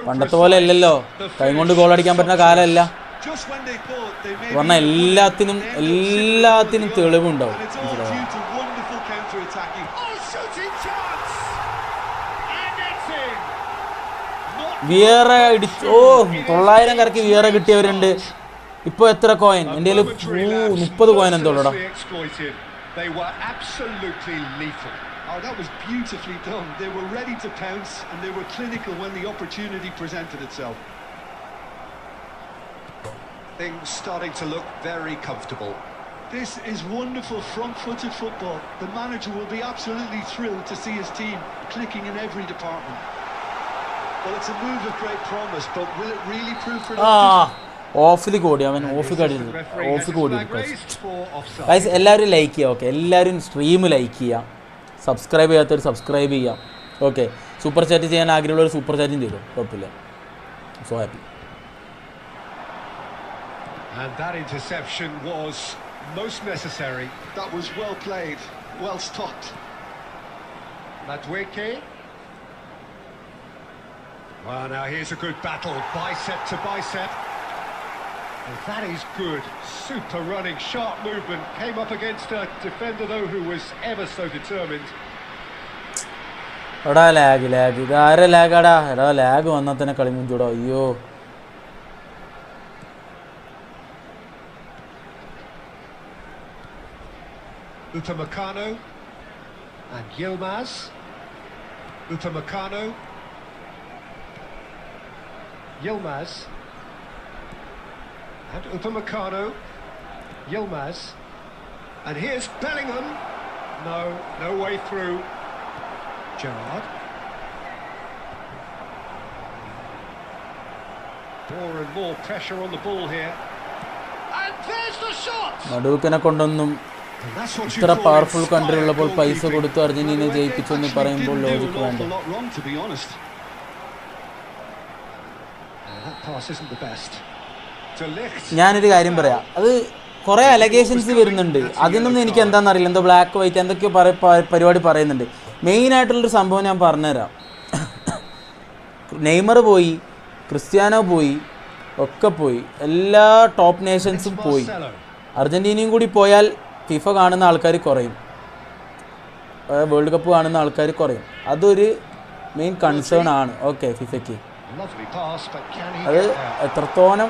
പണ്ടത്തെ പോലെ അല്ലല്ലോ, കൈ കൊണ്ട് ഗോൾ അടിക്കാൻ പറ്റുന്ന കാലമല്ല. പറഞ്ഞാൽ എല്ലാത്തിനും തെളിവുണ്ടാവും. വിയറ 900 കറക്കി വിയറ കിട്ടിയവരുണ്ട്. ഇപ്പോൾ എത്ര കോയിൻ? എൻ്റെ കയ്യിൽ 30 കോയിൻ എന്തോടാ. They were absolutely lethal. Oh, that was beautifully done. They were ready to pounce and they were clinical when the opportunity presented itself. Things starting to look very comfortable. This is wonderful front-footed football. The manager will be absolutely thrilled to see his team clicking in every department. Well, it's a move of great promise, but will it really prove productive? ഓഫിലേക്ക് ഓടി അവൻ, ഓഫിലേക്ക് ഓടി. Guys എല്ലാവരും like ചെയ്യുക. എല്ലാവരും stream like ചെയ്യുക. Subscribe ചെയ്യാത്തവർ subscribe ചെയ്യുക. Super chat ചെയ്യാൻ ആഗ്രഹമുള്ളവർ സൂപ്പർ ചാറ്റും ചെയ്തു, കുഴപ്പമില്ല. So happy. And that interception was most necessary. That was well played, well stopped. Madweke. Well, now here's a good battle, bicep to bicep. And that is good. Super running, sharp movement. Came up against a defender though who was ever so determined. Lag ഇതാരെ ലാഗാടാ. ലാഗ് വന്നാൽ തന്നെ കളി മുഞ്ചൂടോ. അയ്യോ, Upamecano and Yilmaz. Upamecano. Yilmaz. And Upamecano. Yilmaz. And here's Bellingham. No way through. Gerrard. More and more pressure on the ball here. And there's the shot. നടുവിനെ കൊണ്ടൊന്നും ഇത്ര powerful country ഉള്ളപ്പോൾ പൈസ കൊടുത്ത് അർജന്റീന ജയിപ്പിച്ചു എന്ന് പറയുമ്പോൾ ലോജിക്ക് വേണ്ട. ഞാനൊരു കാര്യം പറയാം, അത് കുറേ അലഗേഷൻസ് വരുന്നുണ്ട്. അതിനൊന്നും എനിക്ക് എന്താണെന്നറിയില്ല. എന്തോ ബ്ലാക്ക് വൈറ്റ് എന്തൊക്കെയോ പരിപാടി പറയുന്നുണ്ട്. മെയിനായിട്ടുള്ളൊരു സംഭവം ഞാൻ പറഞ്ഞുതരാം. നെയ്മർ പോയി, ക്രിസ്ത്യാനോ പോയി, ഒക്കെ പോയി, എല്ലാ ടോപ്പ് നേഷൻസും പോയി. അർജന്റീനയും കൂടി പോയാൽ ഫിഫ കാണുന്ന ആൾക്കാർ കുറയും, വേൾഡ് കപ്പ് കാണുന്ന ആൾക്കാർ കുറയും. അതൊരു മെയിൻ കൺസേൺ ആണ് ഫിഫയ്ക്ക്. അത് എത്രത്തോളം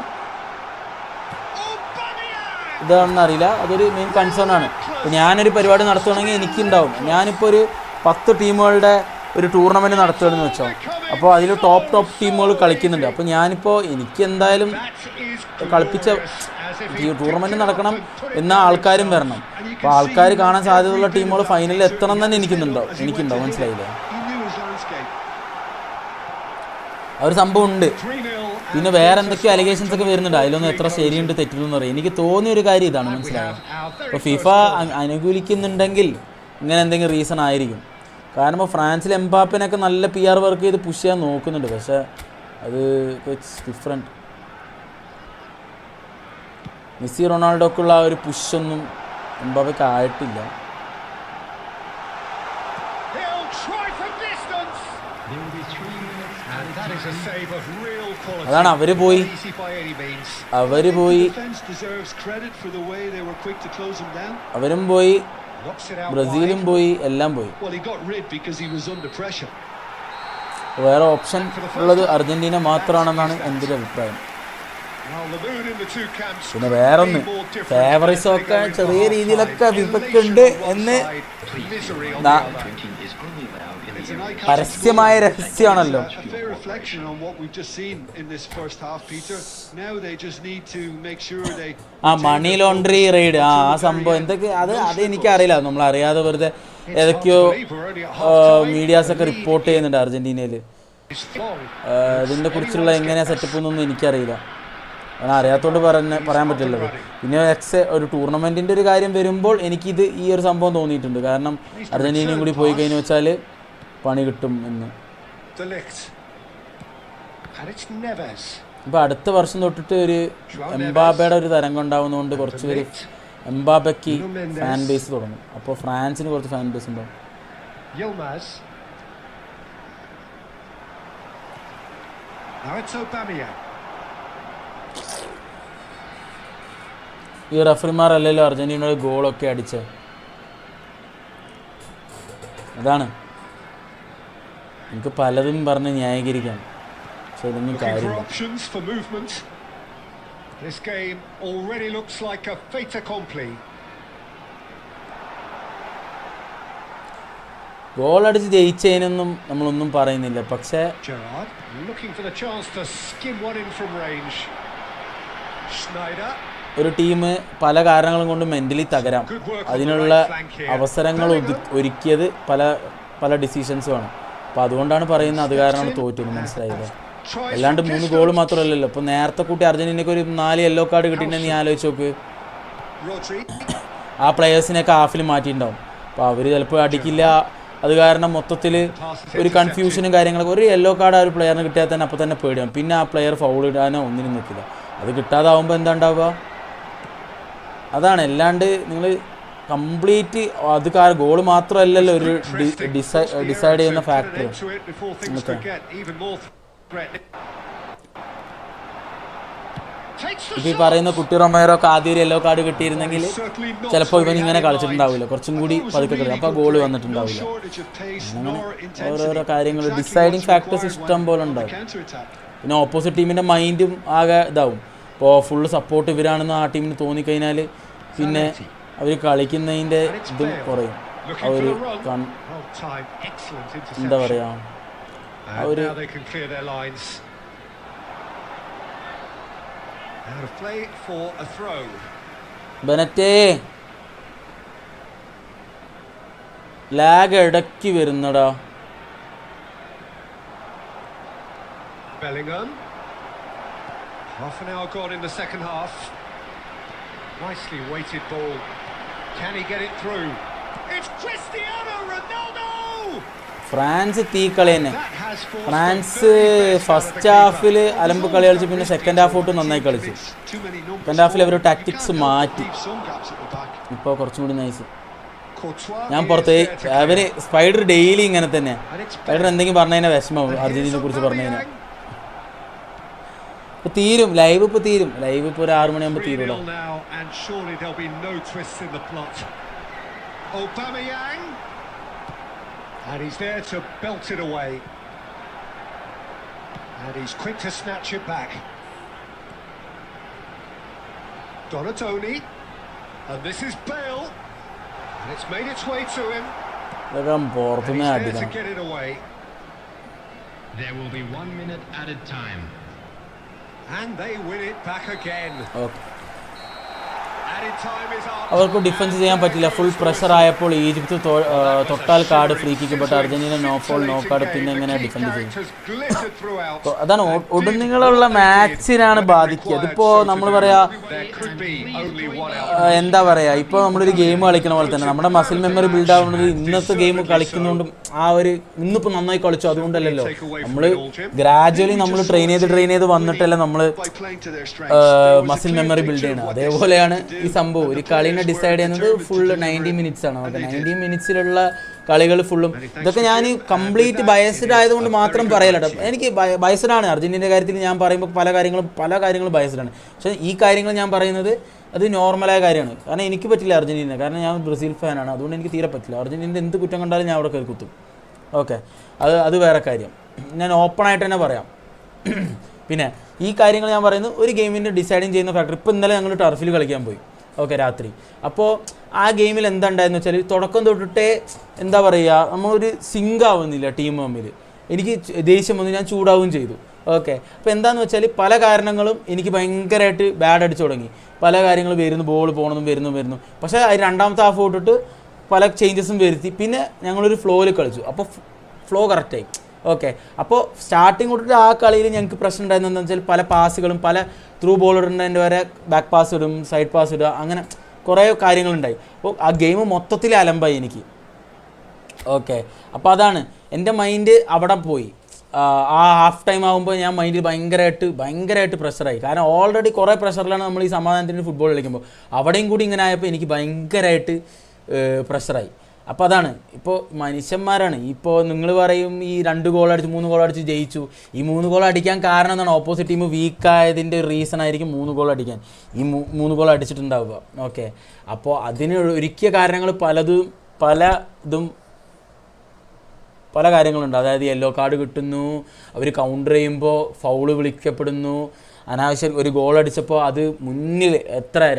ഇതാണെന്ന് അറിയില്ല, അതൊരു മെയിൻ കൺസേൺ ആണ്. ഇപ്പോൾ ഞാനൊരു പരിപാടി നടത്തുകയാണെങ്കിൽ എനിക്കുണ്ടാവും. ഞാനിപ്പോൾ ഒരു 10 ടീമുകളുടെ ഒരു ടൂർണമെൻറ്റ് നടത്തുകയാണെന്ന് വെച്ചോ, അപ്പോൾ അതിൽ ടോപ്പ് ടീമുകൾ കളിക്കുന്നുണ്ട്. അപ്പോൾ ഞാനിപ്പോൾ എനിക്ക് എന്തായാലും കളിപ്പിച്ച ഈ ടൂർണമെൻറ്റ് നടക്കണം എന്ന ആൾക്കാരും വരണം. അപ്പോൾ ആൾക്കാർ കാണാൻ സാധ്യതയുള്ള ടീമുകൾ ഫൈനലിൽ എത്തണം തന്നെ എനിക്കുണ്ടാവും. മനസ്സിലായില്ലേ? ആ ഒരു സംഭവം ഉണ്ട്. പിന്നെ വേറെ എന്തൊക്കെയോ അലിഗേഷൻസ് ഒക്കെ വരുന്നുണ്ട്. അതിലൊന്നും എത്ര ശരിയുണ്ട് തെറ്റില്ലെന്ന് പറയും. എനിക്ക് തോന്നിയ ഒരു കാര്യം ഇതാണ്, മനസ്സിലായത്. ഇപ്പോൾ ഫിഫ അനുകൂലിക്കുന്നുണ്ടെങ്കിൽ ഇങ്ങനെ എന്തെങ്കിലും റീസൺ ആയിരിക്കും. കാരണം ഇപ്പോൾ ഫ്രാൻസിൽ എംബാപ്പേനൊക്കെ നല്ല PR വർക്ക് ചെയ്ത് പുഷ് ചെയ്യാൻ നോക്കുന്നുണ്ട്. പക്ഷേ അത് ഇറ്റ്സ് ഡിഫറെൻറ്റ്. മെസ്സി റൊണാൾഡോക്കുള്ള ആ ഒരു പുഷൊന്നും എംബാപ്പയ്ക്ക് ആയിട്ടില്ല. അതാണ് അവര് പോയി അവരും പോയി, ബ്രസീലും പോയി, എല്ലാം പോയി. വേറെ ഓപ്ഷൻ ഉള്ളത് അർജന്റീന മാത്രമാണെന്നാണ് എൻ്റെ ഒരു അഭിപ്രായം. പിന്നെ വേറൊന്ന് ഫേവറിസമൊക്കെ ചെറിയ രീതിയിലൊക്കെ വിപക്കുണ്ട് എന്ന് പരസ്യമായ രഹസ്യമാണല്ലോ. ആ മണി ലോണ്ടറി റെയ്ഡ്, ആ സംഭവം എന്തൊക്കെ അത് എനിക്കറിയില്ല. നമ്മളറിയാതെ വെറുതെ ഏതൊക്കെയോ മീഡിയാസൊക്കെ റിപ്പോർട്ട് ചെയ്യുന്നുണ്ട് അർജന്റീനയിൽ. ഇതിനെ കുറിച്ചുള്ള എങ്ങനെയാ സെറ്റപ്പ് എന്നൊന്നും എനിക്കറിയില്ല. കാരണം അറിയാത്തോണ്ട് പറയാൻ പറ്റില്ലല്ലോ. പിന്നെ ഒരു ടൂർണമെൻറ്റിൻ്റെ ഒരു കാര്യം വരുമ്പോൾ എനിക്കിത് ഈ ഒരു സംഭവം തോന്നിയിട്ടുണ്ട്. കാരണം അർജന്റീനയും കൂടി പോയി കഴിഞ്ഞു വെച്ചാൽ പണി കിട്ടും എന്ന്. ഇപ്പോൾ അടുത്ത വർഷം തൊട്ടിട്ട് ഒരു എംബാപ്പയുടെ ഒരു തരംഗം ഉണ്ടാവുന്നതുകൊണ്ട് കുറച്ച് പേര് എംബാപ്പയ്ക്ക് ഫാൻ ബേസ് തുടങ്ങും. അപ്പോൾ ഫ്രാൻസിന് കുറച്ച് ഫാൻ ബേസ് ഉണ്ടാവും. ഈ റഫറിമാരല്ലല്ലോ അർജന്റീനയുടെ ഗോളൊക്കെ അടിച്ചത്. അതാണ് എനിക്ക് പലതും പറഞ്ഞ് ന്യായീകരിക്കാം, പക്ഷെ ഇതൊന്നും കാര്യമില്ല. ഗോൾ അടിച്ച് ജയിച്ചതിനൊന്നും നമ്മളൊന്നും പറയുന്നില്ല, പക്ഷേ ഒരു ടീം പല കാരണങ്ങളും കൊണ്ട് മെൻ്റലി തകരാം. അതിനുള്ള അവസരങ്ങൾ ഒരുക്കിയത് പല ഡിസിഷൻസുമാണ്. അപ്പോൾ അതുകൊണ്ടാണ് പറയുന്നത് അത് കാരണമാണ് തോറ്റത്. മനസ്സിലായില്ലേ? അല്ലാണ്ട് 3 ഗോൾ മാത്രമല്ലല്ലോ. ഇപ്പോൾ നേരത്തെ കൂട്ടി അർജന്റീനയ്ക്ക് ഒരു 4 യെല്ലോ കാർഡ് കിട്ടിയിട്ടുണ്ടെന്ന് നീ ആലോചിച്ച് നോക്ക്. ആ പ്ലെയേഴ്സിനെയൊക്കെ ഹാഫിൽ മാറ്റിയിട്ടുണ്ടാവും. അപ്പോൾ അവർ ചിലപ്പോൾ അടിക്കില്ല. അത് കാരണം മൊത്തത്തിൽ ഒരു കൺഫ്യൂഷനും കാര്യങ്ങളൊക്കെ. ഒരു യെല്ലോ കാർഡ് ആ ഒരു പ്ലെയറിന് കിട്ടിയാൽ തന്നെ അപ്പോൾ തന്നെ പേടിയാവും. പിന്നെ ആ പ്ലെയർ ഫൗൾ ഇടാനോ ഒന്നിനും നിൽക്കില്ല. അത് കിട്ടാതാവുമ്പോൾ എന്താ ഉണ്ടാവുക? അതാണ്. അല്ലാണ്ട് നിങ്ങൾ കംപ്ലീറ്റ് അത് ഗോൾ മാത്രമല്ലല്ലോ ഒരു ഡിസൈഡ് ചെയ്യുന്ന ഫാക്ടർ. ഇപ്പം ഈ പറയുന്ന കുട്ടി റൊമേറോക്ക് ആദ്യം ഒരു യെല്ലോ കാർഡ് കിട്ടിയിരുന്നെങ്കിൽ ചിലപ്പോൾ ഇവൻ ഇങ്ങനെ കളിച്ചിട്ടുണ്ടാവില്ല, കുറച്ചും കൂടി പതുക്കെ കളിക്കും, അപ്പോൾ ഗോൾ വന്നിട്ടുണ്ടാവില്ല. അങ്ങനെ ഓരോരോ കാര്യങ്ങൾ ഡിസൈഡിങ് ഫാക്ടേഴ്സ് ഇഷ്ടം പോലെ ഉണ്ടാവും. പിന്നെ ഓപ്പോസിറ്റ് ടീമിൻ്റെ മൈൻഡും ആകെ ഇതാവും. ഇപ്പോൾ ഫുള്ള് സപ്പോർട്ട് ഇവരാണെന്ന് ആ ടീമിന് തോന്നിക്കഴിഞ്ഞാൽ പിന്നെ അവർ കളിക്കുന്നതിൻ്റെ ഇതും കുറയും. അവർ എന്താ പറയുക, അവർ ബെനറ്റേ ലാഗ് ഇടയ്ക്ക് വരുന്നടാ. Bellingham. Half an hour gone in the second half. Nicely weighted ball. Can he get it through? It's Cristiano Ronaldo! France തീക്കളി തന്നെ. ഫ്രാൻസ് ഫസ്റ്റ് ഹാഫിൽ അലമ്പ് കളി കളിച്ച് പിന്നെ സെക്കൻഡ് ഹാഫ് തൊട്ട് നന്നായി കളിച്ചു. സെക്കൻഡ് ഹാഫിൽ അവർ ടാക്ടിക്സ് മാറ്റി. ഇപ്പോൾ കുറച്ചും കൂടി നൈസ്. ഞാൻ പുറത്ത് അവന് സ്പൈഡർ ഡെയിലി ഇങ്ങനെ തന്നെ. സ്പൈഡർ എന്തെങ്കിലും പറഞ്ഞതിനെ വിഷമം അർജന്റീനയെ കുറിച്ച് പറഞ്ഞതിനെ. ഇപ്പോൾ തീരും ലൈവ്, ഇപ്പോൾ തീരും ലൈവ്. ഇപ്പോൾ ഒരു 6 മണിയാകുമ്പോൾ തീരുമല്ലോ. And he's there to belt it away. And he's quick to snatch it back. Donatoni. And this is Bale. And it's made its way to him. They're born to get it away. There will be 1 minute added time. And they win it back again. Okay, Added time is up. അവർക്ക് defence ചെയ്യാൻ പറ്റില്ല. Full pressure ആയപ്പോൾ Egypt തൊട്ടാൽ card free kick, but Argentina no foul no card. പിന്നെ എങ്ങനെ defend ചെയ്യും? അപ്പോൾ അതാണ് ഒടുനീളമുള്ള മാച്ചിനാണ് ബാധിക്കുക. അതിപ്പോൾ നമ്മൾ പറയാ എന്താ പറയുക, ഇപ്പോൾ നമ്മളൊരു ഗെയിം കളിക്കണ പോലെ തന്നെ നമ്മുടെ മസിൽ മെമ്മറി ബിൽഡ് ആവുന്നത് ഇന്നത്തെ ഗെയിം കളിക്കുന്നതുകൊണ്ടും ആ ഒരു ഇന്നിപ്പോൾ നന്നായി കളിച്ചു അതുകൊണ്ടല്ലല്ലോ. നമ്മൾ ഗ്രാജുവലി നമ്മൾ ട്രെയിൻ ചെയ്ത് വന്നിട്ടല്ല നമ്മൾ മസിൽ മെമ്മറി ബിൽഡ് ചെയ്യണം. അതേപോലെയാണ് ഈ സംഭവം. ഒരു കളിനെ ഡിസൈഡ് ചെയ്യുന്നത് ഫുൾ 90 മിനിറ്റ്സ് ആണ്. ഓക്കെ, 90 മിനിറ്റ്സിലുള്ള കളികൾ ഫുള്ളും ഇതൊക്കെ ഞാൻ കംപ്ലീറ്റ് ബയസ്ഡ് ആയതുകൊണ്ട് മാത്രം പറയലട്ടോ. എനിക്ക് ബയസ്ഡ് ആണ് അർജന്റീനയുടെ കാര്യത്തിൽ. ഞാൻ പറയുമ്പോൾ പല കാര്യങ്ങളും ബയസ്ഡ് ആണ്. പക്ഷേ ഈ കാര്യങ്ങൾ ഞാൻ പറയുന്നത് അത് നോർമലായ കാര്യമാണ്. കാരണം എനിക്ക് പറ്റില്ല അർജന്റീന, കാരണം ഞാൻ ബ്രസീൽ ഫാനാണ്. അതുകൊണ്ട് എനിക്ക് തീരെ പറ്റില്ല. അർജന്റീനയുടെ എന്ത് കുറ്റം കണ്ടാലും ഞാൻ അവിടെ കയറി കുത്തും. ഓക്കെ, അത് വേറെ കാര്യം. ഞാൻ ഓപ്പണായിട്ട് തന്നെ പറയാം. പിന്നെ ഈ കാര്യങ്ങൾ ഞാൻ പറയുന്നത് ഒരു ഗെയിമിൻ്റെ ഡിസൈഡിങ് ചെയ്യുന്ന ഫാക്ടർ. ഇപ്പോൾ ഇന്നലെ ഞങ്ങൾ ടർഫിൽ കളിക്കാൻ പോയി. ഓക്കെ, രാത്രി. അപ്പോൾ ആ ഗെയിമിൽ എന്താ ഉണ്ടായെന്ന് വെച്ചാൽ തുടക്കം തൊട്ടിട്ടേ എന്താ പറയുക, നമ്മളൊരു സിങ്ക് ആവുന്നില്ല ടീം തമ്മിൽ. എനിക്ക് ദേഷ്യം വന്നു, ഞാൻ ചൂടാവുകയും ചെയ്തു. ഓക്കെ, അപ്പോൾ എന്താണെന്ന് വെച്ചാൽ പല കാരണങ്ങളും എനിക്ക് ഭയങ്കരമായിട്ട് ബാഡ് അടിച്ചു തുടങ്ങി. പല കാര്യങ്ങളും വരുന്നു, ബോൾ പോകണമെന്നും വരുന്നു. പക്ഷേ രണ്ടാമത്തെ ഹാഫ് തൊട്ടിട്ട് പല ചേഞ്ചസും വരുത്തി. പിന്നെ ഞങ്ങളൊരു ഫ്ലോയിൽ കളിച്ചു. അപ്പോൾ ഫ്ലോ കറക്റ്റായി. ഓക്കെ, അപ്പോൾ സ്റ്റാർട്ടിങ് തൊട്ടിട്ട് ആ കളിയിൽ ഞങ്ങൾക്ക് പ്രശ്നം ഉണ്ടായിരുന്നത് എന്താണെന്ന് വെച്ചാൽ പല പാസുകളും പല ത്രൂ ബോൾ ഇടുന്നതിൻ്റെ വരെ ബാക്ക് പാസ് ഇടും, സൈഡ് പാസ് ഇടുക, അങ്ങനെ കുറേ കാര്യങ്ങളുണ്ടായി. അപ്പോൾ ആ ഗെയിം മൊത്തത്തിൽ അലമ്പായി എനിക്ക്. ഓക്കെ, അപ്പോൾ അതാണ് എൻ്റെ മൈൻഡ് അവിടെ പോയി. ആ ഹാഫ് ടൈം ആകുമ്പോൾ ഞാൻ മൈൻഡിൽ ഭയങ്കരമായിട്ട് പ്രഷറായി. കാരണം ഓൾറെഡി കുറേ പ്രഷറിലാണ് നമ്മൾ ഈ സമാധാനത്തിൻ്റെ ഫുട്ബോൾ കളിക്കുമ്പോൾ. അവിടെയും കൂടി ഇങ്ങനെ ആയപ്പോൾ എനിക്ക് ഭയങ്കരമായിട്ട് പ്രഷറായി. അപ്പോൾ അതാണ്, ഇപ്പോൾ മനുഷ്യന്മാരാണ്. ഇപ്പോൾ നിങ്ങൾ പറയും ഈ 2 ഗോൾ അടിച്ച് 3 ഗോൾ അടിച്ച് ജയിച്ചു. ഈ 3 ഗോൾ അടിക്കാൻ കാരണം എന്താണ്? ഓപ്പോസിറ്റ് ടീം വീക്കായതിൻ്റെ റീസൺ ആയിരിക്കും 3 ഗോൾ അടിക്കാൻ. ഈ 3 ഗോൾ അടിച്ചിട്ടുണ്ടാവുക. ഓക്കെ, അപ്പോൾ അതിന് ഒരുക്കിയ കാരണങ്ങൾ പല കാര്യങ്ങളുണ്ട്. അതായത് യെല്ലോ കാർഡ് കിട്ടുന്നു, അവർ കൗണ്ടർ ചെയ്യുമ്പോൾ ഫൗള് വിളിക്കപ്പെടുന്നു, അനാവശ്യം ഒരു ഗോൾ അടിച്ചപ്പോൾ അത് മുന്നിൽ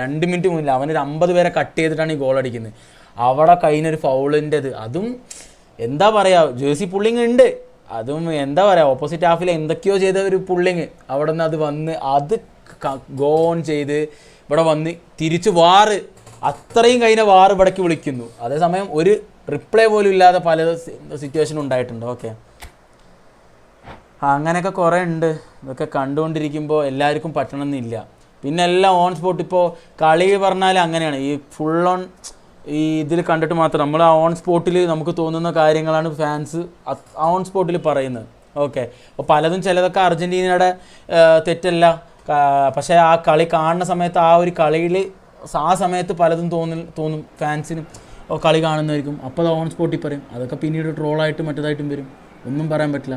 2 മിനിറ്റ് മുന്നിൽ അവനൊരു 50 പേരെ കട്ട് ചെയ്തിട്ടാണ് ഈ ഗോൾ അടിക്കുന്നത്. അവിടെ കഴിഞ്ഞൊരു ഫൗളിൻ്റെത്, അതും എന്താ പറയുക, ജേഴ്സി പുള്ളിങ് ഉണ്ട്. അതും എന്താ പറയുക, ഓപ്പോസിറ്റ് ഹാഫിൽ എന്തൊക്കെയോ ചെയ്ത ഒരു പുള്ളിങ് അവിടെ നിന്ന് അത് വന്ന് അത് ഗോൺ ചെയ്ത് ഇവിടെ വന്ന് തിരിച്ച് അത്രയും കഴിഞ്ഞ ഇവിടേക്ക് വിളിക്കുന്നു. അതേസമയം ഒരു റിപ്ലൈ പോലും ഇല്ലാതെ പല സിറ്റുവേഷൻ ഉണ്ടായിട്ടുണ്ട്. ഓക്കെ, അങ്ങനെയൊക്കെ കുറേ ഉണ്ട്. ഇതൊക്കെ കണ്ടുകൊണ്ടിരിക്കുമ്പോൾ എല്ലാവർക്കും പറ്റണമെന്നില്ല. പിന്നെ എല്ലാം ഓൺ സ്പോട്ട്. ഇപ്പോൾ കളി പറഞ്ഞാൽ അങ്ങനെയാണ്, ഈ ഫുൾ ഓൺ ഈ ഇതിൽ കണ്ടിട്ട് മാത്രം നമ്മൾ ആ ഓൺ സ്പോട്ടിൽ നമുക്ക് തോന്നുന്ന കാര്യങ്ങളാണ് ഫാൻസ് ഓൺ സ്പോട്ടിൽ പറയുന്നത്. ഓക്കെ, അപ്പോൾ പലതും ചിലതൊക്കെ അർജൻറ്റീനയുടെ തെറ്റല്ല. പക്ഷേ ആ കളി കാണുന്ന സമയത്ത് ആ ഒരു കളിയിൽ ആ സമയത്ത് പലതും തോന്നും ഫാൻസിനും. കളി കാണുന്നതായിരിക്കും, അപ്പോൾ അത് ഓൺ സ്പോട്ടിൽ പറയും. അതൊക്കെ പിന്നീട് ട്രോളായിട്ടും മറ്റേതായിട്ടും വരും. ഒന്നും പറയാൻ പറ്റില്ല.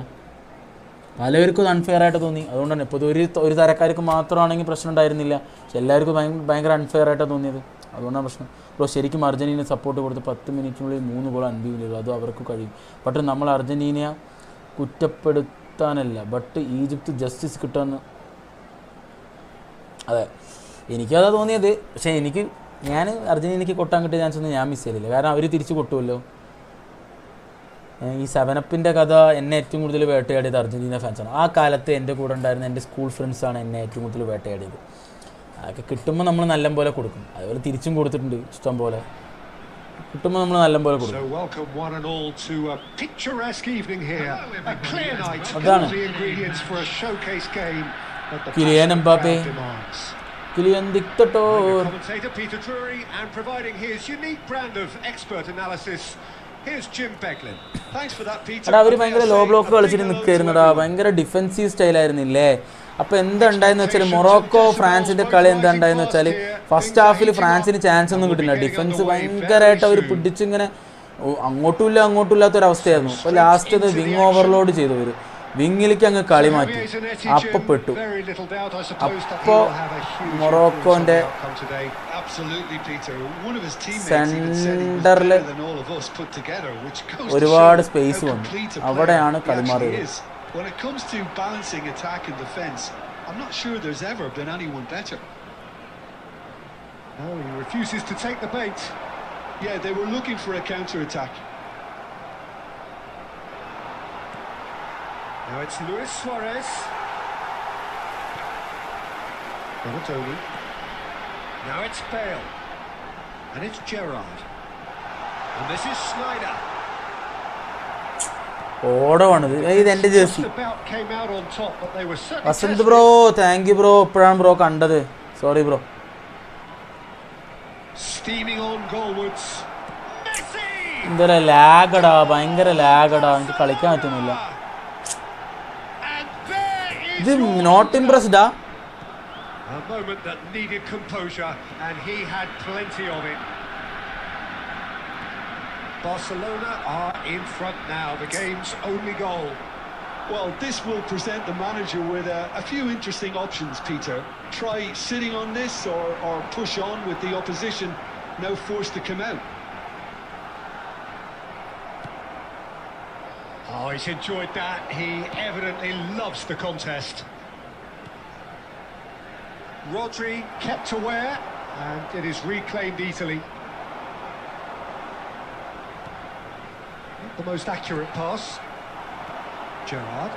പലവർക്കും അത് അൺഫെയർ ആയിട്ട് തോന്നി. അതുകൊണ്ട് തന്നെ ഇപ്പോൾ ഒരു തരക്കാർക്ക് മാത്രമാണെങ്കിൽ പ്രശ്നം ഉണ്ടായിരുന്നില്ല. പക്ഷെ എല്ലാവർക്കും ഭയങ്കര അൺഫെയർ ആയിട്ടാണ് തോന്നിയത്. അതുകൊണ്ടാണ് പ്രശ്നം. ഇപ്പോൾ ശരിക്കും അർജൻറ്റീന സപ്പോർട്ട് കൊടുത്ത് 10 മിനിറ്റിനുള്ളിൽ 3 ഗോൾ അൻപതിലുള്ളൂ. അതും അവർക്ക് കഴിയും. ബട്ട് നമ്മൾ അർജൻറ്റീനയെ കുറ്റപ്പെടുത്താനല്ല, ബട്ട് ഈജിപ്ത് ജസ്റ്റിസ് കിട്ടാമെന്ന്. അതെ, എനിക്കതാ തോന്നിയത്. പക്ഷേ ഞാൻ അർജൻറ്റീനയ്ക്ക് കൊട്ടാൻ കിട്ടിയ ചാൻസ് ഒന്നും ഞാൻ മിസ് ചെയ്തില്ല. കാരണം അവർ തിരിച്ച് കൊട്ടുമല്ലോ. ഈ 7-അപ്പിൻ്റെ കഥ എന്നെ ഏറ്റവും കൂടുതൽ വേട്ടയാടിയത് അർജൻറ്റീന ഫാൻസാണ്. ആ കാലത്ത് എൻ്റെ കൂടെ ഉണ്ടായിരുന്ന എൻ്റെ സ്കൂൾ ഫ്രണ്ട്സാണ് എന്നെ ഏറ്റവും കൂടുതൽ വേട്ടയാടിയത്. അതൊക്കെ കിട്ടുമ്പോൾ നമ്മൾ നല്ലപോലെ കൊടുക്കും. അതുപോലെ തിരിച്ചും കൊടുത്തിട്ടുണ്ട് ഇഷ്ടം പോലെ. കിട്ടുമ്പോൾ നമ്മൾ നല്ലപോലെ കൊടുക്കും. അതാണ് കിലിയൻ എംബാപ്പെ, കിലിയൻ ദിക്തട്ടോർ. എടാ അവർ ഭയങ്കര ലോ ബ്ലോക്ക് കളിച്ചിട്ട് നിൽക്കായിരുന്നടാ. ഭയങ്കര ഡിഫെൻസീവ് സ്റ്റൈലായിരുന്നില്ലേ? അപ്പോൾ എന്താ ഉണ്ടായെന്ന് വെച്ചാൽ മൊറോക്കോ ഫ്രാൻസിൻ്റെ കളി എന്താ ഉണ്ടായെന്ന് വെച്ചാൽ ഫസ്റ്റ് ഹാഫിൽ ഫ്രാൻസിന് ചാൻസ് ഒന്നും കിട്ടില്ല. ഡിഫൻസ് ഭയങ്കരമായിട്ട് അവർ പിടിച്ചിങ്ങനെ അങ്ങോട്ടും ഇല്ലാത്തൊരവസ്ഥയായിരുന്നു. അപ്പോൾ ലാസ്റ്റ് അത് വിങ് ഓവർലോഡ് ചെയ്തു. അവർ വിങ്ങിലേക്ക് അങ്ങ് കളി മാറ്റി. അപ്പോൾ പെട്ടു. അപ്പോൾ മൊറോക്കോൻ്റെ സെൻറ്ററിൽ ഒരുപാട് സ്പേസ് വന്നു. അവിടെയാണ് കളി മാറിയത്. When it comes to balancing attack and defence, I'm not sure there's ever been anyone better. No, he refuses to take the bait. Yeah, they were looking for a counter-attack. Now it's Luis Suarez. Tony. Now it's Bale. And it's Gerrard. And this is Schneider. ഓടമാണിത്. ഇതെൻ്റെ jersey. Vasanth bro, thank you bro. ഇപ്പോഴാണ് bro കണ്ടത്. Sorry bro. എന്താ ലാഗടാ, ഭയങ്കര ലാഗടാ. എനിക്ക് കളിക്കാൻ പറ്റുന്നില്ല. ഇത് നോട്ട് ഇംപ്രസ്ഡാ. A moment that needed composure, and he had plenty of it. Barcelona are in front now, the game's only goal. Well, this will present the manager with a few interesting options, Peter. Try sitting on this or push on with the opposition, now forced to come out. Oh, he's enjoyed that. He evidently loves the contest. Rodri kept aware, and it is reclaimed easily. Not the most accurate pass. Gerrard.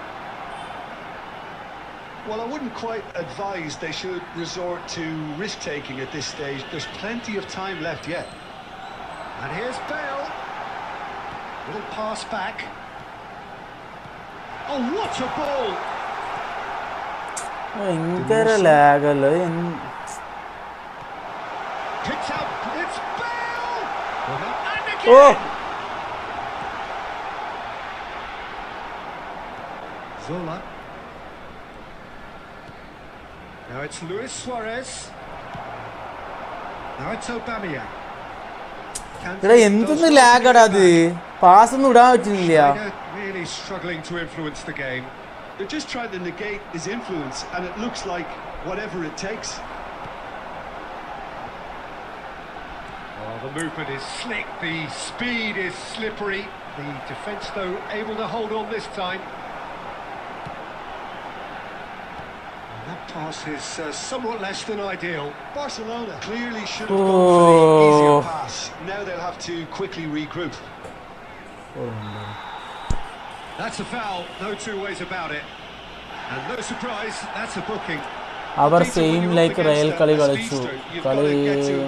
Well, I wouldn't quite advise they should resort to risk-taking at this stage. There's plenty of time left yet. And here's Bale. Little pass back. Oh, what a ball! ഭയങ്കര ലാഗല്ലോ. Picks out, it's Bale! Oh, Zola. Now it's Luis Suarez. Now it's Aubameyang. എടാ എന്തൊന്ന് ലാഗടാ അത്. Pass ഒന്നും ഇടാൻ പറ്റുന്നില്ല. Really struggling to influence the game. They're just trying to negate his influence, and it looks like whatever it takes. Oh, the movement is slick, the speed is slippery. The defence, though, able to hold on this time. And that pass is somewhat less than ideal. Barcelona clearly should have gone for the easier pass. Now they'll have to quickly regroup. That's a foul, no two ways about it. And no surprise, that's a booking. അവർ same like Real കളി കളിച്ചു. കളി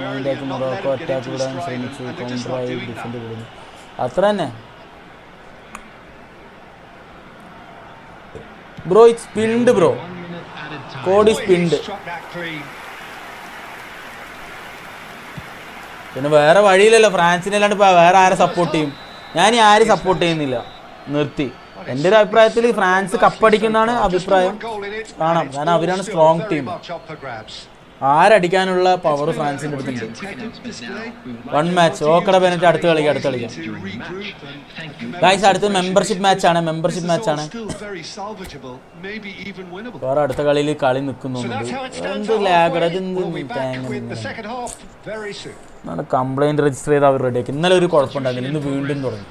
മൈൻഡാക്കി Morocco attack വിടാൻ ശ്രമിച്ചു. കൗണ്ടറായി defend വിടുന്നു. അത്ര തന്നെ bro. It spinned bro. Code spinned. പിന്നെ വേറെ വഴിയില്ലല്ലോ. ഫ്രാൻസിനെ അല്ലാണ്ട് ഇപ്പോൾ വേറെ ആരെ സപ്പോർട്ട് ചെയ്യും? ഞാൻ ആരും സപ്പോർട്ട് ചെയ്യുന്നില്ല, നിർത്തി. എൻ്റെ ഒരു അഭിപ്രായത്തിൽ ഫ്രാൻസ് കപ്പടിക്കുന്നതാണ് അഭിപ്രായം. കാണാം, കാരണം അവരാണ് സ്ട്രോങ് ടീം. ആരടിക്കാനുള്ള പവർ ഫ്രാൻസിൻ്റെ അടുത്തുണ്ട്. 1 മാച്ച്. ഓക്കട പേനറ്റ് അടുത്ത് കളിക്കാം. ഗൈസ്, അടുത്ത് മെമ്പർഷിപ്പ് മാച്ചാണ്. വേറെ അടുത്ത കളിയിൽ കളി നിൽക്കുന്നുണ്ട്. എന്ത് ലാഗട, എന്ത് കംപ്ലൈൻറ്റ് രജിസ്റ്റർ ചെയ്ത് അവർ റെഡിയാക്കി. ഇന്നലെ ഒരു കുഴപ്പമുണ്ടായിരുന്നില്ല, ഇന്ന് വീണ്ടും തുടങ്ങി.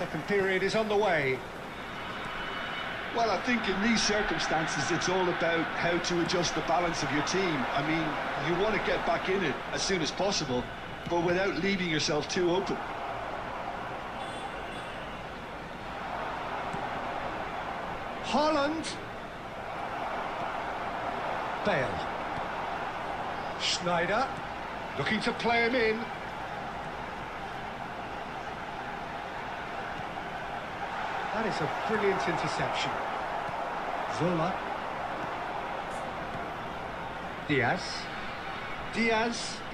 Second period is on the way. Well, I think in these circumstances it's all about how to adjust the balance of your team. I mean, you want to get back in it as soon as possible, but without leaving yourself too open. Haaland. Bale. Schneider looking to play him in. That is a brilliant interception. Zola. Diaz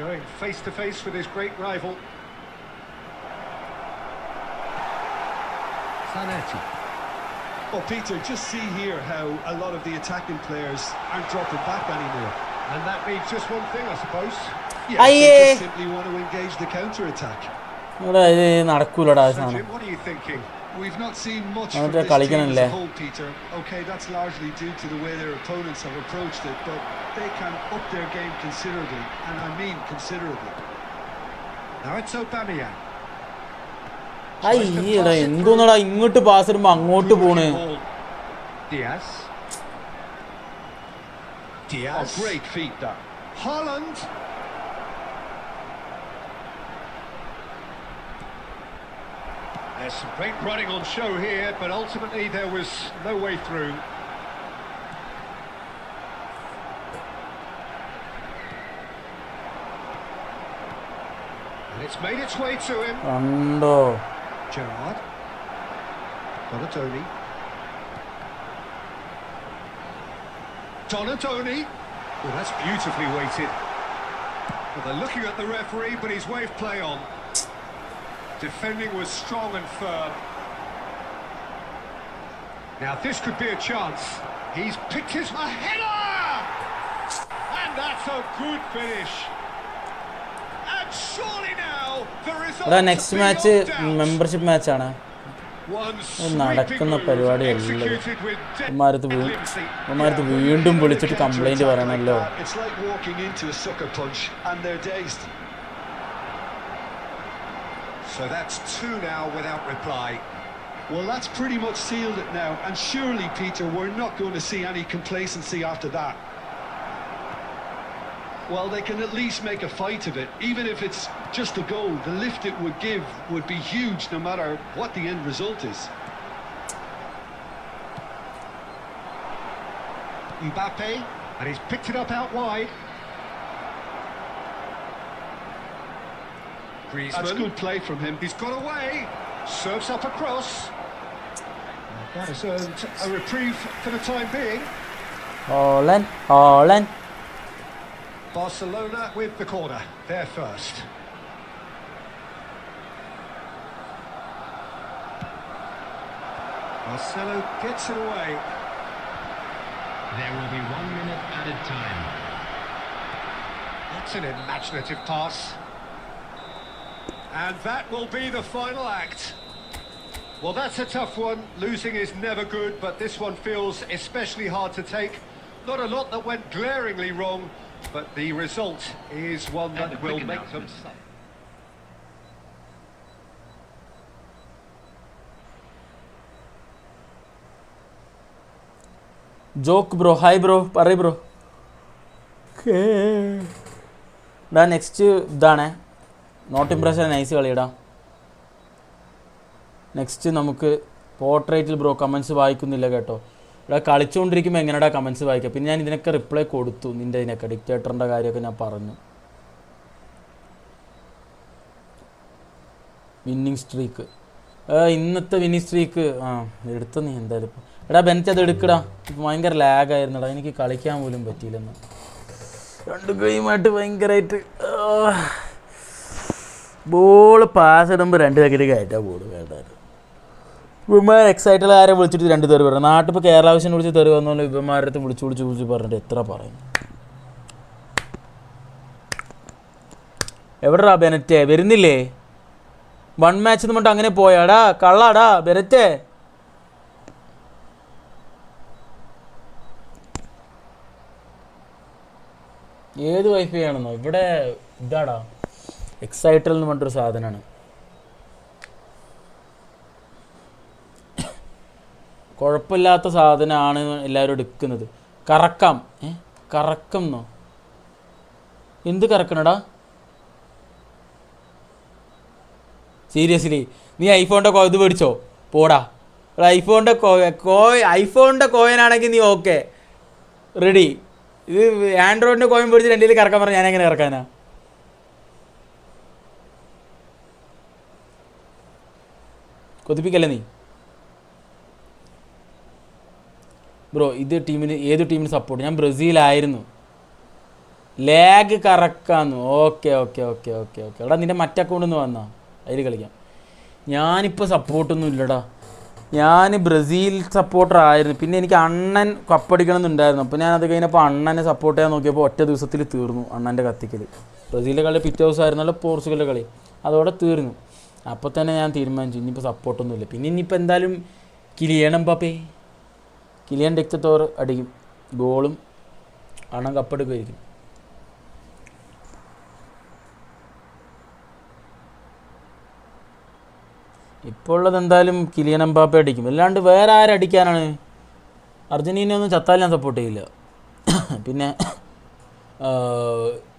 going face to face with his great rival. Zanetti. Well, Peter, just see here how a lot of the attacking players aren't dropping back anymore. And that means just one thing, I suppose. Yes, they just simply want to engage the counter-attack. What are you thinking? We've not seen much from this team as a whole, Peter. Okay, that's largely due to the way their opponents have approached it, but they can up their game considerably, and I mean considerably. Now it's Aubameyang. എന്തോന്നടാ ഇങ്ങോട്ട് pass ഇടുമ്പോ അങ്ങോട്ട് പോണ്. Diaz. Oh, great feet that. Haaland. There's some paint running on show here, but ultimately there was no way through. And it's made its way to him. Gerrard. Donatoni. Donatoni. Well, that's beautifully weighted. Well, they're looking at the referee, but he's waved play on. Defending was strong and firm. Now this could be a chance. He's picked his header! And that's a good finish. And surely now the result next match membership match ആണ് നടക്കുന്ന പരിപാടിയല്ല ഇവന്മാരത്ത് വീണ്ടും വിളിച്ചിട്ട് complaint പറയണല്ലോ. So that's 2 now without reply. Well, that's pretty much sealed it now, and surely, Peter, we're not going to see any complacency after that. Well, they can at least make a fight of it, even if it's just a goal. The lift it would give would be huge, no matter what the end result is. Mbappe, and he's picked it up out wide. Griezmann. That's good play from him. He's got away. Serves up across. That has earned a reprieve for the time being. Haaland. Barcelona with the corner. They're first. Marcelo gets it away. There will be 1 minute added time. That's an imaginative pass. And that will be the final act. Well, that's a tough one. Losing is never good, but this one feels especially hard to take. Not a lot that went glaringly wrong, but the result is one that will make them... Joke bro, hi bro, parry bro. Next ഇതാണ് not impression nice കളിയിടാ. Next നമുക്ക് പോർട്രേറ്റിൽ bro comments വായിക്കുന്നില്ല കേട്ടോ. ഇവിടെ കളിച്ചുകൊണ്ടിരിക്കുമ്പോൾ എങ്ങനെയാ comments വായിക്കുക? പിന്നെ ഞാൻ ഇതിനൊക്കെ റിപ്ലൈ കൊടുത്തു. നിൻ്റെ ഇതിനൊക്കെ ഡിക്റ്റേറ്ററിൻ്റെ കാര്യമൊക്കെ ഞാൻ പറഞ്ഞു. വിന്നിങ് സ്ട്രീക്ക്, ഇന്നത്തെ വിന്നിങ് സ്ട്രീക്ക് എടുത്ത നീ എന്തായാലും ഇപ്പോൾ എടാ ബെൻച്ച് അത് എടുക്കടാ. ഇപ്പം ഭയങ്കര ലാഗായിരുന്നടാ, എനിക്ക് കളിക്കാൻ പോലും പറ്റിയില്ലെന്ന്. 2 ഗെയിമായിട്ട് ഭയങ്കരമായിട്ട് ബോൾ പാസ് ഇടുമ്പോൾ 2 സെക്കൻഡ് കയറ്റാ ബോൾ കേട്ടായിരുന്നു. ഇവന്മാർ എക്സൈറ്റുള്ള ആരെ വിളിച്ചിട്ട് 2 തെറി പറഞ്ഞു. നാട്ടിൽ ഇപ്പോൾ കേരള വിഷനെ വിളിച്ച് തെറി വന്നോളൂ. ഇവന്മാരുടെ അടുത്ത് വിളിച്ച് പറഞ്ഞിട്ട് എത്ര പറയും. എവിടെടാ ബെനറ്റേ? വരുന്നില്ലേ? 1 മാച്ച് എന്നിട്ട് അങ്ങനെ പോയാടാ കള്ളാടാ ബെനറ്റേ. ഏത് വൈഫൈ ആണെന്നോ? ഇവിടെ ഇതാടാ എക്സൈറ്റൽ എന്ന് പറഞ്ഞൊരു സാധനമാണ്. കുഴപ്പമില്ലാത്ത സാധനമാണ് എല്ലാവരും എടുക്കുന്നത്. കറക്കം എന്നോ? എന്ത് കറക്കണടാ? സീരിയസ്ലി നീ ഐഫോണിൻ്റെ ഇത് മേടിച്ചോ? പോടാ. ഐഫോണിൻ്റെ കോയിനാണെങ്കിൽ നീ ഓക്കെ റെഡി. ഇത് ആൻഡ്രോയിഡിൻ്റെ കോയിൻ മേടിച്ച് 2 കറക്കാൻ പറഞ്ഞാൽ ഞാനെങ്ങനെ കറക്കാനാ? കൊതിപ്പിക്കല്ലേ നീ ബ്രോ. ഏത് ടീമിന് സപ്പോർട്ട്? ഞാൻ ബ്രസീലായിരുന്നു. ലാഗ് കറക്കാന്ന്. ഓക്കെ. എടാ നിൻ്റെ മറ്റേ അക്കൗണ്ടിൽ നിന്ന് വന്നാ അതിൽ കളിക്കാം. ഞാനിപ്പോൾ സപ്പോർട്ടൊന്നും ഇല്ലടാ. ഞാൻ ബ്രസീൽ സപ്പോർട്ടറായിരുന്നു. പിന്നെ എനിക്ക് അണ്ണൻ കപ്പടിക്കണം എന്നുണ്ടായിരുന്നു. അപ്പോൾ ഞാനത് കഴിഞ്ഞപ്പോൾ അണ്ണനെ സപ്പോർട്ട് ചെയ്യാൻ നോക്കിയപ്പോൾ ഒറ്റ ദിവസത്തിൽ തീർന്നു അണ്ണൻ്റെ കത്തിക്കൽ. ബ്രസീലിൻ്റെ കളി പിറ്റേ ദിവസമായിരുന്നല്ലോ പോർച്ചുഗലിൻ്റെ കളി, അതോടെ തീർന്നു. അപ്പോൾ തന്നെ ഞാൻ തീരുമാനിച്ചു ഇനിയിപ്പോൾ സപ്പോർട്ടൊന്നുമില്ല. പിന്നെ ഇനിയിപ്പോൾ എന്തായാലും കിലിയൻ ഡിക്റ്റത്തോർ അടിക്കും, ഗോളും അണ്ണൻ കപ്പെടുക്കുമായിരിക്കും. ഇപ്പോൾ ഉള്ളത് എന്തായാലും കിലിയൻ എംബാപ്പെ അടിക്കും. അല്ലാണ്ട് വേറെ ആരടിക്കാനാണ്? അർജൻറ്റീന ഒന്നും ചത്താൽ ഞാൻ സപ്പോർട്ട് ചെയ്യില്ല. പിന്നെ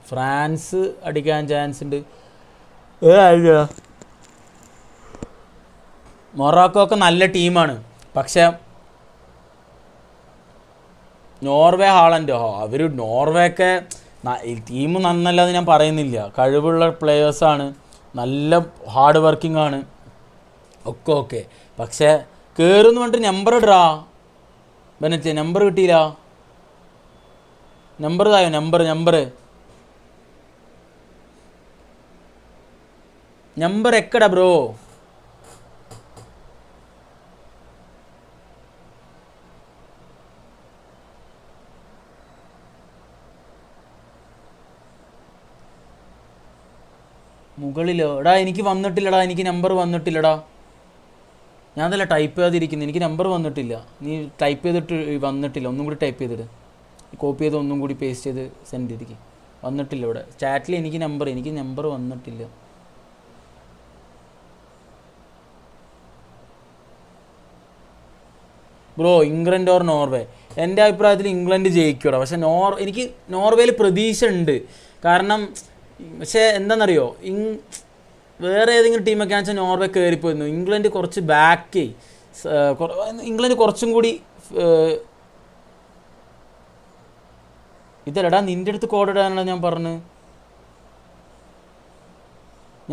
ഫ്രാൻസ് അടിക്കാൻ ചാൻസ് ഉണ്ട്. മൊറോക്കോ ഒക്കെ നല്ല ടീമാണ്. പക്ഷേ നോർവേ ഹാളൻഡോ അവർ നോർവേയൊക്കെ ടീം നന്നല്ലാതെ ഞാൻ പറയുന്നില്ല. കഴിവുള്ള പ്ലെയേഴ്സാണ്, നല്ല ഹാർഡ് വർക്കിംഗ് ആണ് ഒക്കെ ഓക്കെ. പക്ഷേ കയറുമെന്ന് പറഞ്ഞിട്ട് നമ്പർ ഇടാ ബെനറ്റ്, നമ്പർ കിട്ടിയില്ല. നമ്പർ തായോ, നമ്പർ എക്കടാ ബ്രോ. മുകളിലോ എടാ, എനിക്ക് വന്നിട്ടില്ലടാ, എനിക്ക് നമ്പർ വന്നിട്ടില്ലടാ. ഞാൻ അതല്ല ടൈപ്പ് ചെയ്തിരിക്കുന്നത്, എനിക്ക് നമ്പർ വന്നിട്ടില്ല. നീ ടൈപ്പ് ചെയ്തിട്ട് വന്നിട്ടില്ല, ഒന്നും കൂടി ടൈപ്പ് ചെയ്തിട്ട് കോപ്പി ചെയ്ത് ഒന്നും കൂടി പേസ്റ്റ് ചെയ്ത് സെൻഡ് ചെയ്തിരിക്കും. വന്നിട്ടില്ല ഇവിടെ ചാറ്റിൽ എനിക്ക് നമ്പർ വന്നിട്ടില്ല. Bro England or Norway? എൻ്റെ അഭിപ്രായത്തിൽ ഇംഗ്ലണ്ട് ജയിക്കൂടാ. പക്ഷേ എനിക്ക് നോർവേയിൽ പ്രതീക്ഷ ഉണ്ട്. കാരണം പക്ഷേ എന്താണെന്നറിയോ, വേറെ ഏതെങ്കിലും ടീമൊക്കെ ആണെന്ന് വെച്ചാൽ നോർവേ കയറിപ്പോയിരുന്നു. ഇംഗ്ലണ്ട് കുറച്ച് ബാക്ക്, ഇംഗ്ലണ്ട് കുറച്ചും കൂടി ഇതല്ലടാ നിൻ്റെ അടുത്ത് കോഡ് ഇടാനാണ് ഞാൻ പറഞ്ഞത്.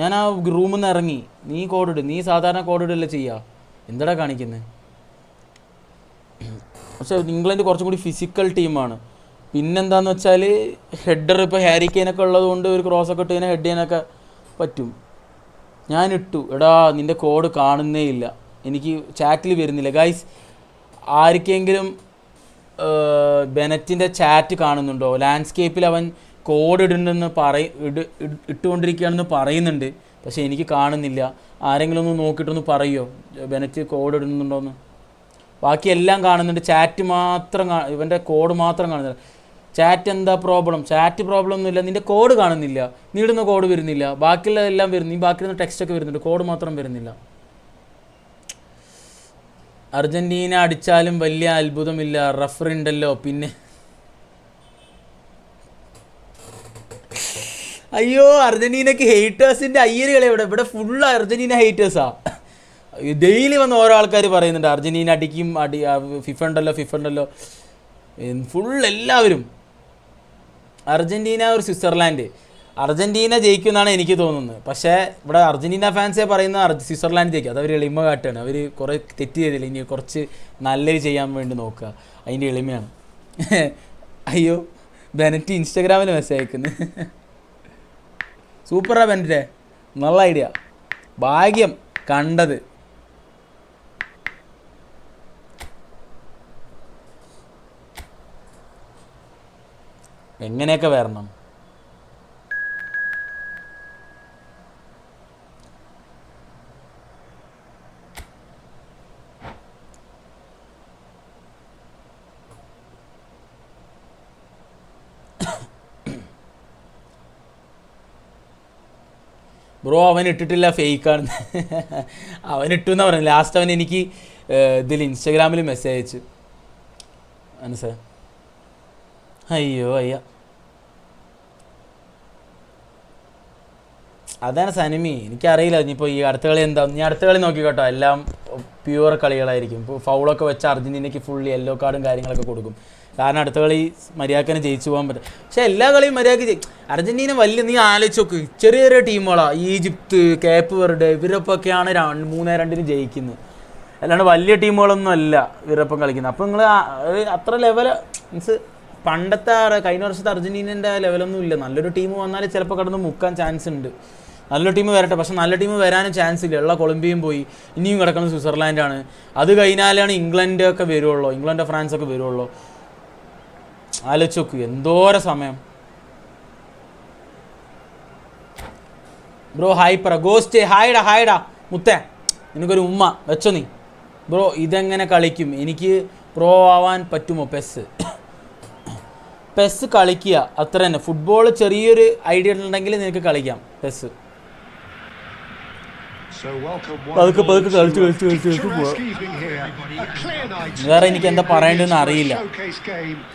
ഞാൻ ആ റൂമിൽ നിന്ന് ഇറങ്ങി, നീ കോഡിട്, നീ സാധാരണ കോഡിടല്ലേ ചെയ്യുക, എന്താടാ കാണിക്കുന്നത്? പക്ഷേ ഇംഗ്ലണ്ട് കുറച്ചും കൂടി ഫിസിക്കൽ ടീമാണ്. പിന്നെന്താണെന്ന് വെച്ചാൽ ഹെഡർ ഇപ്പോൾ ഹാരി കെയ്നൊക്കെ ഉള്ളതുകൊണ്ട് ഒരു ക്രോസൊക്കെ ഇട്ട് കഴിഞ്ഞാൽ ഹെഡ് ചെയ്യാനൊക്കെ പറ്റും. ഞാനിട്ടു, എടാ നിൻ്റെ കോഡ് കാണുന്നേ ഇല്ല, എനിക്ക് ചാറ്റിൽ വരുന്നില്ല. ഗൈസ് ആർക്കെങ്കിലും ബെനറ്റിൻ്റെ ചാറ്റ് കാണുന്നുണ്ടോ? ലാൻഡ്സ്കേപ്പിൽ അവൻ കോഡ് ഇടുന്നുണ്ടെന്ന് ഇട്ടുകൊണ്ടിരിക്കുകയാണെന്ന് പറയുന്നുണ്ട്, പക്ഷേ എനിക്ക് കാണുന്നില്ല. ആരെങ്കിലും ഒന്ന് നോക്കിയിട്ടൊന്ന് പറയുമോ ബെനറ്റ് കോഡ് ഇടുന്നുണ്ടോയെന്ന്? ബാക്കി എല്ലാം കാണുന്നുണ്ട്, ചാറ്റ് മാത്രം ഇവൻ്റെ കോഡ് മാത്രം കാണുന്നില്ല. ചാറ്റ് എന്താ പ്രോബ്ലം? ചാറ്റ് പ്രോബ്ലം ഒന്നുമില്ല, നിൻ്റെ കോഡ് കാണുന്നില്ല, നീ ഇടുന്ന കോഡ് വരുന്നില്ല, ബാക്കിയുള്ള എല്ലാം വരുന്നു, നീ ബാക്കിയുള്ള ടെക്സ്റ്റൊക്കെ വരുന്നുണ്ട്, കോഡ് മാത്രം വരുന്നില്ല. അർജൻറ്റീന അടിച്ചാലും വലിയ അത്ഭുതമില്ല, റഫറി ഉണ്ടല്ലോ. പിന്നെ അയ്യോ അർജൻറ്റീനക്ക് ഹെയ്റ്റേഴ്സിൻ്റെ അയ്യരുകളെ ഇവിടെ ഫുള്ള് അർജൻറ്റീന ഹെയ്റ്റേഴ്സാ. ഡെയിലി വന്ന് ഓരോ ആൾക്കാർ പറയുന്നുണ്ട് അർജൻറ്റീന അടിക്കും, ഫിഫ ഉണ്ടല്ലോ ഫുൾ എല്ലാവരും. അർജൻറ്റീന ഒരു സ്വിറ്റ്സർലാൻഡ്, അർജൻറ്റീന ജയിക്കുമെന്നാണ് എനിക്ക് തോന്നുന്നത്. പക്ഷേ ഇവിടെ അർജൻറ്റീന ഫാൻസേ പറയുന്ന സ്വിറ്റ്സർലാൻഡ് ജയിക്കും. അത് അവർ എളിമ കാട്ടുകയാണ്, അവർ കുറേ തെറ്റ് ചെയ്തില്ല, ഇനി കുറച്ച് നല്ലത് ചെയ്യാൻ വേണ്ടി നോക്കുക, അതിൻ്റെ എളിമയാണ്. അയ്യോ ബെനറ്റ് ഇൻസ്റ്റാഗ്രാമിൽ മെസ്സേജ് അയക്കുന്നു. സൂപ്പറാ ബെനറ്റ്, നല്ല ഐഡിയ, ഭാഗ്യം കണ്ടത്. എങ്ങനെയൊക്കെ വരണം. ബ്രോ അവൻ ഇട്ടിട്ടില്ല, ഫേക്കാണ്. അവൻ ഇട്ടു എന്നാ പറയുന്നത്. ലാസ്റ്റ് അവൻ എനിക്ക് ഇതിൽ ഇൻസ്റ്റാഗ്രാമിൽ മെസ്സേജ് അയച്ചു, മനസ്സിലായി? അയ്യോ അയ്യ, അതാണ് സനിമി. എനിക്കറിയില്ല ഇനിയിപ്പോൾ ഈ അടുത്ത കളി എന്താ. നീ അടുത്ത കളി നോക്കിക്കോട്ടോ, എല്ലാം പ്യുവർ കളികളായിരിക്കും. ഇപ്പോൾ ഫൗളൊക്കെ വെച്ച് അർജൻറ്റീനയ്ക്ക് ഫുൾ യെല്ലോ കാർഡും കാര്യങ്ങളൊക്കെ കൊടുക്കും. കാരണം അടുത്ത കളി മര്യാദക്കനെ ജയിച്ചു പോകാൻ പറ്റും. പക്ഷേ എല്ലാ കളിയും മര്യാദക്ക് അർജൻറ്റീന വലിയ, നീ ആലോചിച്ച് നോക്ക്, ചെറിയ ചെറിയ ടീമുകളാണ്, ഈജിപ്ത്, കേപ്പ് വെർഡെ, ഇവരൊപ്പൊക്കെയാണ് 3-2 ജയിക്കുന്നത്. അല്ലാണ്ട് വലിയ ടീമുകളൊന്നും അല്ല ഇവരൊപ്പം കളിക്കുന്നത്. അപ്പോൾ നിങ്ങൾ അത്ര ലെവൽ മീൻസ് പണ്ടത്തെ കഴിഞ്ഞ വർഷത്തെ അർജൻറ്റീനൻ്റെ ലെവലൊന്നും ഇല്ല. നല്ലൊരു ടീം വന്നാൽ ചിലപ്പോൾ കടന്ന് മുക്കാൻ ചാൻസ് ഉണ്ട്. നല്ലൊരു ടീം വരട്ടെ, പക്ഷെ നല്ല ടീം വരാനും ചാൻസ് ഇല്ല. ഉള്ള കൊളംബിയയും പോയി, ഇനിയും കിടക്കുന്നത് സ്വിറ്റ്സർലാൻഡാണ്. അത് കഴിഞ്ഞാലാണ് ഇംഗ്ലണ്ടൊക്കെ വരുള്ളൂ, ഇംഗ്ലണ്ട് ഫ്രാൻസൊക്കെ വരുള്ളൂ. ആലോചിച്ച് നോക്കൂ എന്തോരം സമയം. ബ്രോ ഹായ് പറ, ഗോസ്റ്റ് ഹായ്ഡാ മുത്തേ, എനിക്കൊരു ഉമ്മ വെച്ചോ നീ. ബ്രോ ഇതെങ്ങനെ കളിക്കും? എനിക്ക് പ്രോ ആവാൻ പറ്റുമോ? പെസ് കളിക്കുക, അത്ര തന്നെ. ഫുട്ബോൾ ചെറിയൊരു ഐഡിയ ഉണ്ടെങ്കിൽ നിനക്ക് കളിക്കാം പെസ്. പതുക്കെ കളിച്ച് പോവാം. വേറെ എനിക്ക് എന്താ പറയേണ്ടതെന്ന് അറിയില്ല.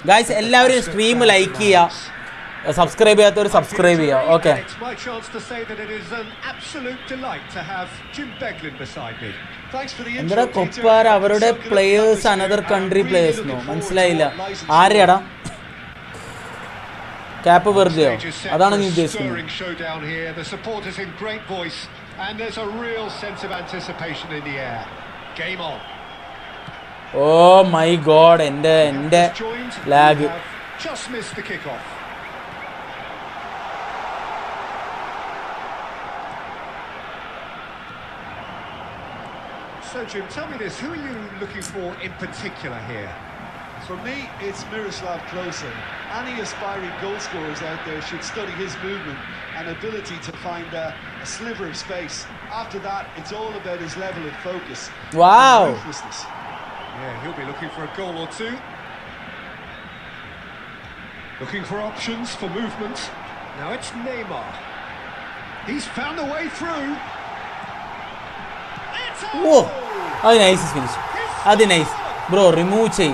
ഗായ്സ് എല്ലാവരും സ്ട്രീം ലൈക്ക് ചെയ്യുക, സബ്സ്ക്രൈബ് ചെയ്യാത്തവർ സബ്സ്ക്രൈബ് ചെയ്യുക. Okay, It's my chance to say that it is an absolute delight to have Jim Beglin beside me. Thanks for the എന്താ intro, കൊപ്പാര Peter. അവരുടെ So good players atmosphere. Another country I'm really players looking forward മനസ്സിലായില്ല. to what lies in ആരെയാടാ cap വെറുതെയോ? Stage is set അതാണ് for നീ a ഉദ്ദേശിക്കുന്നത്? stirring showdown here. The supporters in great voice, and there's a real sense of anticipation in the air. Game on. Oh my God, എൻ്റെ Just joined, lag. we have just missed the kickoff. So Jim, tell me this, who are you looking for in particular here? For me, it's Miroslav Klose. Any aspiring goal scorers out there should study his movement and ability to find a sliver of space. After that, it's all about his level of focus. Wow. And ruthlessness. Yeah, he'll be looking for a goal or two. Looking for options for movement. Now it's Neymar. He's found a way through. It's a oh goal! അത് nice finish, അത് nice bro. Remove ചെയ്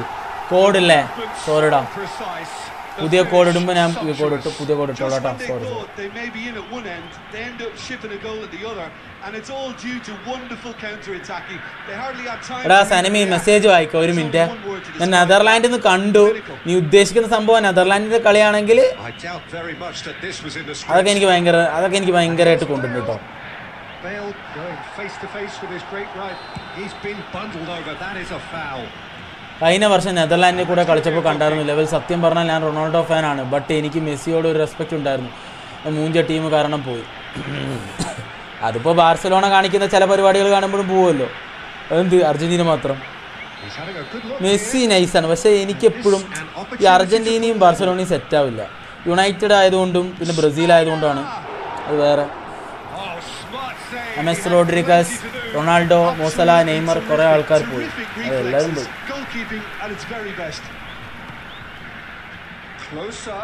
കോഡില്ലേ, സോറിടാ. Precise. പുതിയ code ഇടുമ്പോൾ ഞാൻ code ഇട്ടു, പുതിയ code Just ഇട്ടോളാട്ടോ. when they sorry. thought they may be in at one end, they end up shipping a goal at the other, and it's all due to wonderful counter-attacking. They hardly have time. എടാ സനമി message വായിക്കാം ഒരു minute. ഞാൻ നെതർലാൻഡിൽ നിന്ന് കണ്ടു, നീ ഉദ്ദേശിക്കുന്ന സംഭവം നെതർലാൻഡിന്റെ കളിയാണെങ്കിൽ I doubt very much that this was in the script. അതൊക്കെ എനിക്ക് ഭയങ്കരമായിട്ട് കൊണ്ടുണ്ട് കേട്ടോ. Bale going face to face with his great right. He's been bundled over. That is a foul. കഴിഞ്ഞ വർഷം നെതർലാൻഡിനെ കൂടെ കളിച്ചപ്പോൾ കണ്ടായിരുന്നു ലെവൽ. സത്യം പറഞ്ഞാൽ ഞാൻ റൊണാൾഡോ ഫാനാണ്, ബട്ട് എനിക്ക് മെസ്സിയോട് ഒരു റെസ്പെക്റ്റ് ഉണ്ടായിരുന്നു. മൂഞ്ച ടീം കാരണം പോയി. അതിപ്പോൾ ബാർസലോണ കാണിക്കുന്ന ചില പരിപാടികൾ കാണുമ്പോഴും പോവുമല്ലോ. അതെന്ത് അർജന്റീന മാത്രം? He's having a good look Messi here. നൈസാണ്, പക്ഷേ എനിക്കെപ്പോഴും ഈ അർജന്റീനയും ബാർസലോണയും സെറ്റാവില്ല. യുണൈറ്റഡ് ആയതുകൊണ്ടും പിന്നെ ബ്രസീൽ ആയതുകൊണ്ടാണ്. അത് വേറെ. Oh, smart save. MS Rodriguez, Ronaldo, മോസല, നെയ്മർ, കുറേ ആൾക്കാർ പോയി. Terrific അതെല്ലാവരും reflexes. പോയി. Goalkeeping at its very best. Closer.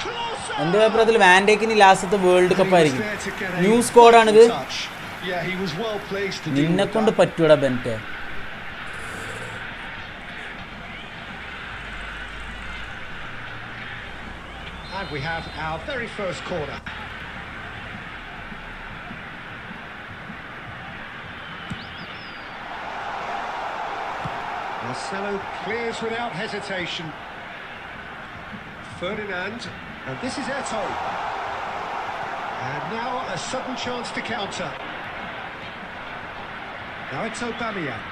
Closer. എൻ്റെ അഭിപ്രായത്തിൽ വാൻഡേക്കിന് ലാസ്റ്റത്തെ വേൾഡ് കപ്പ് ആയിരിക്കും. There to get a new സ്ക്വാഡാണിത്. touch. Yeah, he was well placed to deal നിന്നെ with കൊണ്ട് that. പറ്റൂടാ ബെൻറ്റെ. And we have our very first corner. Marcelo clears without hesitation. Ferdinand, and this is Eto'o. And now a sudden chance to counter. Now it's Aubameyang.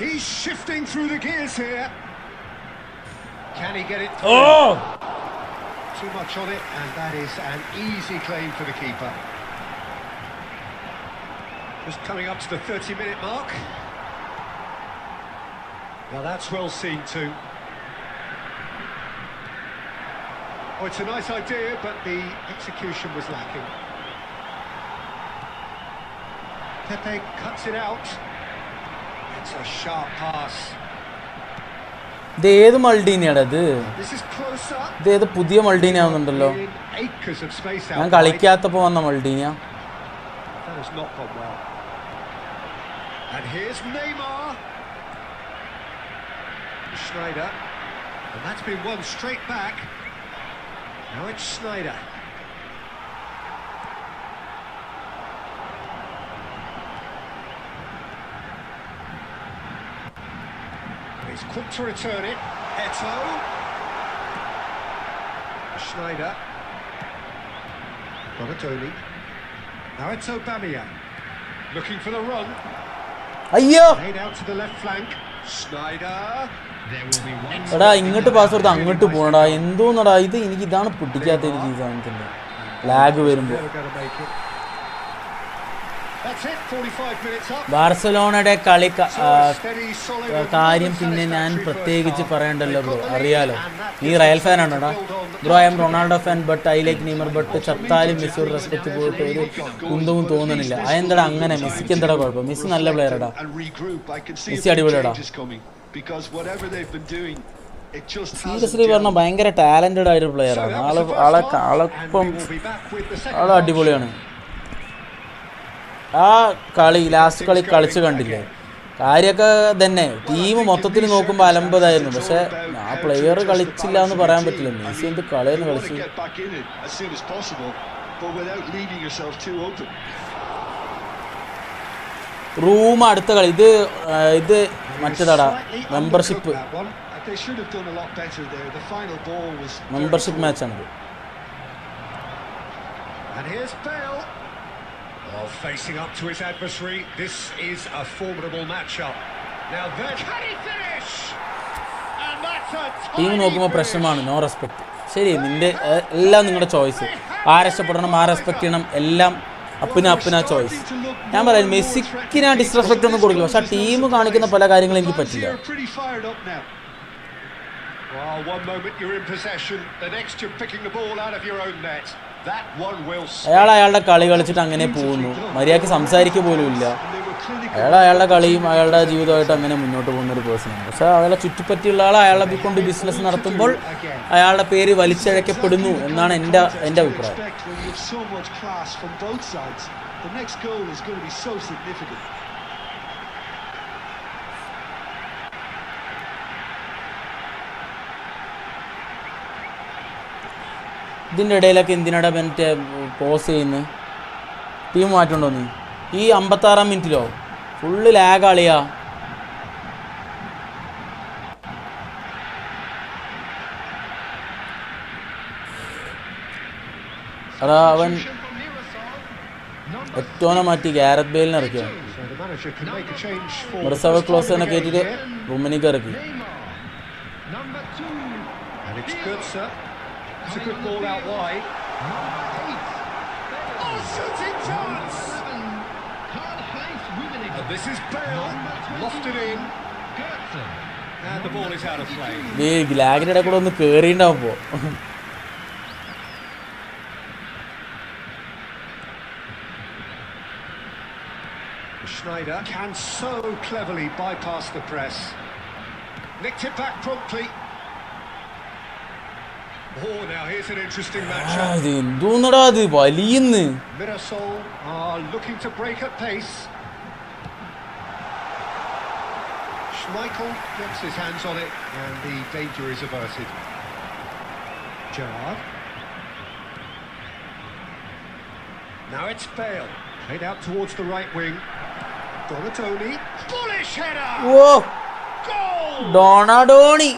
He's shifting through the gears here. Can he get it through? Oh! Too much on it, and that is an easy claim for the keeper. Just coming up to the 30-minute mark. Well, that's well seen too. Oh, it's a nice idea, but the execution was lacking. Pepe cuts it out. It's a sharp pass. ഇത് ഏത് മൾഡീനിയാടാ ഇത്? This is closer. ഇത് ഏത് പുതിയ Maldini ആവുന്നുണ്ടല്ലോ. In acres of space ഞാൻ out wide. കളിക്കാത്തപ്പോൾ വന്ന മൾഡീനിയ. That has not gone well. And here's Neymar. Schneider. And that's been won straight back. Now it's Schneider. He's quick to return it. Eto'o. Schneider. Bonatoni. Now it's Aubameyang. Looking for the run. അയ്യോ Laid out to the left flank. Schneider. There will be one. എടാ ഇങ്ങോട്ട് pass കൊടുത്ത് അങ്ങോട്ട് പോകണടാ. എന്തോന്നടാ ഇത്? എനിക്ക് ഇതാണ് പൊട്ടിക്കാത്ത എനിക്ക് ഈ സാധനത്തിൻ്റെ ലാഗ് വരുമ്പോൾ. Never going to make it. That's it. 45 minutes up. ബാർസലോണയുടെ കളി Steady, solid. കാര്യം പിന്നെ ഞാൻ പ്രത്യേകിച്ച് പറയണ്ടല്ലോ ബ്രോ, അറിയാലോ. നീ റയൽ ഫാൻ ആണോടാ? Bro I am Ronaldo fan, but I like Neymar, but ചത്താലും മെസ്സിയോട് റെസ്പെക്ട് പോയിട്ട് ഒരു കുന്തവും തോന്നുന്നില്ല. അതെന്താടാ അങ്ങനെ? മെസ്സിക്ക് എന്താടാ കുഴപ്പം? മെസ്സി നല്ല പ്ലെയറാടാ. മെസ്സി അടിപൊളിയാടാ. സീരിയസ്ലി പറഞ്ഞാൽ ഭയങ്കര ടാലന്റഡ് ആയൊരു പ്ലെയറാണ് ആളെപ്പം. ആള് അടിപൊളിയാണ്. ആ കളി ലാസ്റ്റ് കളി കളിച്ച് കണ്ടില്ലേ? കാര്യമൊക്കെ തന്നെ ടീം മൊത്തത്തിൽ നോക്കുമ്പോൾ അലമ്പതായിരുന്നു. പക്ഷെ ആ പ്ലെയർ കളിച്ചില്ല എന്ന് പറയാൻ പറ്റില്ല. മെസ്സി എന്ത് കളിയെന്ന് കളിച്ചു. റൂം അടുത്ത കളി ഇത് മറ്റേതാടാ membership മാച്ചാണിത്. And here's Bale. Oh, facing up to his adversary. This is a formidable matchup. Now then, can he finish? And that's a team നോക്കുമ്പോൾ പ്രശ്നമാണ് നോ റെസ്പെക്ട്. ശരി, എല്ലാം നിങ്ങളുടെ ചോയ്സ്. ആരക്ഷപ്പെടണം, ആ റെസ്പെക്ട് ചെയ്യണം, എല്ലാം അപ്പിനാ ചോയ്സ്. ഞാൻ പറയാം മെസ്സിക്ക് ഞാൻ ഡിസ്റെസ്പെക്ട് ഒന്നും കൊടുക്കില്ല. പക്ഷെ ആ ടീം കാണിക്കുന്ന പല കാര്യങ്ങളും എനിക്ക് പറ്റില്ല. Well, one moment you're in possession, the next you're picking the ball out of your own net. അയാളുടെ കളി കളിച്ചിട്ട് അങ്ങനെ പോകുന്നു. മര്യാദയ്ക്ക് സംസാരിക്കുക പോലും ഇല്ല. അയാളുടെ കളിയും അയാളുടെ ജീവിതമായിട്ട് അങ്ങനെ മുന്നോട്ട് പോകുന്ന ഒരു പേഴ്സണാണ്. പക്ഷെ അയാളെ ചുറ്റിപ്പറ്റിയുള്ള ആൾ അയാളെ കൊണ്ട് ബിസിനസ് നടത്തുമ്പോൾ അയാളുടെ പേര് വലിച്ചഴക്കപ്പെടുന്നു എന്നാണ് എൻ്റെ അഭിപ്രായം. ഇതിൻ്റെ ഇടയിലൊക്കെ എന്തിനാടാ മറ്റേ പോസ് ചെയ്യുന്നത്? ടീം മാറ്റുണ്ടോന്ന് ഈ 56-ാം മിനിറ്റിലോ? Full lag ആളിയാ. അതാ അവൻ ഏറ്റവും മാറ്റി ഗാരത്ത് ബെയിലിനെ ഇറക്കിയ മിർസവ ക്ലോസിനെ കയറ്റിട്ട് റുമനിക്ക് ഇറക്കി. It's a good ball out wide. Oh, shooting chance! And this is Bale, lofted in. And the ball is out of play. ലാഗിൻ്റെ ഇടയിൽ കൂടെ ഒന്ന് കയറിണ്ടാവുമ്പോ Schneider can so cleverly bypass the press. Nicked it back promptly. Oh, now here's an interesting matchup. എന്തുന്നടാ അത് വലിയുന്ന്. Mirasol are looking to break at pace. Schmeichel gets his hands on it and the danger is averted. Gerrard. Now it's Bale. Played out towards the right wing. Donatoni. Bullish header! Whoa! Goal! Donadoni!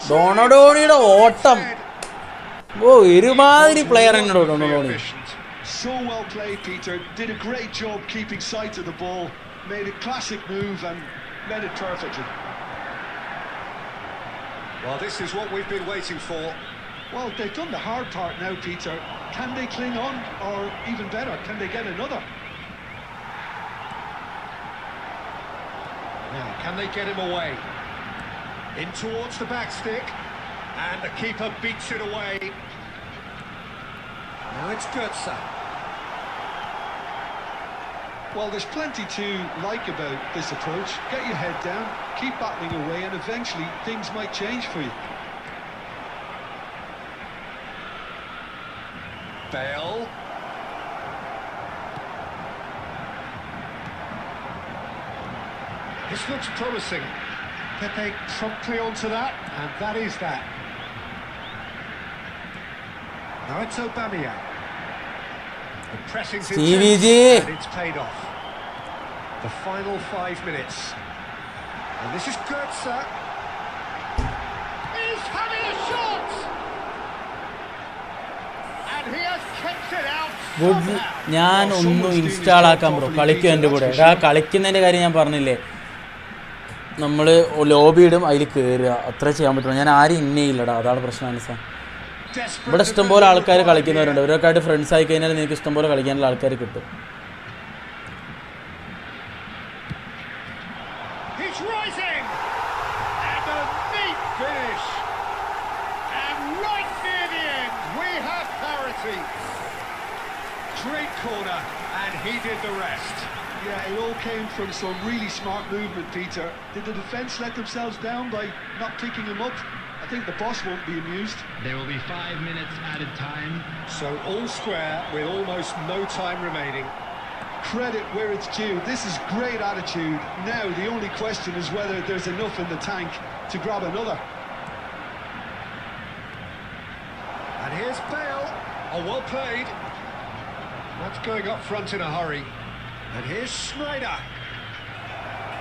ഡോണഡോണിയുടെ ഓട്ടം ഒരുമാതിരി player തന്നെ ഡോണഡോണി. So well played, Peter. Did a great job keeping sight of the ball. Made a classic move and led it perfectly. Well, this is what we've been waiting for. Well, they've done the hard part now, Peter. Can they cling on, or even better, can they get another? Now, can they get him away? In towards the back stick, and the keeper beats it away. Now it's Götze. Well, there's plenty to like about this approach. Get your head down, keep battling away, and eventually things might change for you. Bale. This looks promising. Get they promptly onto that, and that is that. Now it's Aubameyang. The pressing's intense, and it's paid off. The final 5 minutes. And this is Götze. He's having a shot! And he has kept it out somehow. ഞാൻ ഒന്ന് install ആക്കാൻ bro കളിക്കും എൻ്റെ കൂടെ. കളിക്കുന്നതിൻ്റെ കാര്യം ഞാൻ പറഞ്ഞില്ലേ, നമ്മൾ ലോബി ഇടും, അതിൽ കയറുക, അത്ര ചെയ്യാൻ പറ്റുള്ളൂ. ഞാൻ ആരും ഇന്നയില്ലടാ, അതാണ് പ്രശ്നമാണ് സാർ. ഇവിടെ ഇഷ്ടംപോലെ ആൾക്കാർ കളിക്കുന്നവരുണ്ട്. ഇവരൊക്കെ ആയിട്ട് ഫ്രണ്ട്സ് ആയി കഴിഞ്ഞാൽ നിങ്ങൾക്ക് ഇഷ്ടംപോലെ കളിക്കാനുള്ള ആൾക്കാർ കിട്ടും. Great corner, and he did the rest. Yeah, it all came from some really smart movement, Peter. Did the defence let themselves down by not picking him up? I think the boss won't be amused. There will be 5 minutes added time. So all square with almost no time remaining. credit where it's due. This is great attitude. Now the only question is whether there's enough in the tank to grab another. And here's Bale. Oh, well played. Not going up front in a hurry. And here's Schneider.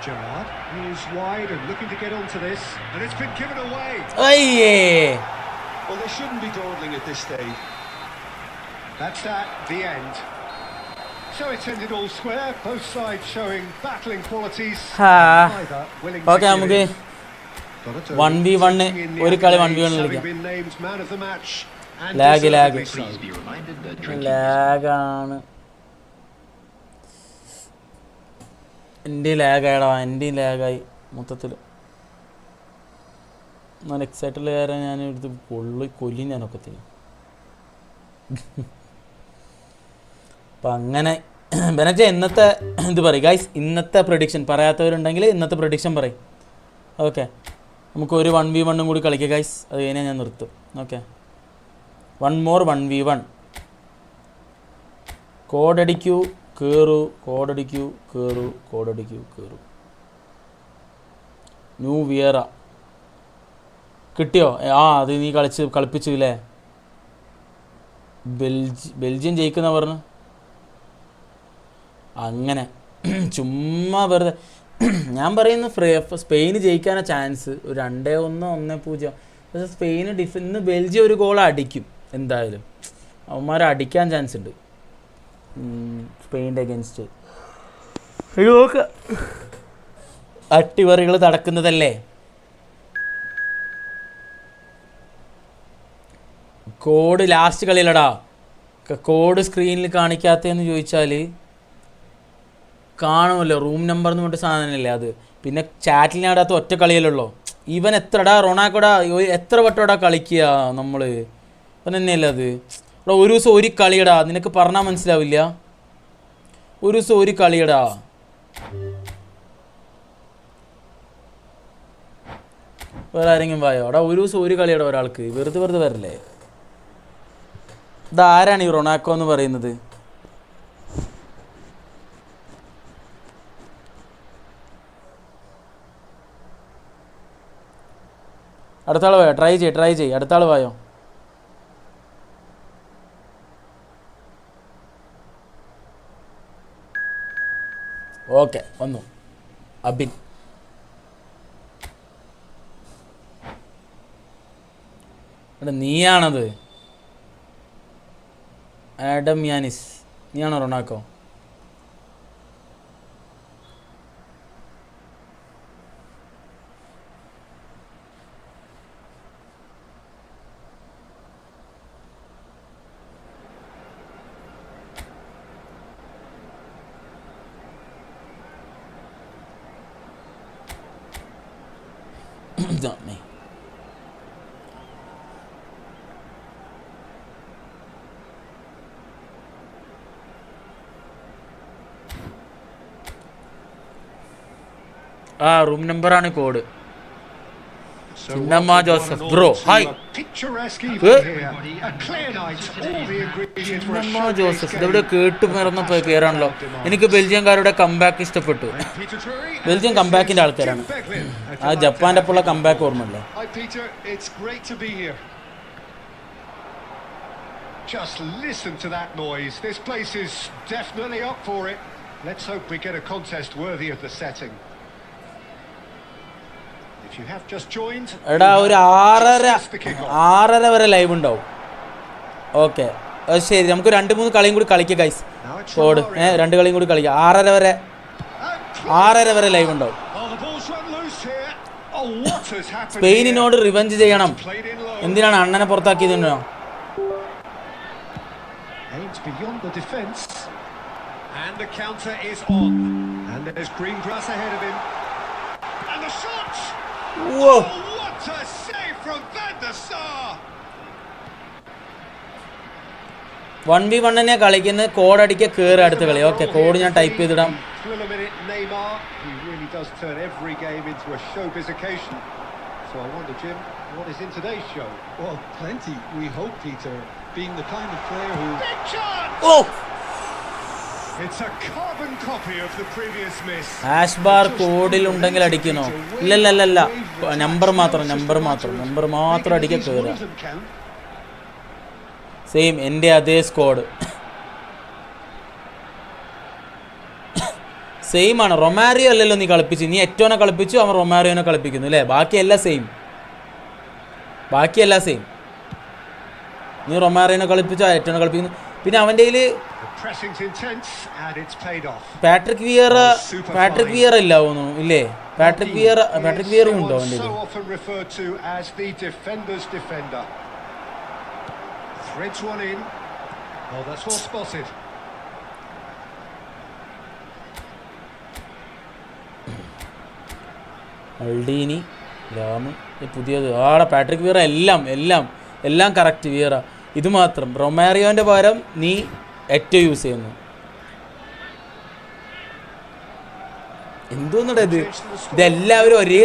Gerrard is wide and looking to get onto this. And it's been given away. Aye. Well, they shouldn't be dawdling at this stage. That's that, the end. So it's ended all square, both sides showing battling qualities. Neither willing to Okay, give നമുക്ക് in. Donatello 1v1 sitting in the ഒരു കളി accolades, 1v1 having കളിക്കാം. been named man of the match and Lag. deservedly so. Please be reminded that drinking ലാഗാണ്. എൻ്റെ ലാഗായടാ, എൻ്റെ ലാഗായി മൊത്തത്തിൽ. ഞാൻ എക്സൈറ്റുള്ള കാര്യം ഞാൻ എടുത്ത് കൊല്ലി ഞാനൊക്കെ ചെയ്യും. അപ്പം അങ്ങനെ ബെനറ്റ് ഇന്നത്തെ ഇത് പറയും ഗൈസ്, ഇന്നത്തെ പ്രഡിക്ഷൻ പറയാത്തവരുണ്ടെങ്കിൽ ഇന്നത്തെ പ്രഡിക്ഷൻ പറയും. ഓക്കെ, നമുക്ക് ഒരു 1v1 കൂടി കളിക്കാം ഗൈസ്, അത് കഴിഞ്ഞാൽ ഞാൻ നിർത്തും. Okay, 1 more 1v1. കോഡടിക്കൂ കയറൂ, കോഡടിക്കൂ കയറൂ, കോഡടിക്കൂ കയറൂ. ന്യൂ വിയറ കിട്ടിയോ? അത് നീ കളിപ്പിച്ചു ഇല്ലേ? ബെൽജിയം ജയിക്കുന്ന പറഞ്ഞു. അങ്ങനെ ചുമ്മാ വെറുതെ ഞാൻ പറയുന്നു സ്പെയിന് ജയിക്കാനാണ് ചാൻസ്. ഒരു 2-1 1-0. പക്ഷേ സ്പെയിന് ഇന്ന് ബെൽജിയം ഒരു ഗോൾ അടിക്കും എന്തായാലും. അവന്മാരെ അടിക്കാൻ ചാൻസ് ഉണ്ട് സ്പെയിൻ്റെ അഗൻസ്റ്റ്. നോക്ക അട്ടിമറികൾ നടക്കുന്നതല്ലേ. കോഡ് ലാസ്റ്റ് കളിയിലടാ, കോഡ് സ്ക്രീനിൽ കാണിക്കാത്തതെന്ന് ചോദിച്ചാൽ കാണുമല്ലോ, റൂം നമ്പർ എന്ന് പറഞ്ഞിട്ട് സാധനമല്ലേ അത്. പിന്നെ ചാറ്റിൽ ഞാടാത്ത ഒറ്റ കളിയല്ലോ. ഇവൻ എത്രടാ റൊണാൾഡോടാ എത്ര വട്ടോടാ കളിക്കുക നമ്മൾ? ഇപ്പം തന്നെയല്ലേ അത്. എടാ ഒരു ദിവസം ഒരു കളിയടാ, നിനക്ക് പറഞ്ഞാൽ മനസ്സിലാവില്ല. ഒരു ദിവസം ഒരു കളിയടാ. വേറെ ആരെങ്കിലും വായോ? എടാ ഒരു ദിവസം ഒരു കളിയടാ ഒരാൾക്ക്. വെറുതെ വരല്ലേ. ഇതാരാണ് ഈ റൊണാൾഡോ എന്ന് പറയുന്നത്? അടുത്താൾ വായോ? ട്രൈ ചെയ്യ്. അടുത്താൾ വായോ? ഓക്കെ, വന്നു അബിൻ. എടാ നീയാണത്, ആഡം യാനിസ്, നീയാണോ റൊണാൾഡോ? Not me. റൂം നമ്പറാണ് code. Chinnamma Joseph bro, hi. Chinnamma Joseph ഇതെവിടെ കേട്ട് മറന്ന പേരാണല്ലോ. എനിക്ക് ബെൽജിയംകാരുടെ കംബാക്ക് ഇഷ്ടപ്പെട്ടു. ബെൽജിയം കംബാക്കിൻ്റെ ആൾക്കാരാണ്. ആ ജപ്പാൻ്റെ ഒപ്പമുള്ള comeback ഓർമ്മല്ലേ? Just listen to that noise. This place is definitely up for it. Let's hope we get a contest worthy of the setting. If you have just joined, എടാ ഒരു 6:30 വരെ ലൈവ് ഉണ്ടാവും. Okay, ശരി, നമുക്ക് 2-3 കളിയും കൂടി കളിക്കാം ഗൈസ്. കോഡ് 2 കളിയും കൂടി കളിക്കാം. 6:30 വരെ ലൈവ് ഉണ്ടാവും. സ്പെയിനിനോട് റിവെഞ്ച് ചെയ്യണം. എന്തിനാണ് അണ്ണനെ പുറത്താക്കിയതിനോ? beyond the defence, and the counter is on, and there's green grass ahead of him, and the shot. Whoa! Oh, what a save from Van der Sar! 1v1 തന്നെ കളിക്കുന്നത്. കോഡ് അടിക്കുക, കയറി അടുത്ത കളി. ഓക്കെ, കോഡ് ഞാൻ type ചെയ്തിടാം. Neymar, he really does turn every game into a showbiz occasion. So I wonder, Jim, what is in today's show? Well, plenty, we hope, Peter, being the kind of player who... Big chance! Oh! It's a carbon copy of the previous miss. Hash bar കോഡിൽ ഉണ്ടെങ്കിൽ അടിക്കണോ? ഇല്ലല്ല, number മാത്രം അടിക്കാൻ കയറുക. Same എൻ്റെ അതേ squad same ആണ്. Romario അല്ലല്ലോ നീ കളിപ്പിച്ചു, നീ എറ്റോനെ കളിപ്പിച്ചു, അവൻ റൊമാരിയോനെ കളിപ്പിക്കുന്നു അല്ലേ? ബാക്കിയെല്ലാം സെയിം. നീ റൊമാരിയോനെ കളിപ്പിച്ചു, എറ്റോനെ കളിപ്പിക്കുന്നു. പിന്നെ അവൻ്റെ കയ്യിൽ പാട്രിക് വിയർ ഇല്ല തോന്നുന്നു, ഇല്ലേ? പാട്രിക് വിയറും ഉണ്ടോ അവൻ്റെ കയ്യിൽ? അൾഡീനി, ലാമ്, പുതിയത് ആടെ പാട്രിക് വിയറ, എല്ലാം കറക്റ്റ് വിയറ. ഇത് മാത്രം റൊമാരിയോൻ്റെ പകരം നീ ഏറ്റവും യൂസ് ചെയ്യുന്നു. എന്തോന്നടാ ഇതെല്ലാവരും ഒരേ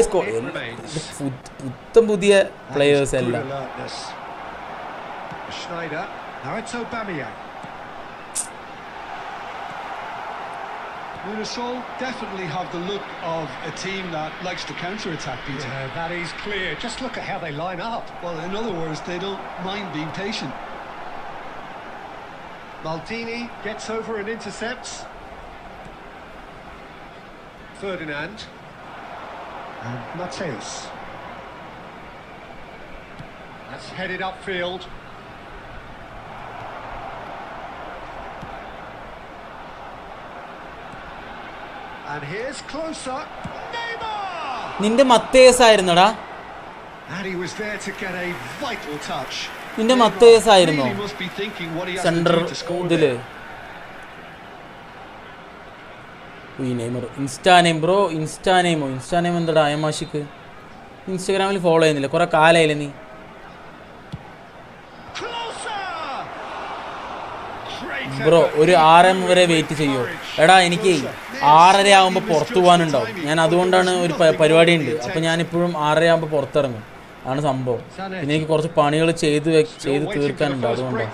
പുതിയ പ്ലെയേഴ്സ് എല്ലാം. Limassol definitely have the look of a team that likes to counter-attack, Peter. Yeah, that is clear. Just look at how they line up. Well, in other words, they don't mind being patient. Maldini gets over and intercepts. Ferdinand. And Mateus. That's headed upfield. And here's closer. Neymar! നിന്റെ മത്തേസ് ആയിരുന്നടാ? And he was there to get a vital touch. നിന്റെ മത്തേസ് ആയിരുന്നോ He must be thinking what he has centre to do to score ഇതില്? there. ഇൻസ്റ്റാനെയിം എന്താടാ അയമാഷിക്ക്? ഇൻസ്റ്റാഗ്രാമിൽ follow ചെയ്യുന്നില്ല, കുറെ കാലായില്ലേ നീ? Bro ഒരു 6 വരെ വെയിറ്റ് ചെയ്യോ? എടാ എനിക്ക് 6:30 ആകുമ്പോൾ പുറത്തു പോകാനുണ്ടാവും. ഞാൻ അതുകൊണ്ടാണ് ഒരു പരിപാടി ഉണ്ട്, അപ്പം ഞാനിപ്പോഴും 6:30 ആകുമ്പോൾ പുറത്തിറങ്ങും. ആണ് സംഭവം. പിന്നെ എനിക്ക് കുറച്ച് പണികൾ ചെയ്ത് തീർക്കാനുണ്ട്, അതുകൊണ്ടാണ്.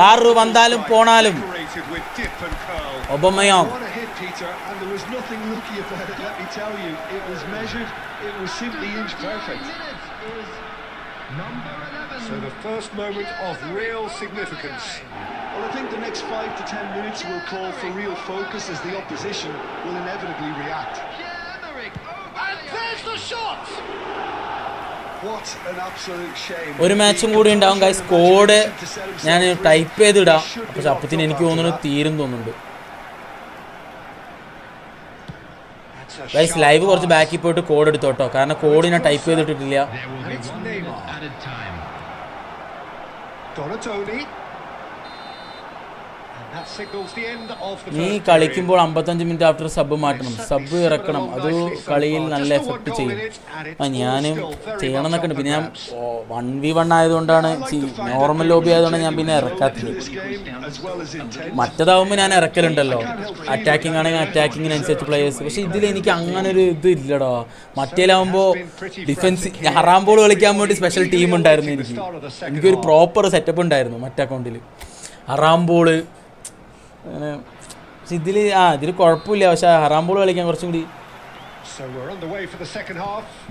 യാറ് വന്നാലും പോണാലും ഒബമയോങ്. What a hit, Peter, and there was nothing lucky about it, let me tell you. It was measured, it was simply inch perfect. So the first moment of real significance. Well, I think the next 5 to 10 minutes will call for real focus as the opposition will inevitably react. And there's the shot! What an absolute shame. ഒരു മാച്ചും കൂടി ഉണ്ടാവും guys. Code ഞാൻ type ചെയ്തിടാം, പക്ഷെ അപ്പത്തിന് എനിക്ക് തോന്നുന്നു തീരും തോന്നുന്നുണ്ട് ഗൈസ്. ലൈവ് കുറച്ച് ബാക്കിൽ പോയിട്ട് കോഡ് എടുത്തോട്ടോ, കാരണം കോഡ് ഞാൻ ടൈപ്പ് ചെയ്തിട്ടിട്ടില്ല. നീ കളിക്കുമ്പോൾ 55 മിനിറ്റ് ആഫ്റ്റർ സബ് മാറ്റണം, സബ് ഇറക്കണം, അത് കളിയിൽ നല്ല എഫക്റ്റ് ചെയ്യും. ഞാൻ ചെയ്യണം എന്നൊക്കെ ഉണ്ട്. പിന്നെ ഞാൻ 1v1 ആയതുകൊണ്ടാണ്, നോർമൽ ലോബി ആയതുകൊണ്ടാണ് ഞാൻ പിന്നെ ഇറക്കാത്തത്. മറ്റേതാവുമ്പോൾ ഞാൻ ഇറക്കലുണ്ടല്ലോ, അറ്റാക്കിംഗ് ആണെങ്കിൽ അറ്റാക്കിങ്ങിനനുസരിച്ച് പ്ലേയേഴ്സ്. പക്ഷെ ഇതിൽ എനിക്ക് അങ്ങനെ ഒരു ഇത് ഇല്ലടോ. മറ്റേലാവുമ്പോൾ ഡിഫൻസ്, ഹറാം ബോൾ കളിക്കാൻ വേണ്ടി സ്പെഷ്യൽ ടീം ഉണ്ടായിരുന്നു. എനിക്കൊരു പ്രോപ്പർ സെറ്റപ്പ് ഉണ്ടായിരുന്നു മറ്റേ അക്കൗണ്ടിൽ. ഹറാം ബോള് അങ്ങനെ ഇതിൽ കുഴപ്പമില്ല, പക്ഷെ ഹറാം ബോൾ കളിക്കാൻ കുറച്ചും കൂടി.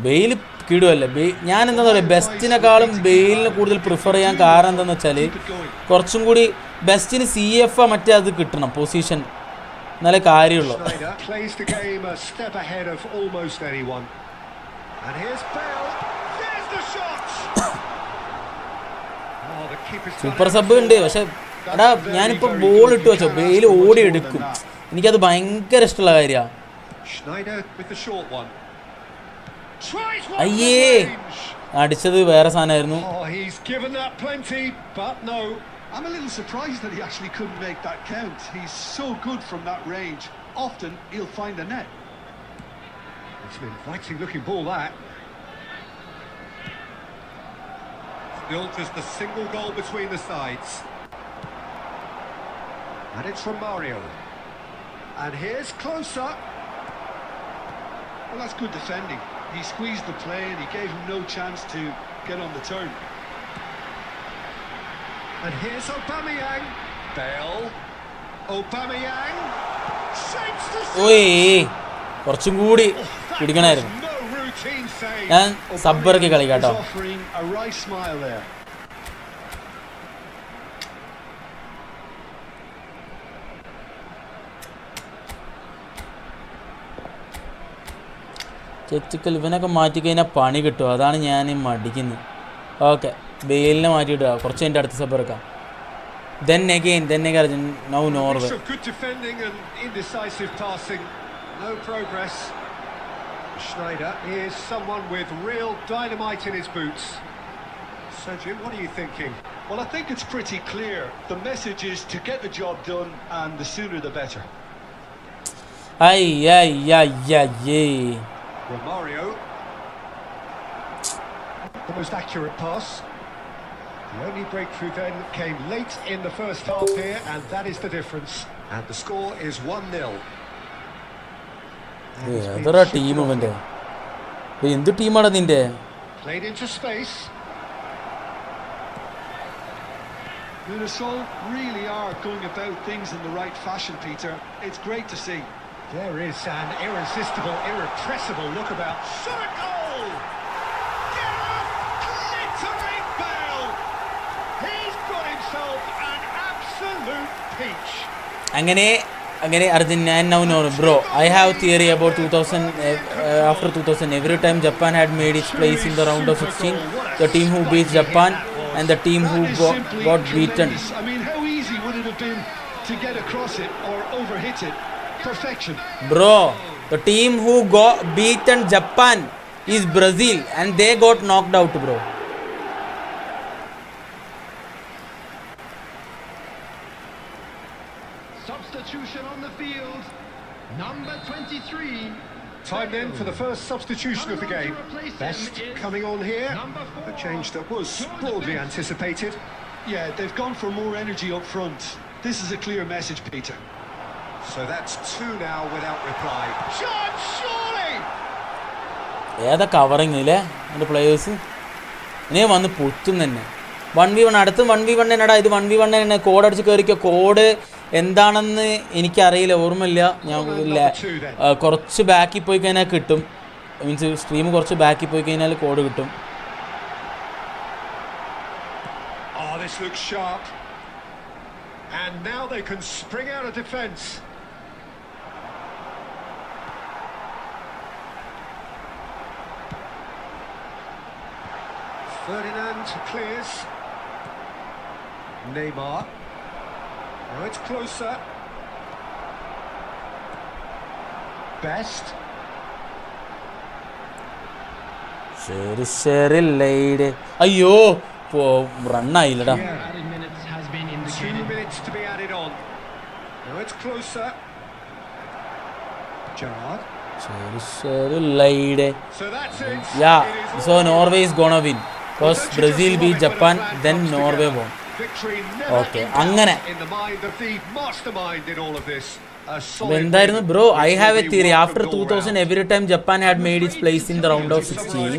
ബെയിൽ കിടുമല്ലേ? ഞാൻ എന്താ പറയുക, ബെസ്റ്റിനെക്കാളും ബെയിലിനെ കൂടുതൽ പ്രിഫർ ചെയ്യാൻ കാരണം എന്താണെന്ന് വെച്ചാൽ കുറച്ചും കൂടി ബെസ്റ്റിന് CF മറ്റേ അത് കിട്ടണം, പൊസിഷൻ, എന്നാലേ കാര്യമുള്ളൂ. സൂപ്പർ സബ് ഉണ്ട്, പക്ഷെ എടാ ഞാനിപ്പോൾ ബോൾ ഇട്ട് വെച്ചോ, ബെയിൽ ഓടി എടുക്കും. എനിക്കത് ഭയങ്കര ഇഷ്ടമുള്ള കാര്യമാണ്. അയ്യേ, അടിച്ചത് വേറെ സാധനമായിരുന്നു. I'm a little surprised that he actually couldn't make that count. He's so good from that range. Often he'll find the net. It's an inviting looking ball, that. Built as the single goal between the sides. And it's from Mario. And here's closer. Well, that's good defending. He squeezed the play and he gave him no chance to get on the turn. And here's Aubameyang. Bale. Aubameyang. Saves the ഓയ് കുറച്ചും കൂടി പിടിക്കണമായിരുന്നു. no routine save. ഞാൻ സബ്ബറൊക്കെ കളിക്കാട്ടോ. He's offering a right smile there. ചെച്ചിക്കൽ ഇവനൊക്കെ മാറ്റിക്കഴിഞ്ഞാൽ പണി കിട്ടും. അതാണ് ഞാൻ മടിക്കുന്നത്. Okay, ബെയിലിനെ മാറ്റിയിടുക. കുറച്ച് എൻ്റെ അടുത്ത സബ് ഇറക്കാം. Then again now Norway. Good defending and indecisive passing. No progress. Schneider is someone with real dynamite in his boots. So Jim, what are you thinking? Well, I think it's pretty clear. The message is to get the job done, and the sooner the better. Ay. Romario. The most accurate pass. The only breakthrough then came late in the first half here, and that is the difference. And the score is 1-0. അതൊരു team ഇവൻ്റെ. എന്ത് ടീമാണ് നിന്റെ? Played into space. Minnesota really are going about things in the right fashion, Peter. It's great to see. There is an irresistible, irrepressible look about. Shot a goal! Glittering Bale! He's got himself an absolute peach. അങ്ങനെ Arjun and now no bro. I have theory about 2000. After 2000, every time Japan had made its place in the round of 16, the team who beats Japan and the team who got beaten. I mean, how easy would it have been to get across it or overhit it? Perfection. Bro, the team who got beaten Japan is Brazil and they got knocked out, bro. Substitution on the field. Number 23. Time then for the first substitution of the game. Best coming on here. A change that was broadly anticipated. Yeah, they've gone for more energy up front. This is a clear message, Peter. So that's 2 now without reply. John, surely! ഏതാ covering ഇല്ലേ എൻ്റെ players? ഇനി വന്ന് പൊത്തും തന്നെ. 1v1 അടുത്ത് 1v1 എന്നടാ. ഇത് 1v1 തന്നെ. കോഡ് അടിച്ച് കയറിക്കോ. കോഡ് എന്താണെന്ന് എനിക്കറിയില്ല, ഓർമ്മയില്ല. ഞാൻ കുറച്ച് ബാക്കിൽ പോയി കഴിഞ്ഞാൽ കിട്ടും. മീൻസ് സ്ട്രീം കുറച്ച് ബാക്കിൽ പോയി കഴിഞ്ഞാൽ കോഡ് കിട്ടും. Oh, this looks sharp. And now they can spring out of defence. Ferdinand clears. Neymar. Now it's closer. Best. ശരി ലൈഡ്. അയ്യോ റണ്ണായില്ലടാ. Added minutes has been 2 indicated. minutes to be added on. Now it's closer. Gerrard. ശരി laid. So that's it. Yeah, It is so all Norway is gonna win. First Brazil beat Japan, then Norway won. Victory never Okay, in doubt അങ്ങനെ. in the mind of the mastermind in all of this. A അപ്പോൾ solid എന്തായിരുന്നു win. Bro? I It have will A be theory. welcomed after all 2000 round. every time Japan had made its place in the round of 16,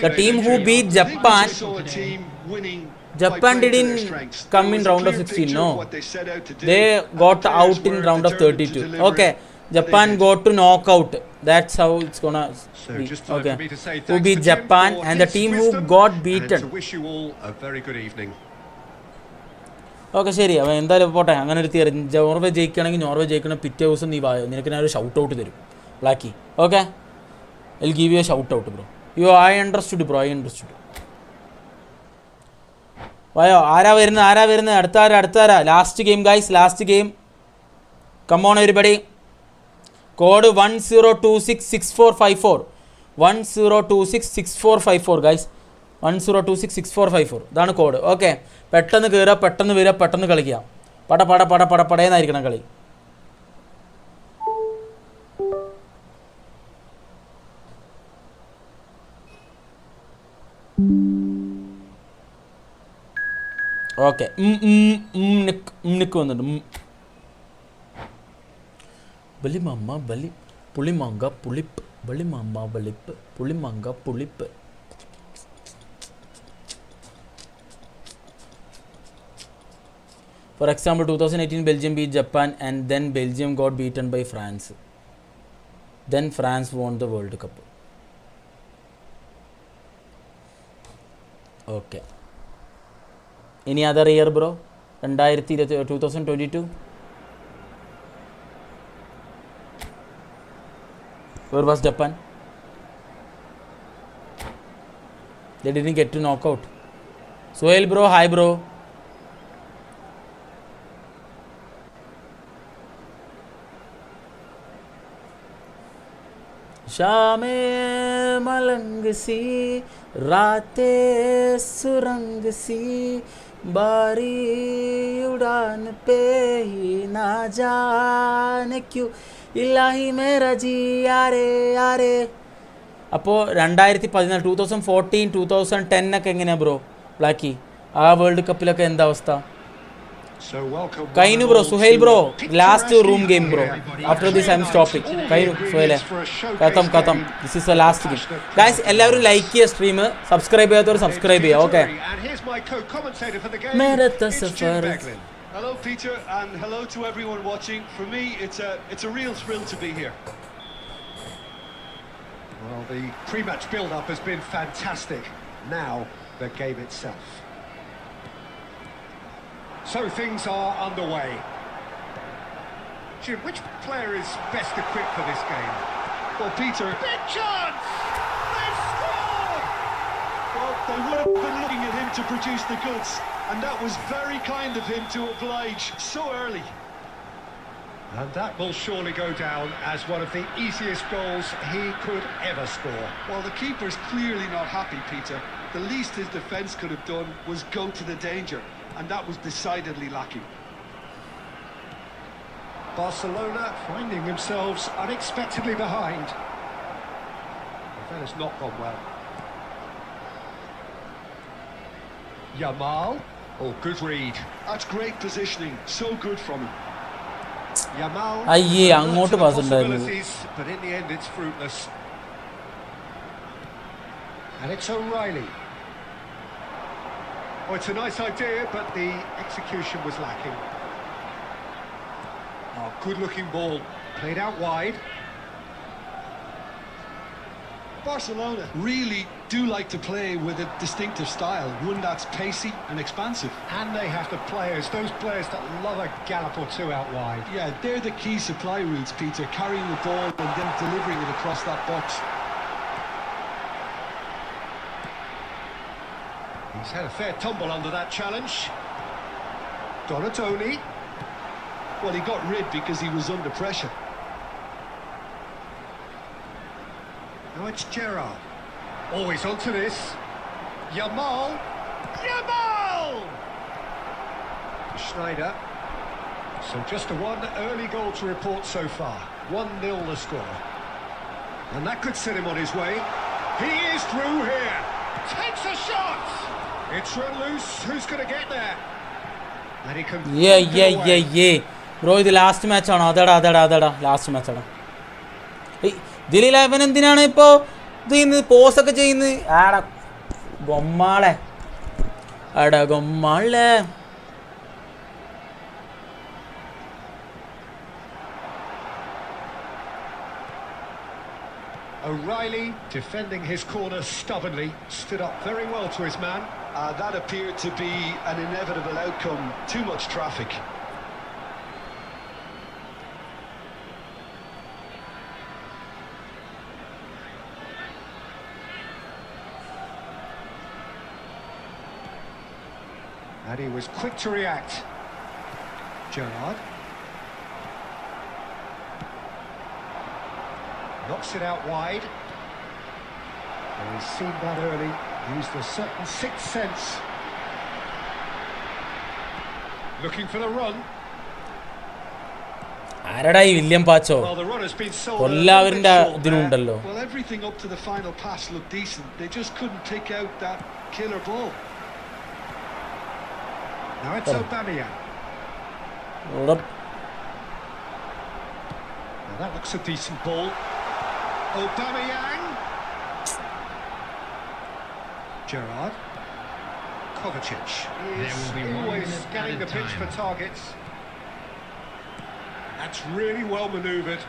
the team who beat I Japan, think we saw a team winning Japan by playing to didn't their strengths. come There in was a round of clear 16, picture no. of what they set out to do, they and got the players out in were round of determined to 32. deliver Okay, it. Japan They did. got to knock out. That's how it's gonna So be. just time Okay, for me to say who thanks beat to Jim Japan for and the his team who wisdom got and beaten. to wish you all a very good evening. Okay ശരി. അപ്പോൾ എന്തായാലും പോട്ടെ. അങ്ങനെ ഒരു theory. Norway ജയിക്കുകയാണെങ്കിൽ Norway ജയിക്കണ പിറ്റേ ദിവസം നീ വായോ, നിനക്ക് ഞാൻ ഒരു ഷൗട്ട് ഔട്ട് തരും Blackie. Okay, I give you a shout out bro. I understood bro, I understood. വായോ. ആരാ വരുന്നത്? അടുത്താരാ? Last game guys, last game. Come on everybody. Code 10266454. 10266454 guys. 10266454 ഇതാണ് കോഡ്. ഓക്കെ, പെട്ടെന്ന് കയറുക, പെട്ടെന്ന് വരിക, പെട്ടെന്ന് കളിക്കുക. പടേന്നായിരിക്കണം കളി. ഓക്കെ, നിക്ക് വന്നിട്ടുണ്ട്. Balimama Bali Pulimanga Pulip Balimama Balip Pulimanga Pulip. For example, 2018 Belgium beat Japan and then Belgium got beaten by France. Then France won the World Cup. Okay. Any other year, bro? 2022? Where was Japan? They didn't get to knock out. Sohail bro, hi bro. शामे मलंग सी रातें सुरंग सी बारी उड़ान पे ही ना जाने क्यों इलाही मेरा जी यारे यारे അപ്പോൾ 2014 2010 ഒക്കെ എങ്ങനെയാ ബ്രോ ബ്ലാക്കി ആ വേൾഡ് കപ്പിലൊക്കെ എന്താ അവസ്ഥ Kainu bro, Suhail bro, last room game bro. After this I am stopping. Kainu, Suhail. Katam. This is the last game. Guys, എല്ലാവരും ലൈക്ക് ചെയ്യുക സ്ട്രീം, സബ്സ്ക്രൈബ് ചെയ്യാത്തവർ സബ്സ്ക്രൈബ് ചെയ്യുക. Okay. Hello Peter and hello to everyone watching. For me it's a real thrill to be here. Well, the pre-match build-up has been fantastic. Now the game itself. So things are underway. Jim, which player is best equipped for this game? Well, Peter... Big chance! They've scored! Well, they would have been looking at him to produce the goods, and that was very kind of him to oblige so early. And that will surely go down as one of the easiest goals he could ever score. Well, the keeper's clearly not happy, Peter. The least his defence could have done was go to the danger. And that was decidedly lacking. Barcelona finding themselves unexpectedly behind. That has not gone well. Yamal. Oh, good read. That's great positioning. So good from him. Yamal. അയ്യേ അങ്ങോട്ട് pass ഉണ്ടായിരുന്നു. But in the end it's fruitless. And it's O'Reilly. Oh, it's a nice idea, but the execution was lacking. Oh, good-looking ball. Played out wide. Barcelona really do like to play with a distinctive style, one that's pacey and expansive. And they have the players, those players that love a gallop or two out wide. Yeah, they're the key supply routes, Peter, carrying the ball and then delivering it across that box. He's had a fair tumble under that challenge. Donatoni. Well, he got rid because he was under pressure. Now it's Gerrard. Always onto this. Yamal. Schneider. So just a one early goal to report so far. 1-0 the score. And that could set him on his way. He is through here. Takes a shot. It's run loose. Who's going to get there? And he can. Yeah. Bro, ഇത് last match ആണോ? അതാടാ last match ആണ്. ഇതിൽ അവൻ എന്തിനാണ് ഇപ്പോ ഇത് പോസൊക്കെ ചെയ്യുന്നത്? ആടാ ഗൊമ്മാളെ. O'Reilly defending his corner stubbornly, stood up very well to his man. That appeared to be an inevitable outcome. Too much traffic. And he was quick to react. Gerrard. Knocks it out wide. And he's seen that early. Used a certain sixth sense. Looking for the run. ആരടാ ഈ William പാച്ചോ? എല്ലാവരുടെ ഇതിനുണ്ടല്ലോ. Well, everything up to the final pass looked decent. They just couldn't pick out that killer ball. Now it's Aubameyang. Now that looks a decent ball. Aubameyang. Gerrard. Kovacic is always scanning the pitch for targets. That's really well manoeuvred.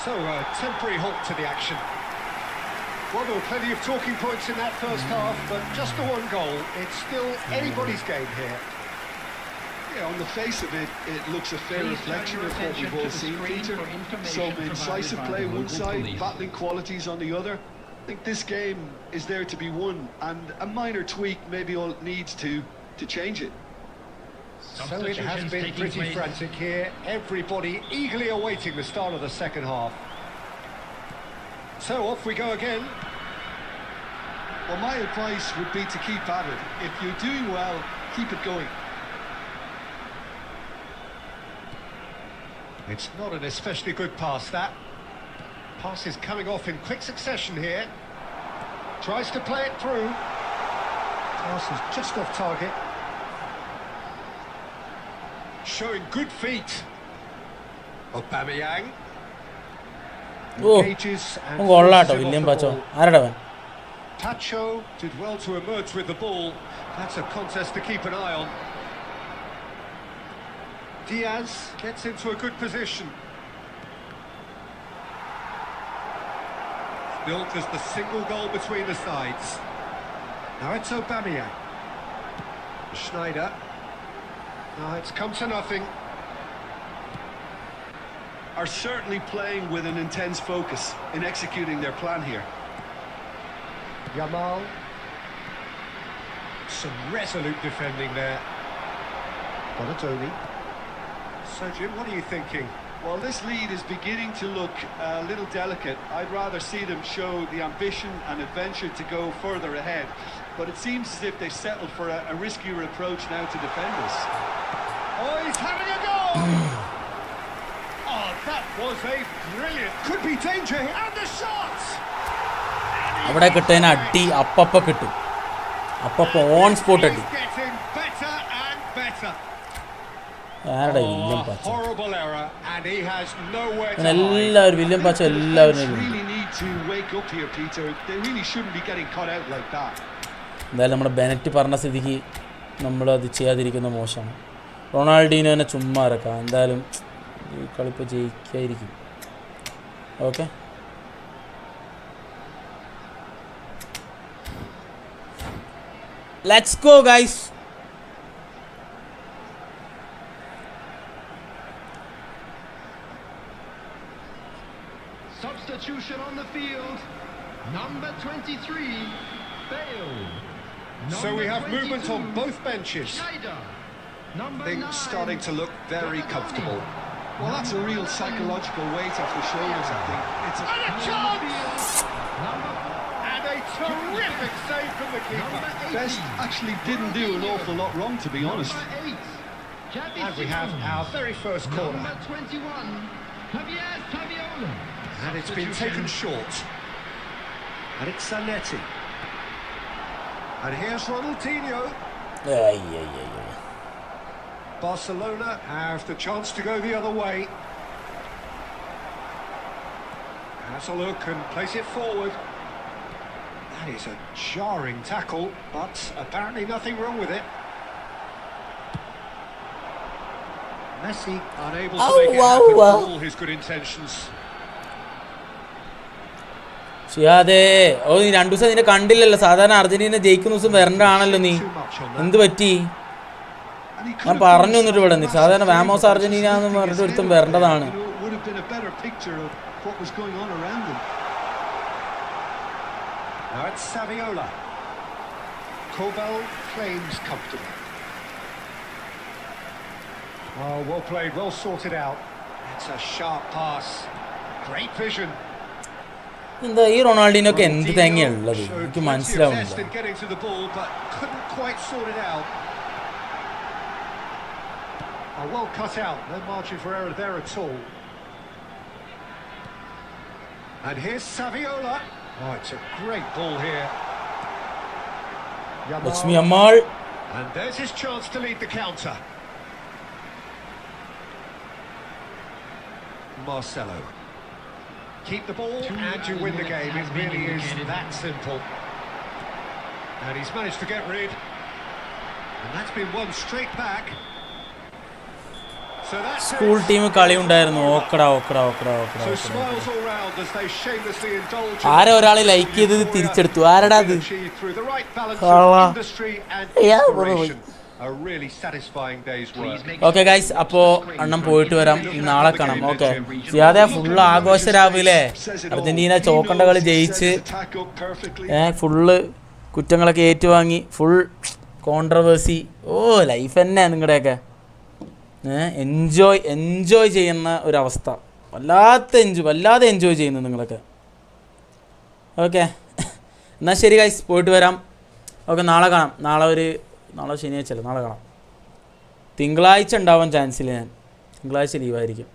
So a temporary halt to the action. Well, there were plenty of talking points in that first half, but just the one goal. It's still anybody's game here. Yeah, on the face of it, it looks a fair reflection of what we've all seen, Peter. Some incisive play one side, battling qualities on the other. I think this game is there to be won, and a minor tweak maybe all it needs to change it. So it has been pretty frantic here. Everybody eagerly awaiting the start of the second half. So off we go again. Well, my advice would be to keep at it. If you're doing well, keep it going. It's not an especially good pass, that. Pass is coming off in quick succession here. Tries to play it through. Pass is just off target. Showing good feet. Aubameyang. Engages and കൊള്ളാട്ടോ forces him William off the പാച്ചോ ball. ആരടവൻ Tacho did well to emerge with the ball. That's a contest to keep an eye on. Diaz gets into a good position. Built as the single goal between the sides. Now it's Aubameyang. Schneider. Now it's come to nothing. Are certainly playing with an intense focus in executing their plan here. Yamal. Some resolute defending there. Bonatoni. So Jim, what are you thinking? Well, this lead is beginning to look a little delicate. I'd rather see them show the ambition and adventure to go further ahead. But it seems as if they've settled for a riskier approach now to defend us. Oh, he's having a go! Oh, that was a brilliant... Could be danger here. And the shot! അവിടെ കിട്ടുന്നതിന് അടി അപ്പപ്പ കിട്ടും അപ്പപ്പ on spot അടി He's getting better and better. ആരുടെ William Oh, പാച്ച horrible error, and he has nowhere to hide. എല്ലാവരും William പാച്ച എല്ലാവരും Really need to wake up here, Peter. They really shouldn't be getting caught out like that. എന്തായാലും നമ്മുടെ Bennett പറഞ്ഞ സ്ഥിതിക്ക് നമ്മളത് ചെയ്യാതിരിക്കുന്ന മോശമാണ് റൊണാൾഡീനോനെ ചുമ്മാ ഇറക്കാം എന്തായാലും ഈ കളിപ്പോൾ ജയിക്കായിരിക്കും okay let's go guys Substitution on the field. Number 23, Bale. So we have movement on both benches. Schneider. Number Things 9. starting to look very comfortable. Well, that's a real psychological weight off the shoulders, I think. It's a... And a chance! Number 4. And a terrific save from the keeper. Best actually didn't do an awful lot wrong, to be honest. Number 8. And we have our very first corner. Number 21, Javier Saviola. And it's been taken short. And it's Zanetti. And here's Ronaldinho. Barcelona have the chance to go the other way. Has a look and place it forward. That is a jarring tackle, but apparently nothing wrong with it. Messi unable to make it happen for all his good intentions. ഷിയാദേ ഓ നീ 2 ദിവസം നിന്നെ കണ്ടില്ലല്ലോ സാധാരണ Argentina ജയിക്കുന്ന ദിവസം വരണ്ടാണല്ലോ നീ എന്ത് പറ്റി ഞാൻ പറഞ്ഞു വന്നിട്ട് ഇവിടെ നീ സാധാരണ വാമോസ് അർജന്റീന എന്ന് പറഞ്ഞിട്ട് ഒരുത്തും വരേണ്ടതാണ് Now it's Saviola. Corbell claims comfortable. Oh, well played, well sorted out. It's a sharp pass. Great vision. എന്താ ഈ റൊണാൾഡീനൊക്കെ എന്ത് തേങ്ങയുള്ളത് എനിക്ക് മനസ്സിലാവുന്നില്ല Getting to the ball, but couldn't quite sort it out. Oh, well cut out. No margin for error there at all. And here's Saviola. Oh, it's a great ball here. Lakshmi Ammal And there's his chance to lead the counter. Marcelo. Keep the ball and you win the game. It really is that simple. And he's managed to get rid. And that's been won straight back. So that's school team കളി ഉണ്ടായിരുന്നു. ഓക്കടാ. So smiles all round as they shamelessly indulge. ആരെ ഒരാൾ like ചെയ്തത് തിരിച്ചെടുത്തു. ആരടാ അത്? Through the right balance of industry and inspiration. A really satisfying day's work. Okay guys, അപ്പോൾ അണ്ണം പോയിട്ട് വരാം, നാളെ കാണാം. ഓക്കെ, സിയാദെ ഫുള്ള് ആഘോഷ രാവിലെ അർജന്റീന ചോക്കണ്ട കളി ജയിച്ച് ഫുള്ള് കുറ്റങ്ങളൊക്കെ ഏറ്റുവാങ്ങി, ഫുൾ കോൺട്രവേഴ്സി. ഓ ലൈഫ് തന്നെ നിങ്ങളുടെയൊക്കെ എൻജോയ് ചെയ്യുന്ന ഒരവസ്ഥ, വല്ലാതെ എൻജോയ് ചെയ്യുന്നു നിങ്ങളൊക്കെ. ഓക്കെ എന്നാൽ ശരി ഗൈസ്, പോയിട്ട് വരാം. ഓക്കെ, നാളെ കാണാം. നാളെ ശനിയാഴ്ച, നാളെ കാണാം. തിങ്കളാഴ്ച ഉണ്ടാവാൻ ചാൻസ് ഇല്ല, ഞാൻ തിങ്കളാഴ്ച ലീവായിരിക്കും.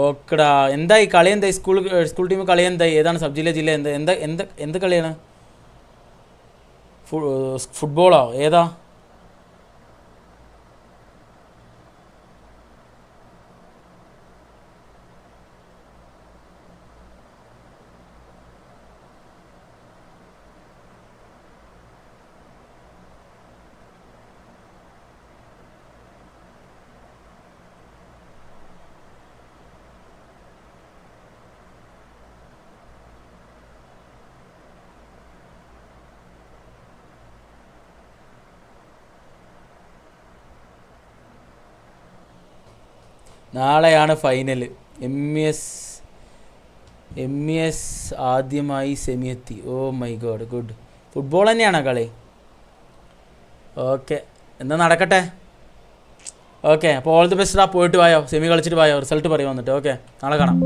ഓക്കെടാ. എന്തായി കളി? എന്തായി സ്കൂൾ ടീം കളി? എന്തായി? ഏതാണ് സബ് ജില്ല? എന്ത് കളിയാണ്? ഫുട്ബോളോ? ഏതാ? നാളെയാണ് ഫൈനൽ. MES ആദ്യമായി സെമിയെത്തി. Oh my god, good. Football തന്നെയാണോ കളി? ഓക്കെ, എന്നാൽ നടക്കട്ടെ. ഓക്കെ, അപ്പോൾ ഓൾ ദി ബെസ്റ്റ്. പോയിട്ട് വായോ, സെമി കളിച്ചിട്ട് വായോ, റിസൾട്ട് പറയും വന്നിട്ട്. ഓക്കെ, നാളെ കാണാം.